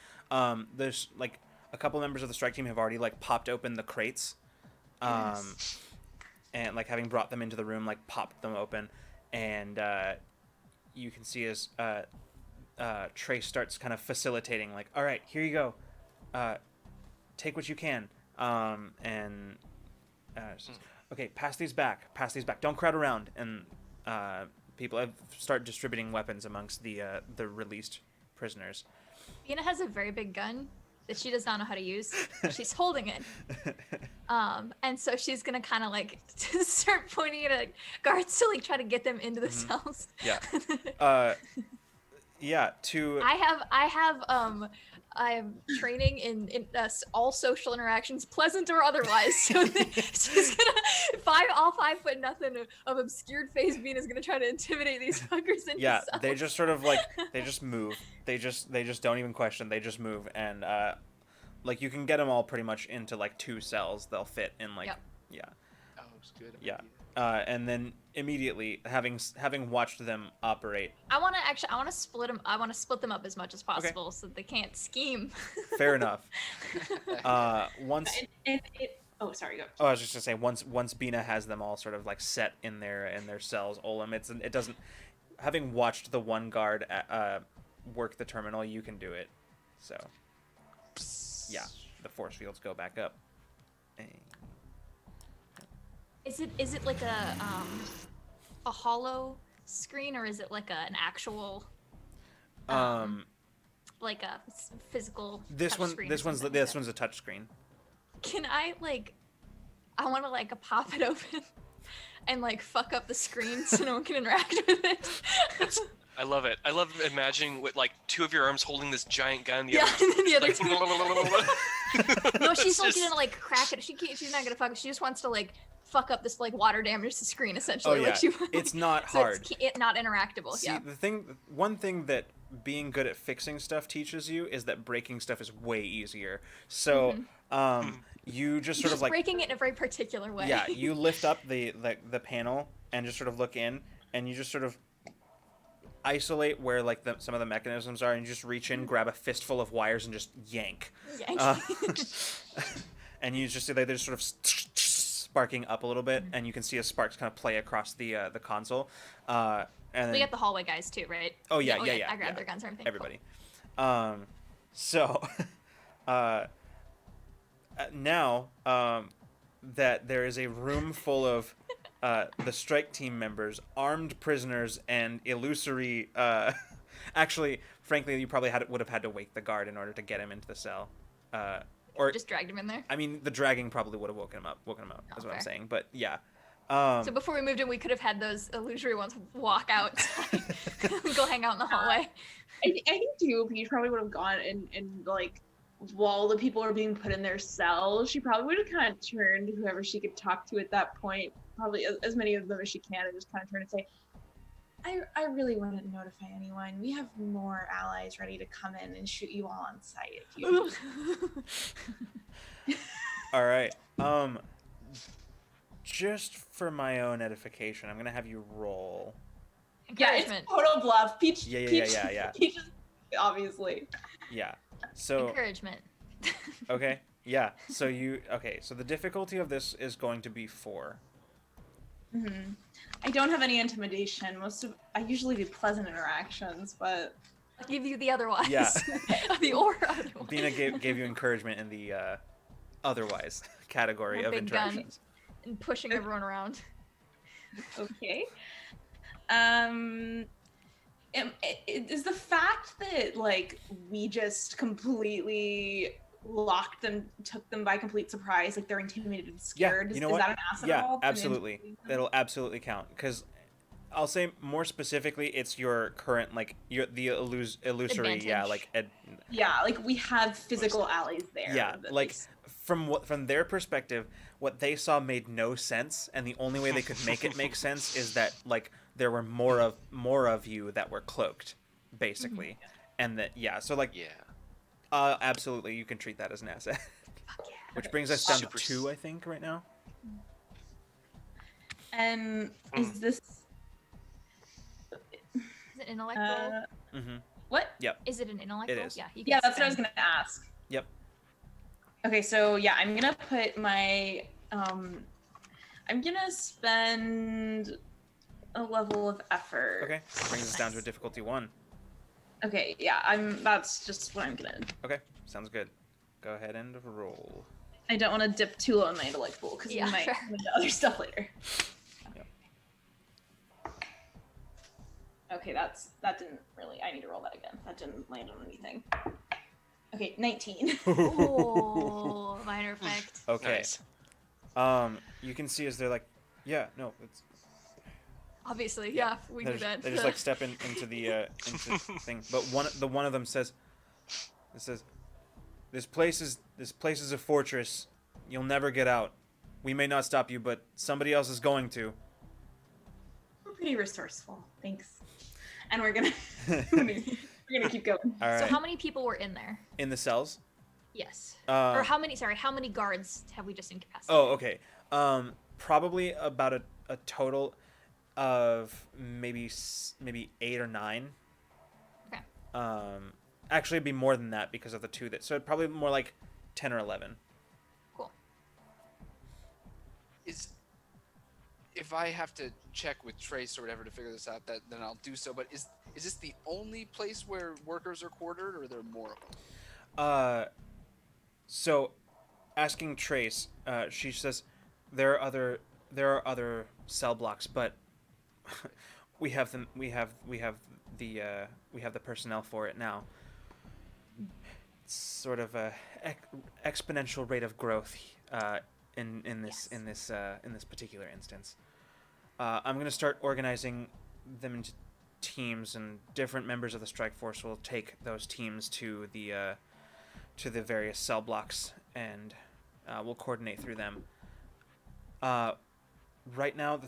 There's like a couple members of the strike team have already like popped open the crates, and like having brought them into the room, like popped them open, and you can see as Trace starts kind of facilitating, like, all right, here you go, take what you can, and says, okay, pass these back, don't crowd around, and people have start distributing weapons amongst the released prisoners. Bina has a very big gun that she does not know how to use. She's holding it. And so she's gonna kind of like start pointing it at guards to like try to get them into the cells. Yeah. Yeah. To I am training in all social interactions, pleasant or otherwise. So she's gonna all 5 foot nothing of obscured face being is gonna try to intimidate these fuckers into yeah. cells. They just sort of like they just move. They just don't even question. They just move, and like you can get them all pretty much into like 2 cells. They'll fit in like yeah. Oh, it's good. Yeah. And then immediately, having watched them operate. I want to split them. I want to split them up as much as possible so that they can't scheme. Fair enough. Once. Oh, sorry. Go. Oh, I was just gonna say once Bina has them all sort of like set in their cells, Olam, it doesn't. Having watched the one guard work the terminal, you can do it. So. Yeah, the force fields go back up. Is it like a hollow screen, or is it like an actual like a physical this touch screen or one's something this like one's a touch screen. Can I I want to like pop it open and like fuck up the screen so no one can interact with it. I love it. I love imagining with like 2 of your arms holding this giant gun. Yeah, and then the other like, two. No, she's It's not gonna like crack it. She's not gonna fuck it. She just wants to like fuck up this like water damage to screen essentially. Oh yeah, like, it's not so hard. It's not interactable. See, yeah. one thing that being good at fixing stuff teaches you is that breaking stuff is way easier. So, you just sort of like breaking it in a very particular way. Yeah, you lift up the panel and just sort of look in, and you just sort of isolate where like some of the mechanisms are, and you just reach in, grab a fistful of wires, and just yank. And you just see they're just sort of sparking up a little bit, and you can see a sparks kind of play across the console. And then, we got the hallway guys too, right? Oh yeah. I grabbed their guns and everything. Everybody. So now that there is a room full of the strike team members, armed prisoners, and illusory. Actually, frankly, you probably would have had to wake the guard in order to get him into the cell. Or just dragged him in there. I mean, the dragging probably would have woken him up. Is what I'm saying. But yeah. So before we moved in, we could have had those illusory ones walk out, go hang out in the hallway. I think too, Peach probably would have gone and like while the people are being put in their cells, she probably would have kind of turned whoever she could talk to at that point, probably as many of them as she can, and just kind of turn and say, I really wouldn't notify anyone. We have more allies ready to come in and shoot you all on sight if you. All right. Just for my own edification, I'm gonna have you roll. Yeah, it's total bluff. Peach. Yeah. Peach is obviously. Yeah. So. Encouragement. Okay. Yeah. So So the difficulty of this is going to be 4. Mm-hmm. I don't have any intimidation. I usually do pleasant interactions, but I'll give you the otherwise. Yeah. The or otherwise. Bina gave you encouragement in the otherwise category My of big interactions. Gun and pushing everyone around. Okay. Is the fact that like we just completely locked them, took them by complete surprise, like they're intimidated and scared. Yeah, you know is what? that an asset? Yeah, at all? absolutely. That'll absolutely count, because I'll say more specifically, it's your current like the illusory. Advantage. Yeah, like yeah, like we have physical allies there. yeah, like from their perspective, what they saw made no sense, and the only way they could make it make sense is that like there were more of you that were cloaked, basically, and that so like absolutely you can treat that as an asset. Which brings us down to 2, I think, right now. And is this? Is it intellect roll? Mm-hmm. What? Yep. Is it an intellect It roll? is. Yeah. Yeah, that's what I was gonna ask. Yep. Okay, so yeah, I'm gonna put my I'm gonna spend a level of effort. Okay, brings us down to a difficulty 1. Okay, yeah, that's just what I'm gonna. Okay, sounds good. Go ahead and roll. I don't want to dip too low in my intellect pool because Yeah, we might sure. run into other stuff later. Yep. Okay, that didn't really. I need to roll that again. That didn't land on anything. Okay, 19. Oh, minor effect. Okay. Nice. You can see as they're like, yeah, no, it's. Obviously, yeah, we do that. They just like step into the thing, but one of them says, "It says, this place is a fortress. You'll never get out. We may not stop you, but somebody else is going to." We're pretty resourceful, thanks. And we're gonna keep going. All right. So how many people were in there? In the cells? Yes. Uh, Or how many guards have we just incapacitated? Oh, okay. Probably about a total of maybe 8 or 9. Okay. Actually, it'd be more than that because of the 2 that. So it'd probably more like 10 or 11. Cool. If I have to check with Trace or whatever to figure this out, then I'll do so. But is this the only place where workers are quartered, or are there more of them? So, asking Trace, she says there are other cell blocks, but we have them. We have the personnel for it now. It's sort of a exponential rate of growth in this particular instance. I'm going to start organizing them into teams, and different members of the strike force will take those teams to the various cell blocks, and we'll coordinate through them. Right now,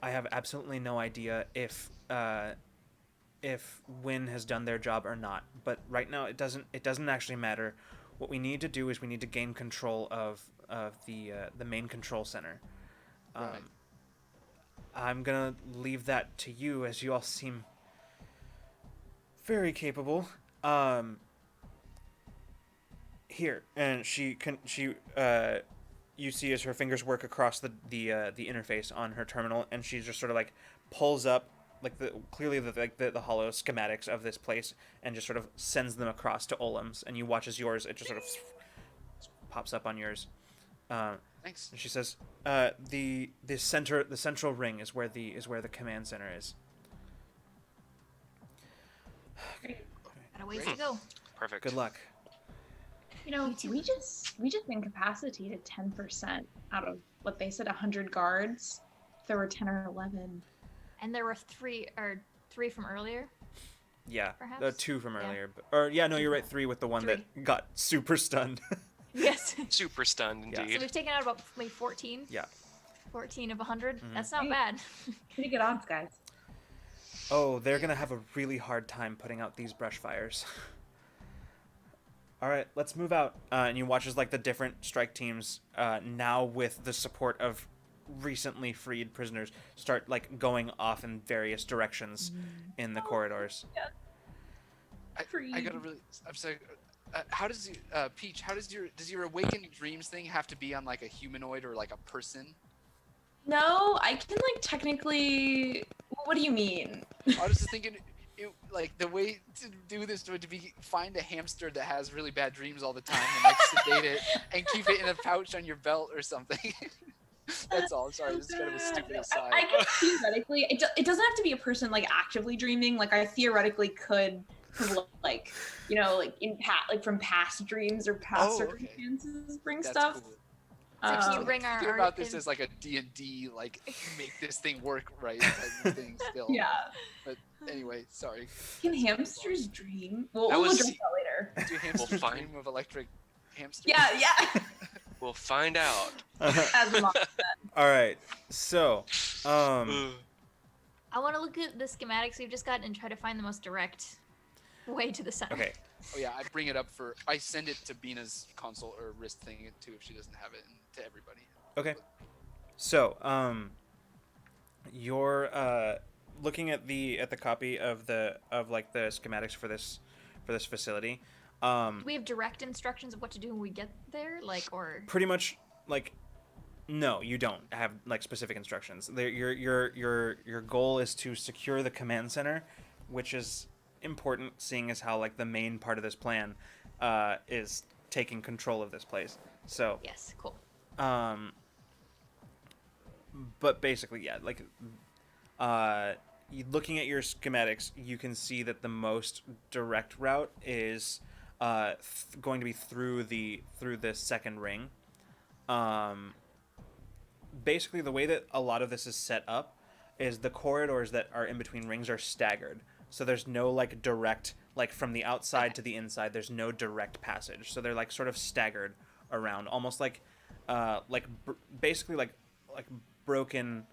I have absolutely no idea if Wynn has done their job or not. But right now, it doesn't actually matter. What we need to do is we need to gain control of the main control center. Right. I'm gonna leave that to you, as you all seem very capable. Here, and you see as her fingers work across the interface on her terminal, and she just sort of like pulls up like the hollow schematics of this place, and just sort of sends them across to Olam's, and you watch as yours, it just sort of pops up on yours. Thanks. And she says, the central ring is where the command center is. Got a ways to Great. go. Perfect. Good luck. You know, we just incapacitated 10% out of what they said 100 guards. There were 10 or 11. And there were three from earlier. Yeah, Perhaps? the 2 from Yeah. earlier. No, you're right. 3 with the one that got super stunned. Yes. Super stunned Yeah. indeed. So we've taken out about like 14. Yeah. 14 of 100. Mhm. That's not Hey. bad. Pretty good odds, guys. Oh, they're gonna have a really hard time putting out these brush fires. All right, let's move out. And you watch as like the different strike teams, now with the support of recently freed prisoners, start like going off in various directions in the corridors. I gotta really. I'm sorry. How does Peach? Does your awakened dreams thing have to be on like a humanoid or like a person? No, I can like technically. What do you mean? I was just thinking, like the way to do this would be find a hamster that has really bad dreams all the time and like sedate it and keep it in a pouch on your belt or something. That's all. I'm sorry, this is kind of a stupid aside. I could theoretically. It doesn't have to be a person like actively dreaming. Like I theoretically could, like like from past dreams or past circumstances bring That's stuff. cool. So can you Um, bring our Think art about this in- as like a D&D, like make this thing work right type of thing still. Yeah. But anyway, sorry. Can hamsters dream? That We'll was- address that later. Do hamsters find- dream of electric hamsters? Yeah. We'll find out. As the mom said. All right, so I want to look at the schematics we've just got and try to find the most direct way to the center. okay, Oh yeah, I bring it up I send it to Bina's console or wrist thing too if she doesn't have it, and to everybody. okay. So you're looking at the copy of the schematics for this facility. Do we have direct instructions of what to do when we get there, like, or Pretty much, like, no, you don't have like specific instructions. Your goal is to secure the command center, which is important, seeing as how like the main part of this plan is taking control of this place. So, yes, cool. but basically, yeah, like, looking at your schematics, you can see that the most direct route is going to be through the second ring. Basically, the way that a lot of this is set up is the corridors that are in between rings are staggered. So there's no like direct, like from the outside to the inside, there's no direct passage. So they're like sort of staggered around, almost like basically like broken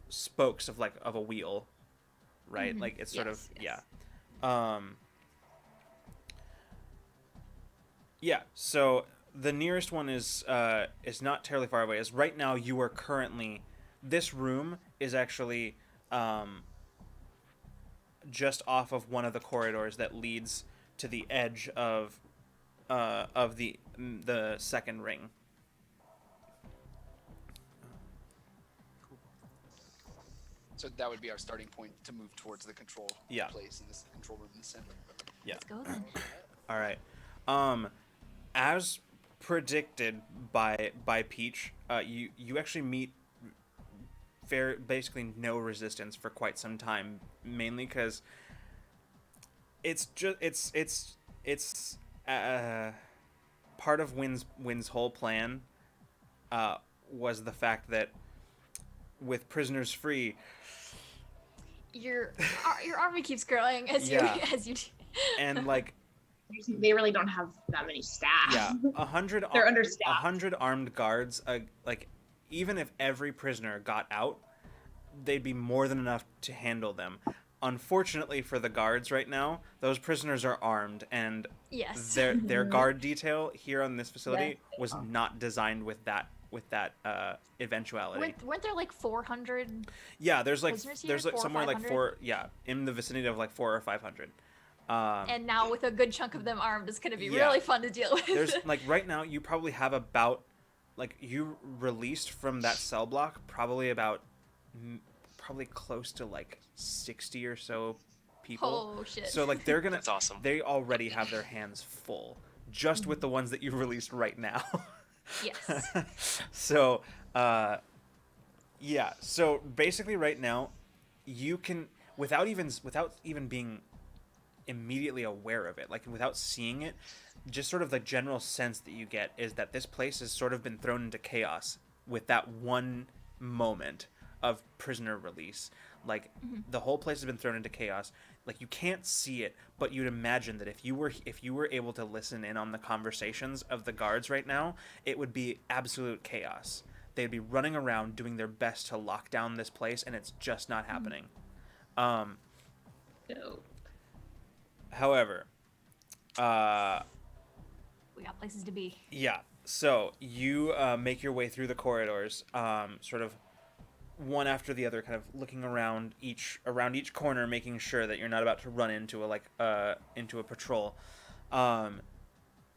spokes of like of a wheel, right? Like it's sort of Yes. yeah. So the nearest one is not terribly far away. As right now you are currently, this room is actually just off of one of the corridors that leads to the edge of the second ring. So that would be our starting point to move towards the control Yeah. place in this control room in the center. Yeah. Let's go then. All right. As predicted by Peach, you actually meet basically no resistance for quite some time, mainly because it's just it's part of Wynn's whole plan was the fact that with prisoners free, Your army keeps growing as Yeah. you as you. and like They really don't have that many staff. yeah, 100 They're understaffed. 100 armed guards, like even if every prisoner got out, they'd be more than enough to handle them. Unfortunately for the guards right now, those prisoners are armed, and Yes. their guard detail here on this facility Yes, they was are. not designed with that eventuality. Weren't there like 400? Yeah, there's like prisoners here? there's like 400 or somewhere like 500? four, yeah, in the vicinity of like 400 or 500. And now with a good chunk of them armed, it's gonna be Yeah. really fun to deal with. There's like right now you probably have about, like, you released from that cell block probably about probably close to like 60 or so people. Oh shit. So like they're gonna That's awesome. they already have their hands full just with the ones that you released right now. Yes. So yeah, so basically right now you can, without even being immediately aware of it, like without seeing it, just sort of the general sense that you get is that this place has sort of been thrown into chaos with that one moment of prisoner release. Like the whole place has been thrown into chaos. Like you can't see it, but you'd imagine that if you were able to listen in on the conversations of the guards right now, it would be absolute chaos. They'd be running around doing their best to lock down this place, and it's just not happening. No. However, We got places to be. yeah. So you make your way through the corridors, sort of one after the other, kind of looking around each corner, making sure that you're not about to run into a patrol.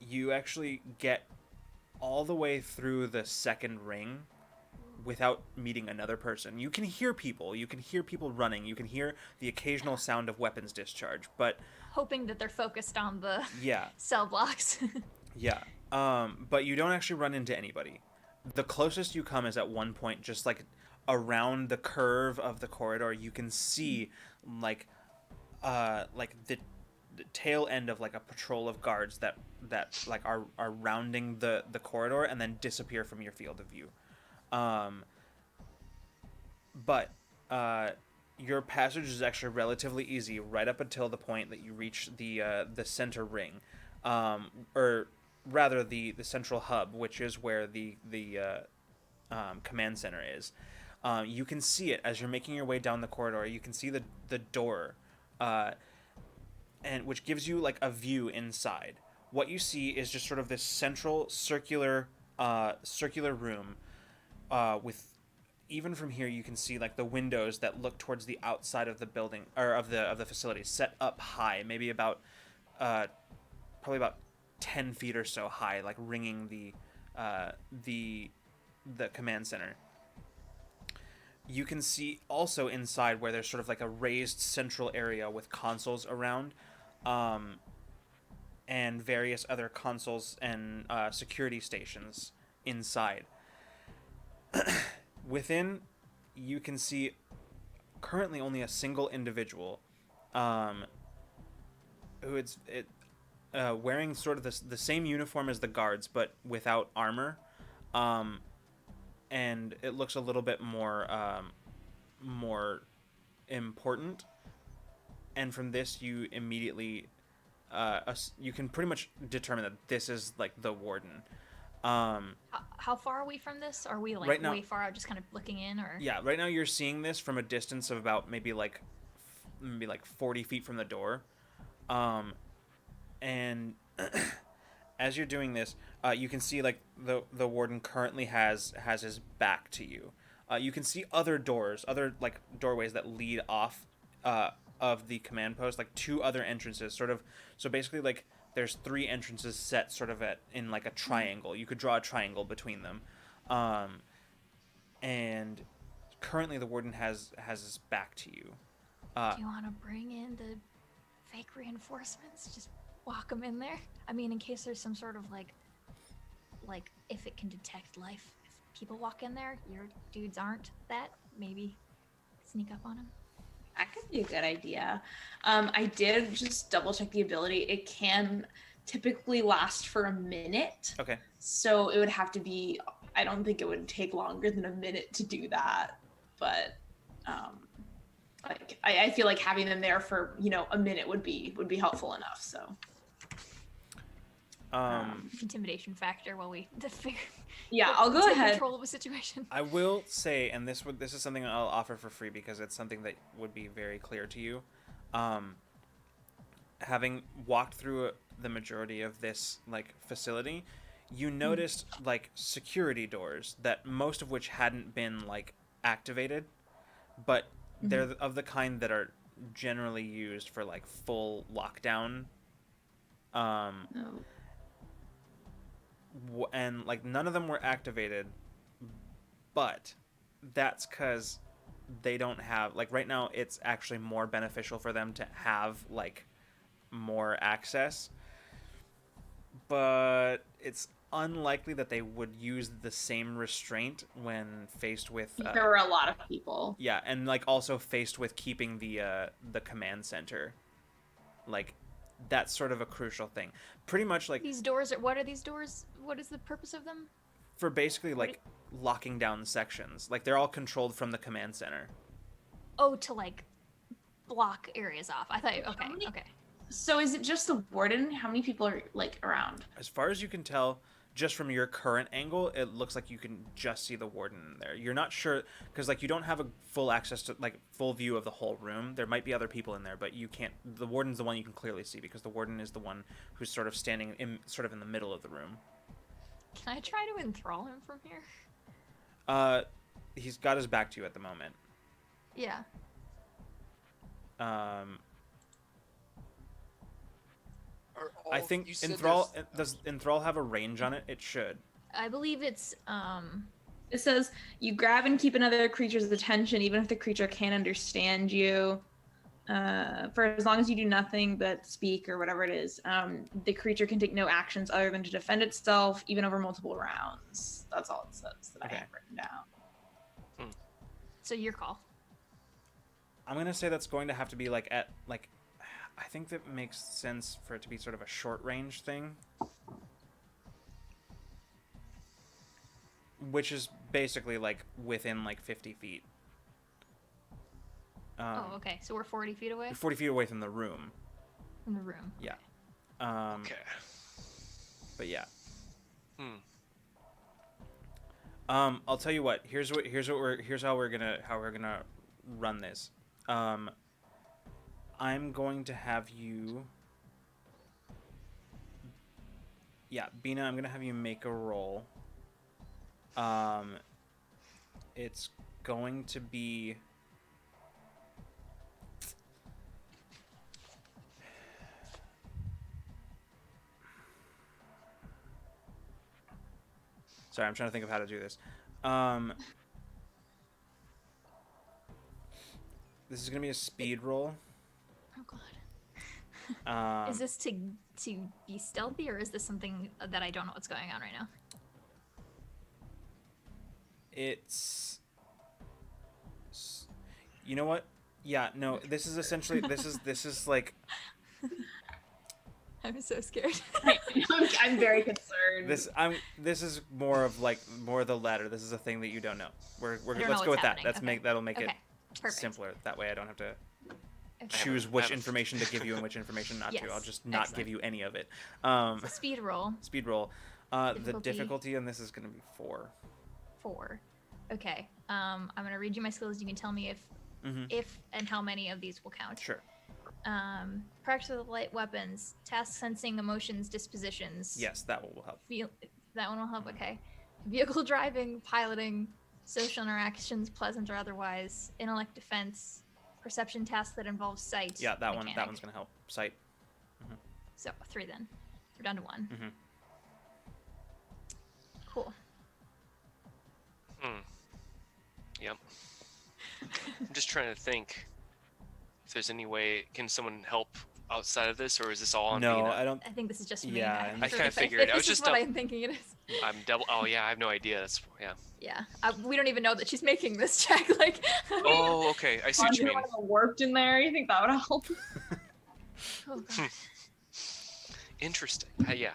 You actually get all the way through the second ring without meeting another person. You can hear people. You can hear people running. You can hear the occasional sound of weapons discharge. But Hoping that they're focused on the yeah, cell blocks. yeah. But you don't actually run into anybody. The closest you come is at one point, just like around the curve of the corridor, you can see like the tail end of like a patrol of guards that like are rounding the corridor and then disappear from your field of view. But your passage is actually relatively easy right up until the point that you reach the center ring, or rather the central hub, which is where the command center is. You can see it as you're making your way down the corridor. You can see the door, and which gives you like a view inside. What you see is just sort of this central circular room, with, even from here you can see like the windows that look towards the outside of the building, or of the facility, set up high, maybe about probably about 10 feet or so high, like ringing the command center. You can see also inside where there's sort of like a raised central area with consoles around, and various other consoles and security stations inside. Within, you can see currently only a single individual, who wearing sort of the same uniform as the guards, but without armor, and it looks a little bit more important. And from this, you immediately you can pretty much determine that this is like the warden. How far are we from this? Are we like Right now- way far out, just kind of looking in, or? Yeah, right now you're seeing this from a distance of about maybe like 40 feet from the door, and as you're doing this, you can see like the warden currently has his back to you. You can see other like doorways that lead off of the command post, like 2 other entrances, sort of. So basically, like there's 3 entrances set sort of in like a triangle. You could draw a triangle between them, and currently the warden has his back to you. Do you want to bring in the fake reinforcements? Just walk them in there. I mean, in case there's some sort of like if it can detect life, if people walk in there, your dudes aren't that. Maybe sneak up on them. That could be a good idea. I did just double check the ability. It can typically last for a minute. Okay. So it would have to be, I don't think it would take longer than a minute to do that. But like I feel like having them there for, a minute would be helpful enough. So Intimidation factor while we yeah, I'll go take ahead. control of a situation. I will say, and this is something I'll offer for free because it's something that would be very clear to you. Having walked through the majority of this like facility, you noticed like security doors that most of which hadn't been like activated, but they're of the kind that are generally used for like full lockdown. And like none of them were activated, but that's because they don't have like right now it's actually more beneficial for them to have like more access, but it's unlikely that they would use the same restraint when faced with There were a lot of people. yeah, and like also faced with keeping the command center. Like that's sort of a crucial thing. Pretty much like These doors what are these doors? What is the purpose of them? for basically like locking down sections. Like they're all controlled from the command center. Oh, to like block areas off. I thought okay. So is it just the warden? How many people are like around? As far as you can tell, just from your current angle, it looks like you can just see the warden in there. You're not sure because like you don't have a full access to like full view of the whole room. There might be other people in there, but you can't. The warden's the one you can clearly see because the warden is the one who's sort of standing in the middle of the room. Can I try to enthrall him from here? He's got his back to you at the moment. Yeah. I think you said enthrall there's- does enthrall have a range on it? It should. I believe it's It says you grab and keep another creature's attention even if the creature can't understand you. For as long as you do nothing but speak or whatever it is, the creature can take no actions other than to defend itself, even over multiple rounds. That's all it says that I have written down. so your call. I'm gonna say that's going to have to be like at like. I think that makes sense for it to be sort of a short range thing, which is basically like within like 50 feet. Oh, okay. So we're 40 feet away 40 feet away from the room. from the room. Yeah. Okay. But yeah. Hmm. I'll tell you what. Here's how we're gonna run this. I'm going to have you. Yeah, Bina, I'm gonna have you make a roll. It's going to be. Sorry, I'm trying to think of how to do this. This is gonna be a speed roll. Oh god. Is this to be stealthy, or is this something that I don't know what's going on right now? It's. You know what? Yeah, no. This is essentially this is like I'm so scared. I'm very concerned. This is more of the latter. This is a thing that you don't know. Let's know go what's with that. happening. That'll make it Okay, perfect. simpler. That way I don't have to Okay. choose I which have a- information to give you and which information not Yes, to. I'll just not excellent. give you any of it. So speed roll. Speed roll. The Difficulty. difficulty on this is going to be 4. 4. Okay. I'm gonna read you my skills. You can tell me if and how many of these will count. Sure. Practice with light weapons, task sensing, emotions, dispositions. Yes, that will help. That one will help. Okay. Vehicle driving, piloting, social interactions, pleasant or otherwise, intellect defense, perception tasks that involve sight. Yeah, that mechanic. one's going to help. Sight. So 3 then. We're down to 1. Mhm. Cool. Yep. I'm just trying to think if there's any way. Can someone help outside of this, or is this all on No, Bina? I don't. I think this is just me. Yeah, I'm I sure kinda if figured. If I was this is just what dou- I'm thinking it is. I'm double. Oh yeah, I have no idea. That's yeah. Yeah. We don't even know that she's making this check. Like. Oh, okay. I see what you mean. Warped in there. You think that would help? Oh, God. Interesting. Yeah.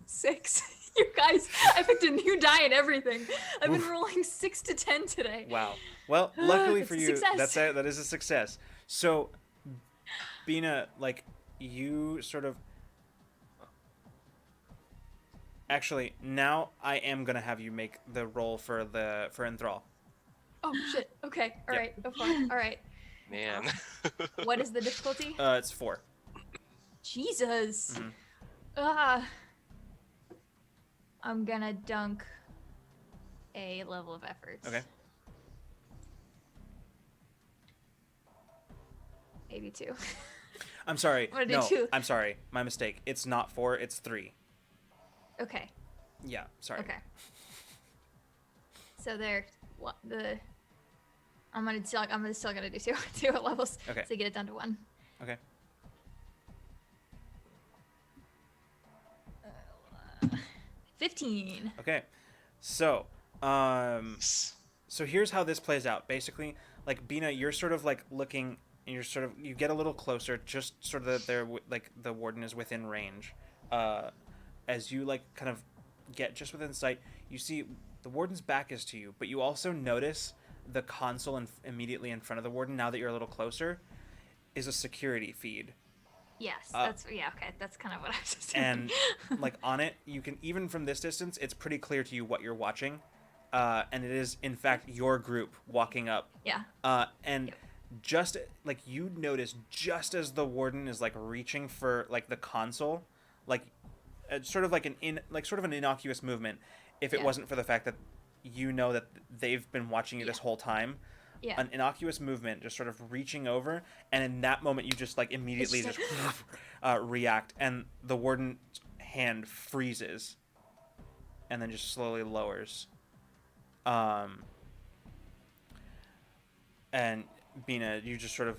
6. You guys, I picked a new die and everything. I've been rolling 6 to 10 today. Wow. Well, luckily It's for a you, success. that is a success. So, Bina, you sort of. Actually, now I am gonna have you make the roll for enthrall. Oh shit. Okay. All Yep. right. Oh fuck. All right. Man. What is the difficulty? It's 4. Jesus. Mhm. I'm gonna dunk a level of effort. Okay. Maybe 2. I'm sorry. I'm gonna do No, 2. I'm sorry. My mistake. It's not 4. It's 3. Okay. Yeah. Sorry. Okay. So there. What the? I'm still gonna do 2 levels. Okay. To get it down to 1. Okay. 15. Okay. So, so here's how this plays out. Basically, Bina, you're sort of looking, and you get a little closer, just sort of that they're the warden is within range. As you kind of get just within sight, you see the warden's back is to you, but you also notice the console immediately in front of the warden. Now that you're a little closer, is a security feed. Yes. That's okay. That's kind of what I was just doing. And on it, you can, even from this distance, it's pretty clear to you what you're watching, and it is in fact your group walking up. Yeah. And Yep. just you notice, just as the warden is reaching for the console, sort of sort of an innocuous movement, if it Yeah. wasn't for the fact that you know that they've been watching you this whole time. Yeah. An innocuous movement, just sort of reaching over, and in that moment you just immediately It's just react, and the warden's hand freezes, and then just slowly lowers. And Bina, you just sort of,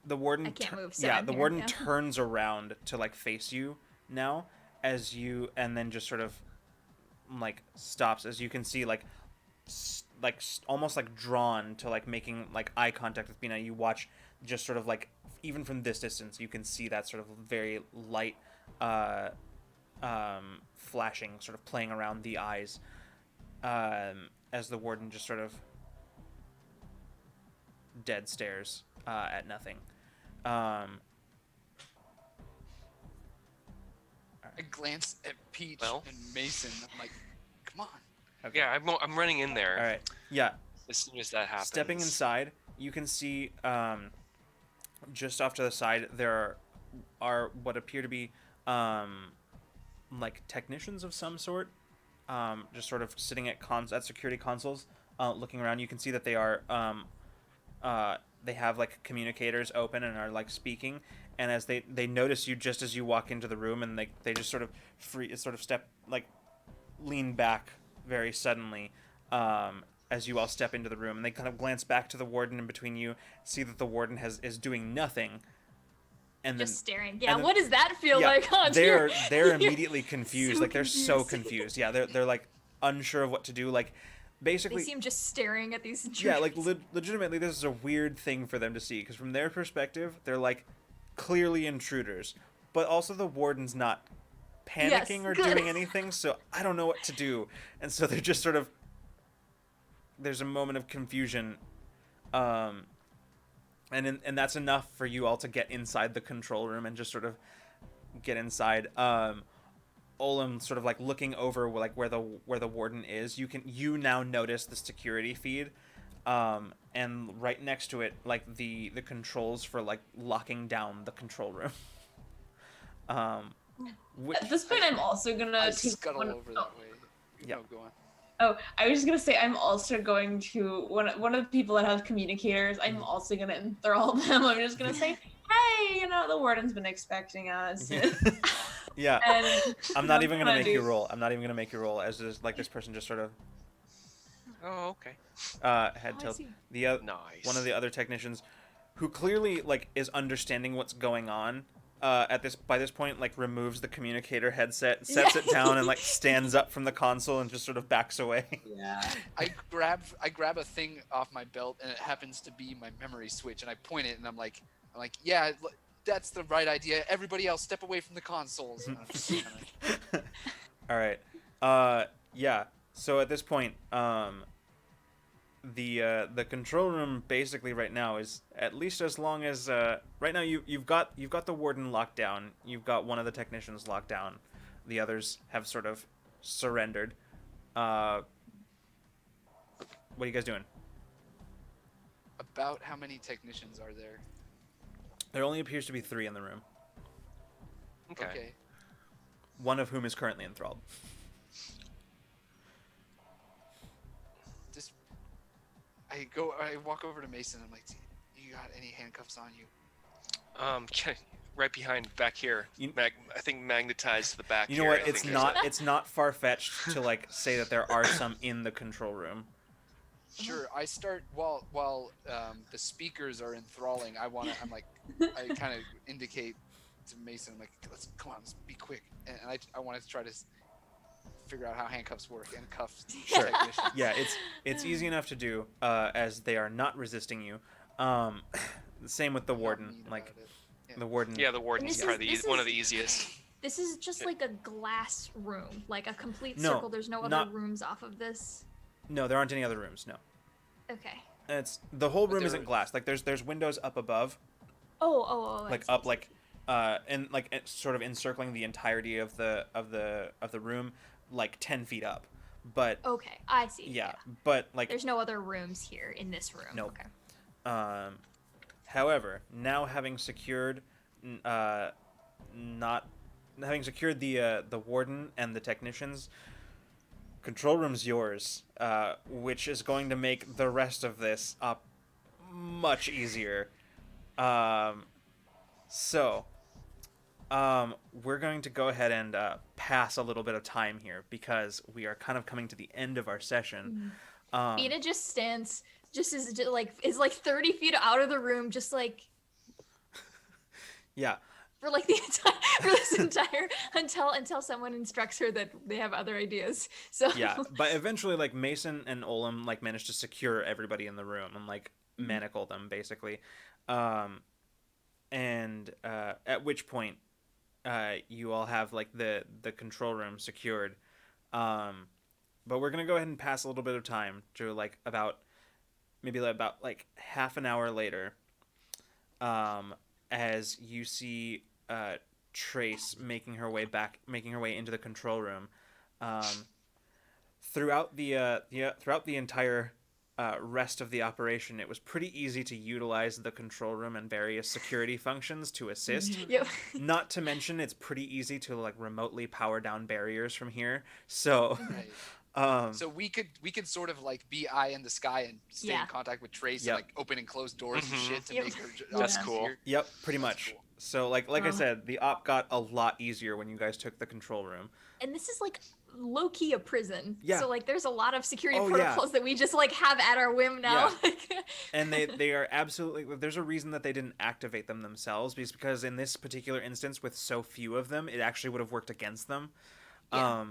the warden. I can't move, so yeah, I'm the here, warden yeah. turns around to face you now, and then just sort of stops, as you can see almost drawn to making eye contact with Bina. You watch, just sort of even from this distance, you can see that sort of very light flashing, sort of playing around the eyes, as the warden just sort of dead stares at nothing. I glance at Peach Well. and Mason. I'm like, come on. Okay. Yeah, I'm running in there. All right. Yeah. As soon as that happens. Stepping inside, you can see just off to the side there are what appear to be technicians of some sort, just sort of sitting at security consoles, looking around. You can see that they are they have communicators open and are speaking. And as they notice you just as you walk into the room, and they just sort of step lean back very suddenly as you all step into the room, and they kind of glance back to the warden in between you, see that the warden is doing nothing, and then Just staring. Yeah, then- what does that feel yeah, like? Oh, they're dear. they're immediately confused. So Like they're so confused. confused. Yeah, they're like unsure of what to do. Like They basically, seem just staring at these intruders. yeah, like legitimately, this is a weird thing for them to see because from their perspective, they're like clearly intruders, but also the warden's not panicking Yes, or good. doing anything. So I don't know what to do, and so they're just sort of. There's a moment of confusion, and that's enough for you all to get inside the control room and just sort of get inside. Olam sort of like looking over like where the warden is. You now notice the security feed, and right next to it like the controls for like locking down the control room. Which, At this point, I'm also gonna I take scuttle one. over Oh. that way. Yeah. No, go on. Oh, I was just gonna say I'm also going to one of the people that has communicators. I'm also gonna enthrall them. I'm just gonna say, hey, the warden's been expecting us. yeah. And I'm not even gonna gonna make do- you roll. I'm not even gonna make you roll as this person just sort of Oh, okay. head Oh, I tilt. see. Nice. One of the other technicians, who clearly like is understanding what's going on, by this point like removes the communicator headset, sets it down, and like stands up from the console and just sort of backs away. Yeah. I grab a thing off my belt, and it happens to be my memory switch, and I point it, and I'm like, yeah, that's the right idea. Everybody else, step away from the consoles. All right. Yeah. So at this point, the control room basically right now is at least as long as right now you've got the warden locked down. You've got one of the technicians locked down. The others have sort of surrendered. What are you guys doing? About how many technicians are there? There only appears to be 3 in the room. Okay. One of whom is currently enthralled. Just I walk over to Mason. I'm like, you got any handcuffs on you? Right behind, back here. I think magnetized to the back. You know here, what? I think there's It's not far fetched to like say that there are some in the control room. Sure. I start while the speakers are enthralling. I kind of indicate to Mason, like, let's be quick, and I wanted to try to figure out how handcuffs work and cuff Sure. technicians. Yeah, it's easy enough to do as they are not resisting you. Same with the Not warden. mean Like about it. Yeah. the warden. Yeah, the warden's This probably is- one of the easiest. This is just like a glass room, like a complete No, circle. There's no other not- rooms off of this. No, there aren't any other rooms. No, Okay. it's the whole But room there- isn't glass. Like there's windows up above, Oh. like I up see. like and like it's sort of encircling the entirety of the room, like 10 feet up. But Okay, I see. yeah, but like There's no other rooms here in this room. Nope. Okay. However, now having secured, not having secured the warden and the technicians, control room's yours, which is going to make the rest of this up much easier. So, we're going to go ahead and pass a little bit of time here because we are kind of coming to the end of our session. Ina just stands, is like 30 feet out of the room, just like Yeah. for like the entire for this entire until someone instructs her that they have other ideas. So Yeah, but eventually, like Mason and Olam, like managed to secure everybody in the room and like manacle them basically, and at which point, you all have like the control room secured, but we're gonna go ahead and pass a little bit of time to like about half an hour later, as you see Trace making her way into the control room. Throughout the entire rest of the operation, it was pretty easy to utilize the control room and various security functions to assist. yep. Not to mention, it's pretty easy to like remotely power down barriers from here. So, Right. So we could sort of like be eye in the sky and stay Yeah. in contact with Trace Yep. and like open and close doors and Mhm. shit to Yep. make her job That's easier. cool. yep, pretty That's much. cool. So like I said, the op got a lot easier when you guys took the control room. And this is like low key a prison. Yeah. So like there's a lot of security Oh, yeah. protocols that we just like have at our whim now. And they are absolutely, there's a reason that they didn't activate them themselves, because in this particular instance with so few of them, it actually would have worked against them. Yeah.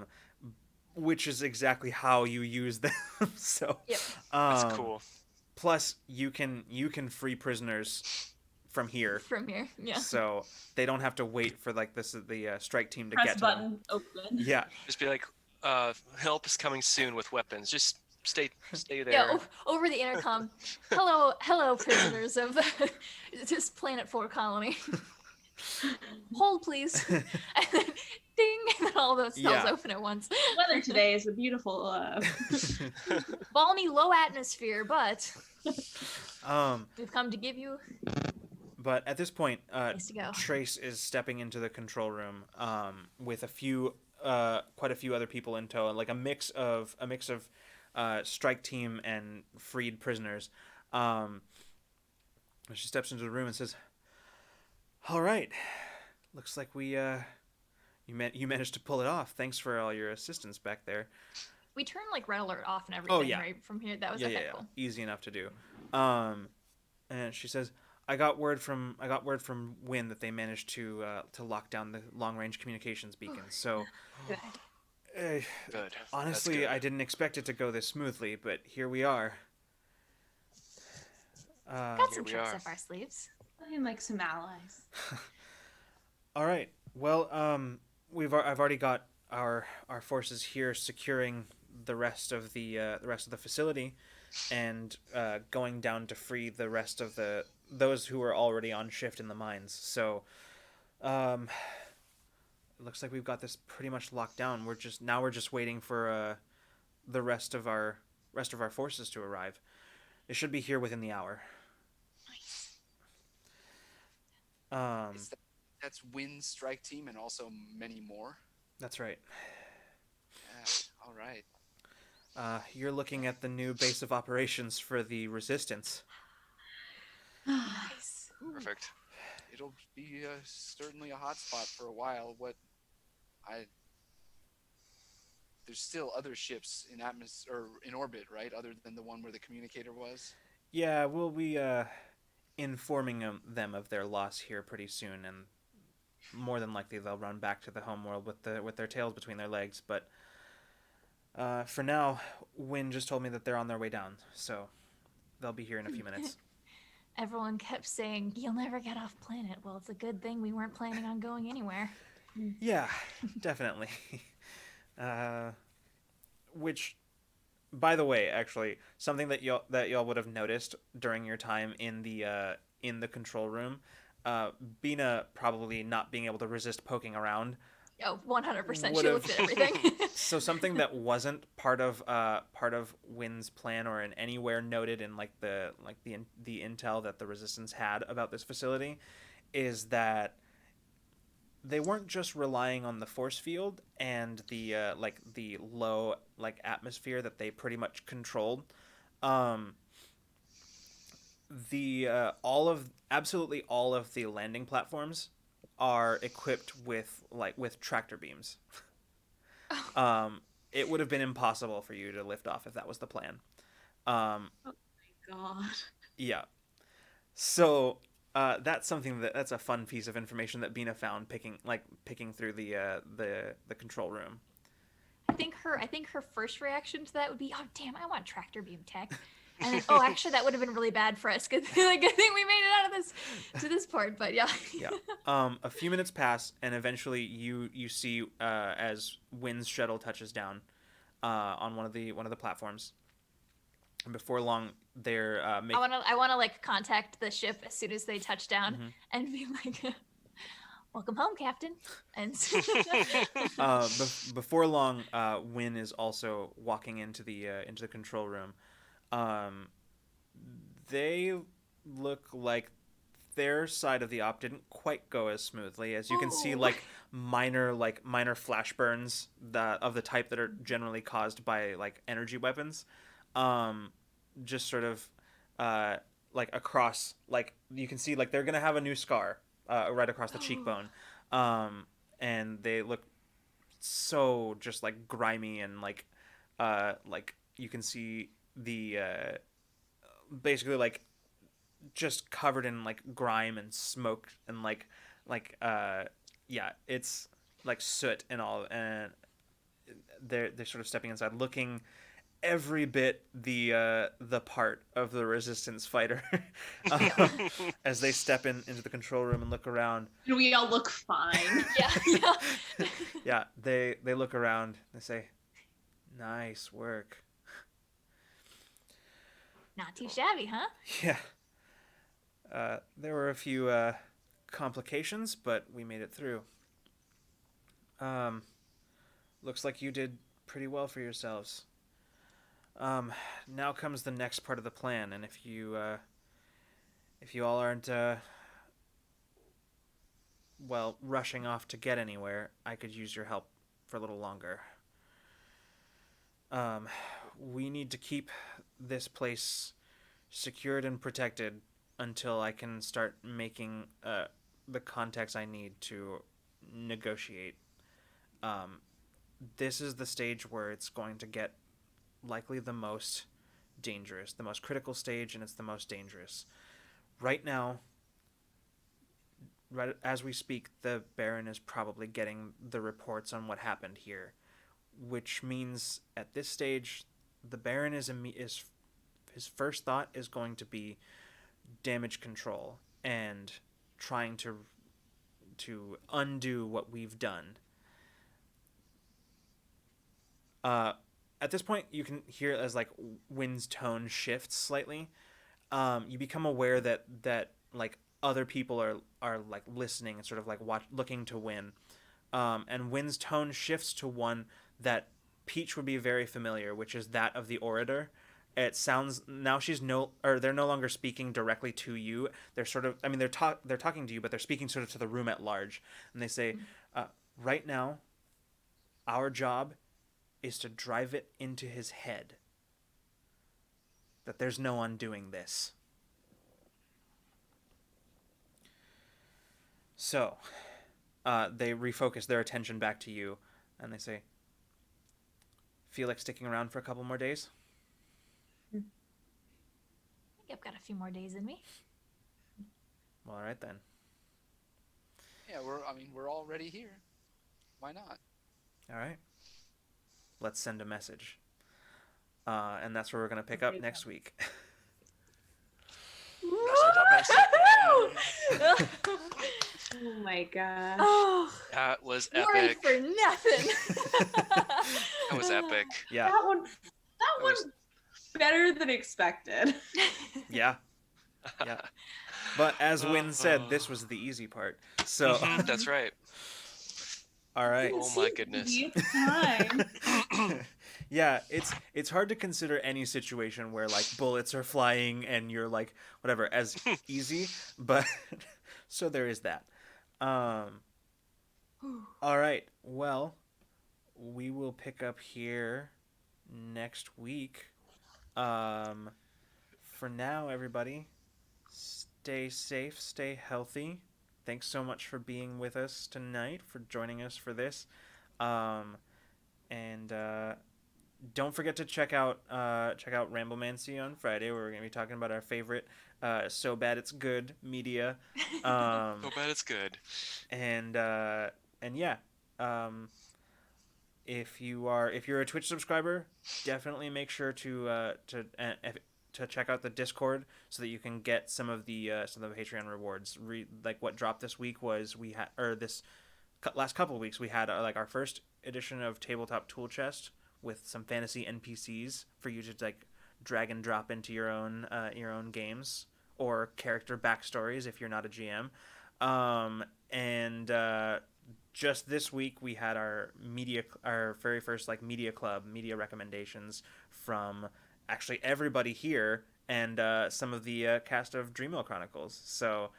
Which is exactly how you use them. So Yep. That's cool. Plus you can free prisoners from here. From here. Yeah. So they don't have to wait for like the strike team to Press get to button, them. open. Yeah. Just be like, help is coming soon with weapons. Just stay there. Yeah, over the intercom. Hello, prisoners of this Planet 4 colony. Hold, please. And then, ding, and then all those cells Yeah. open at once. The weather today is a beautiful. Balmy, low atmosphere, but Um, we've come to give you but at this point, a place to go. Trace is stepping into the control room with quite a few other people in tow, like a mix of strike team and freed prisoners. She steps into the room and says, "All right, looks like you managed to pull it off. Thanks for all your assistance back there." We turn like red alert off and everything yeah. right from here. That was cool. Easy enough to do. And she says, I got word from Wynn that they managed to lock down the long range communications beacon. So Good. Good. honestly, That's good. I didn't expect it to go this smoothly, but here we are. Got some we tricks are. up our sleeves. Let him make some allies. All right. Well, I've already got our forces here securing the rest of the facility, and going down to free the rest of those who are already on shift in the mines. So, it looks like we've got this pretty much locked down. We're just waiting for the rest of our forces to arrive. They should be here within the hour. Is that's Wynn's strike team and also many more. That's right. Yeah. All right. You're looking at the new base of operations for the Resistance. Nice. Perfect. It'll be certainly a hot spot for a while. There's still other ships in in orbit, right? Other than the one where the communicator was. Yeah, we'll be informing them of their loss here pretty soon, and more than likely they'll run back to the homeworld with their tails between their legs. But for now, Wynn just told me that they're on their way down, so they'll be here in a few minutes. Everyone kept saying, "You'll never get off planet." Well, it's a good thing we weren't planning on going anywhere. Yeah, definitely. Which, by the way, actually, something that y'all would have noticed during your time in the control room, Bina probably not being able to resist poking around. Oh, 100%. She Would've- looked at everything. So something that wasn't part of Wynn's plan or in anywhere noted in the intel that the Resistance had about this facility is that they weren't just relying on the force field and the low atmosphere that they pretty much controlled. Absolutely all of the landing platforms are equipped with tractor beams. It would have been impossible for you to lift off if that was the plan. God. Yeah. So that's something that's a fun piece of information that Bina found picking through the control room. I think her first reaction to that would be, "Oh damn, I want tractor beam tech." And then, "Oh, actually, that would have been really bad for us. Good thing we made it out of this to this part." But yeah. Yeah. A few minutes pass, and eventually you see as Wynn's shuttle touches down on one of the platforms. And before long, they're making. I wanna like contact the ship as soon as they touch down and be like, "Welcome home, Captain." And Before long, Wynn is also walking into the control room. They look like their side of the op didn't quite go as smoothly. As you can see, minor flash burns of the type that are generally caused by energy weapons. Just sort of across, you can see they're gonna have a new scar right across the cheekbone, and they look so just like grimy and like you can see the basically like just covered in like grime and smoke and like yeah, it's like soot and all, and they're sort of stepping inside looking every bit the part of the resistance fighter um, as they step into the control room and look around. And we all look fine. Yeah. Yeah, they look around, they say, nice work. Not too shabby, huh? Yeah. There were a few complications, but we made it through. Looks like you did pretty well for yourselves. Now comes the next part of the plan, and if you all aren't well, rushing off to get anywhere, I could use your help for a little longer. We need to keep this place secured and protected until I can start making the contacts I need to negotiate. This is the stage where it's going to get likely the most dangerous, the most critical stage, and it's the most dangerous. Right now, right as we speak, the Baron is probably getting the reports on what happened here, which means at this stage, the Baron is his first thought is going to be damage control and trying to undo what we've done. At this point, you can hear as like Wynn's tone shifts slightly. You become aware that like other people are like listening and sort of like looking to Wynn. And Wynn's tone shifts to one that Peach would be very familiar, which is that of the orator. It sounds now they're no longer speaking directly to you. They're sort of, I mean, they're talking to you, but they're speaking sort of to the room at large. And they say, right now, our job is to drive it into his head that there's no undoing this. So, they refocus their attention back to you, and they say, feel like sticking around for a couple more days? I think I've got a few more days in me. Well, all right then. Yeah, we're already here. Why not? All right. Let's send a message. And that's where we're going to pick up next week. Oh my gosh. Oh, That was you're in epic. for nothing. That was epic. Yeah. That one's better than expected. Yeah. Yeah. But as Wynn said, this was the easy part. So, Mhm, that's right. all right. Oh my goodness. Time. Yeah, it's hard to consider any situation where like bullets are flying and you're like whatever as easy, but so there is that. All right. Well, we will pick up here next week. For now, everybody, stay safe, stay healthy. Thanks so much for being with us tonight, for joining us for this. And don't forget to check out Ramblemancy on Friday, where we're gonna be talking about our favorite So Bad It's Good media. So bad it's good. And yeah, if you're a Twitch subscriber, definitely make sure to check out the Discord so that you can get some of the Patreon rewards. Like what dropped this week was this last couple of weeks we had like our first edition of Tabletop Tool Chest with some fantasy NPCs for you to like drag and drop into your own games, or character backstories if you're not a GM. And just this week we had our very first like media club media recommendations from actually everybody here and some of the cast of Dreamwell Chronicles. So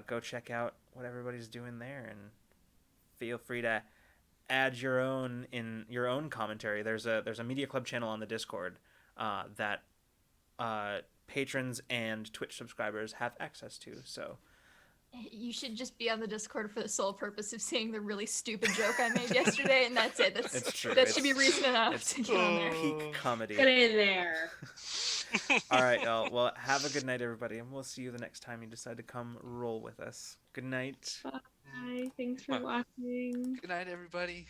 go check out what everybody's doing there, and feel free to add your own commentary. There's a media club channel on the Discord that patrons and Twitch subscribers have access to. So You should just be on the Discord for the sole purpose of seeing the really stupid joke I made yesterday, and that's it. It's true. That should be It's- reason enough it's to get on there. Peak comedy. Get in there. All right, y'all. Well, have a good night, everybody, and we'll see you the next time you decide to come roll with us. Good night. Bye. Thanks for watching. Good night, everybody.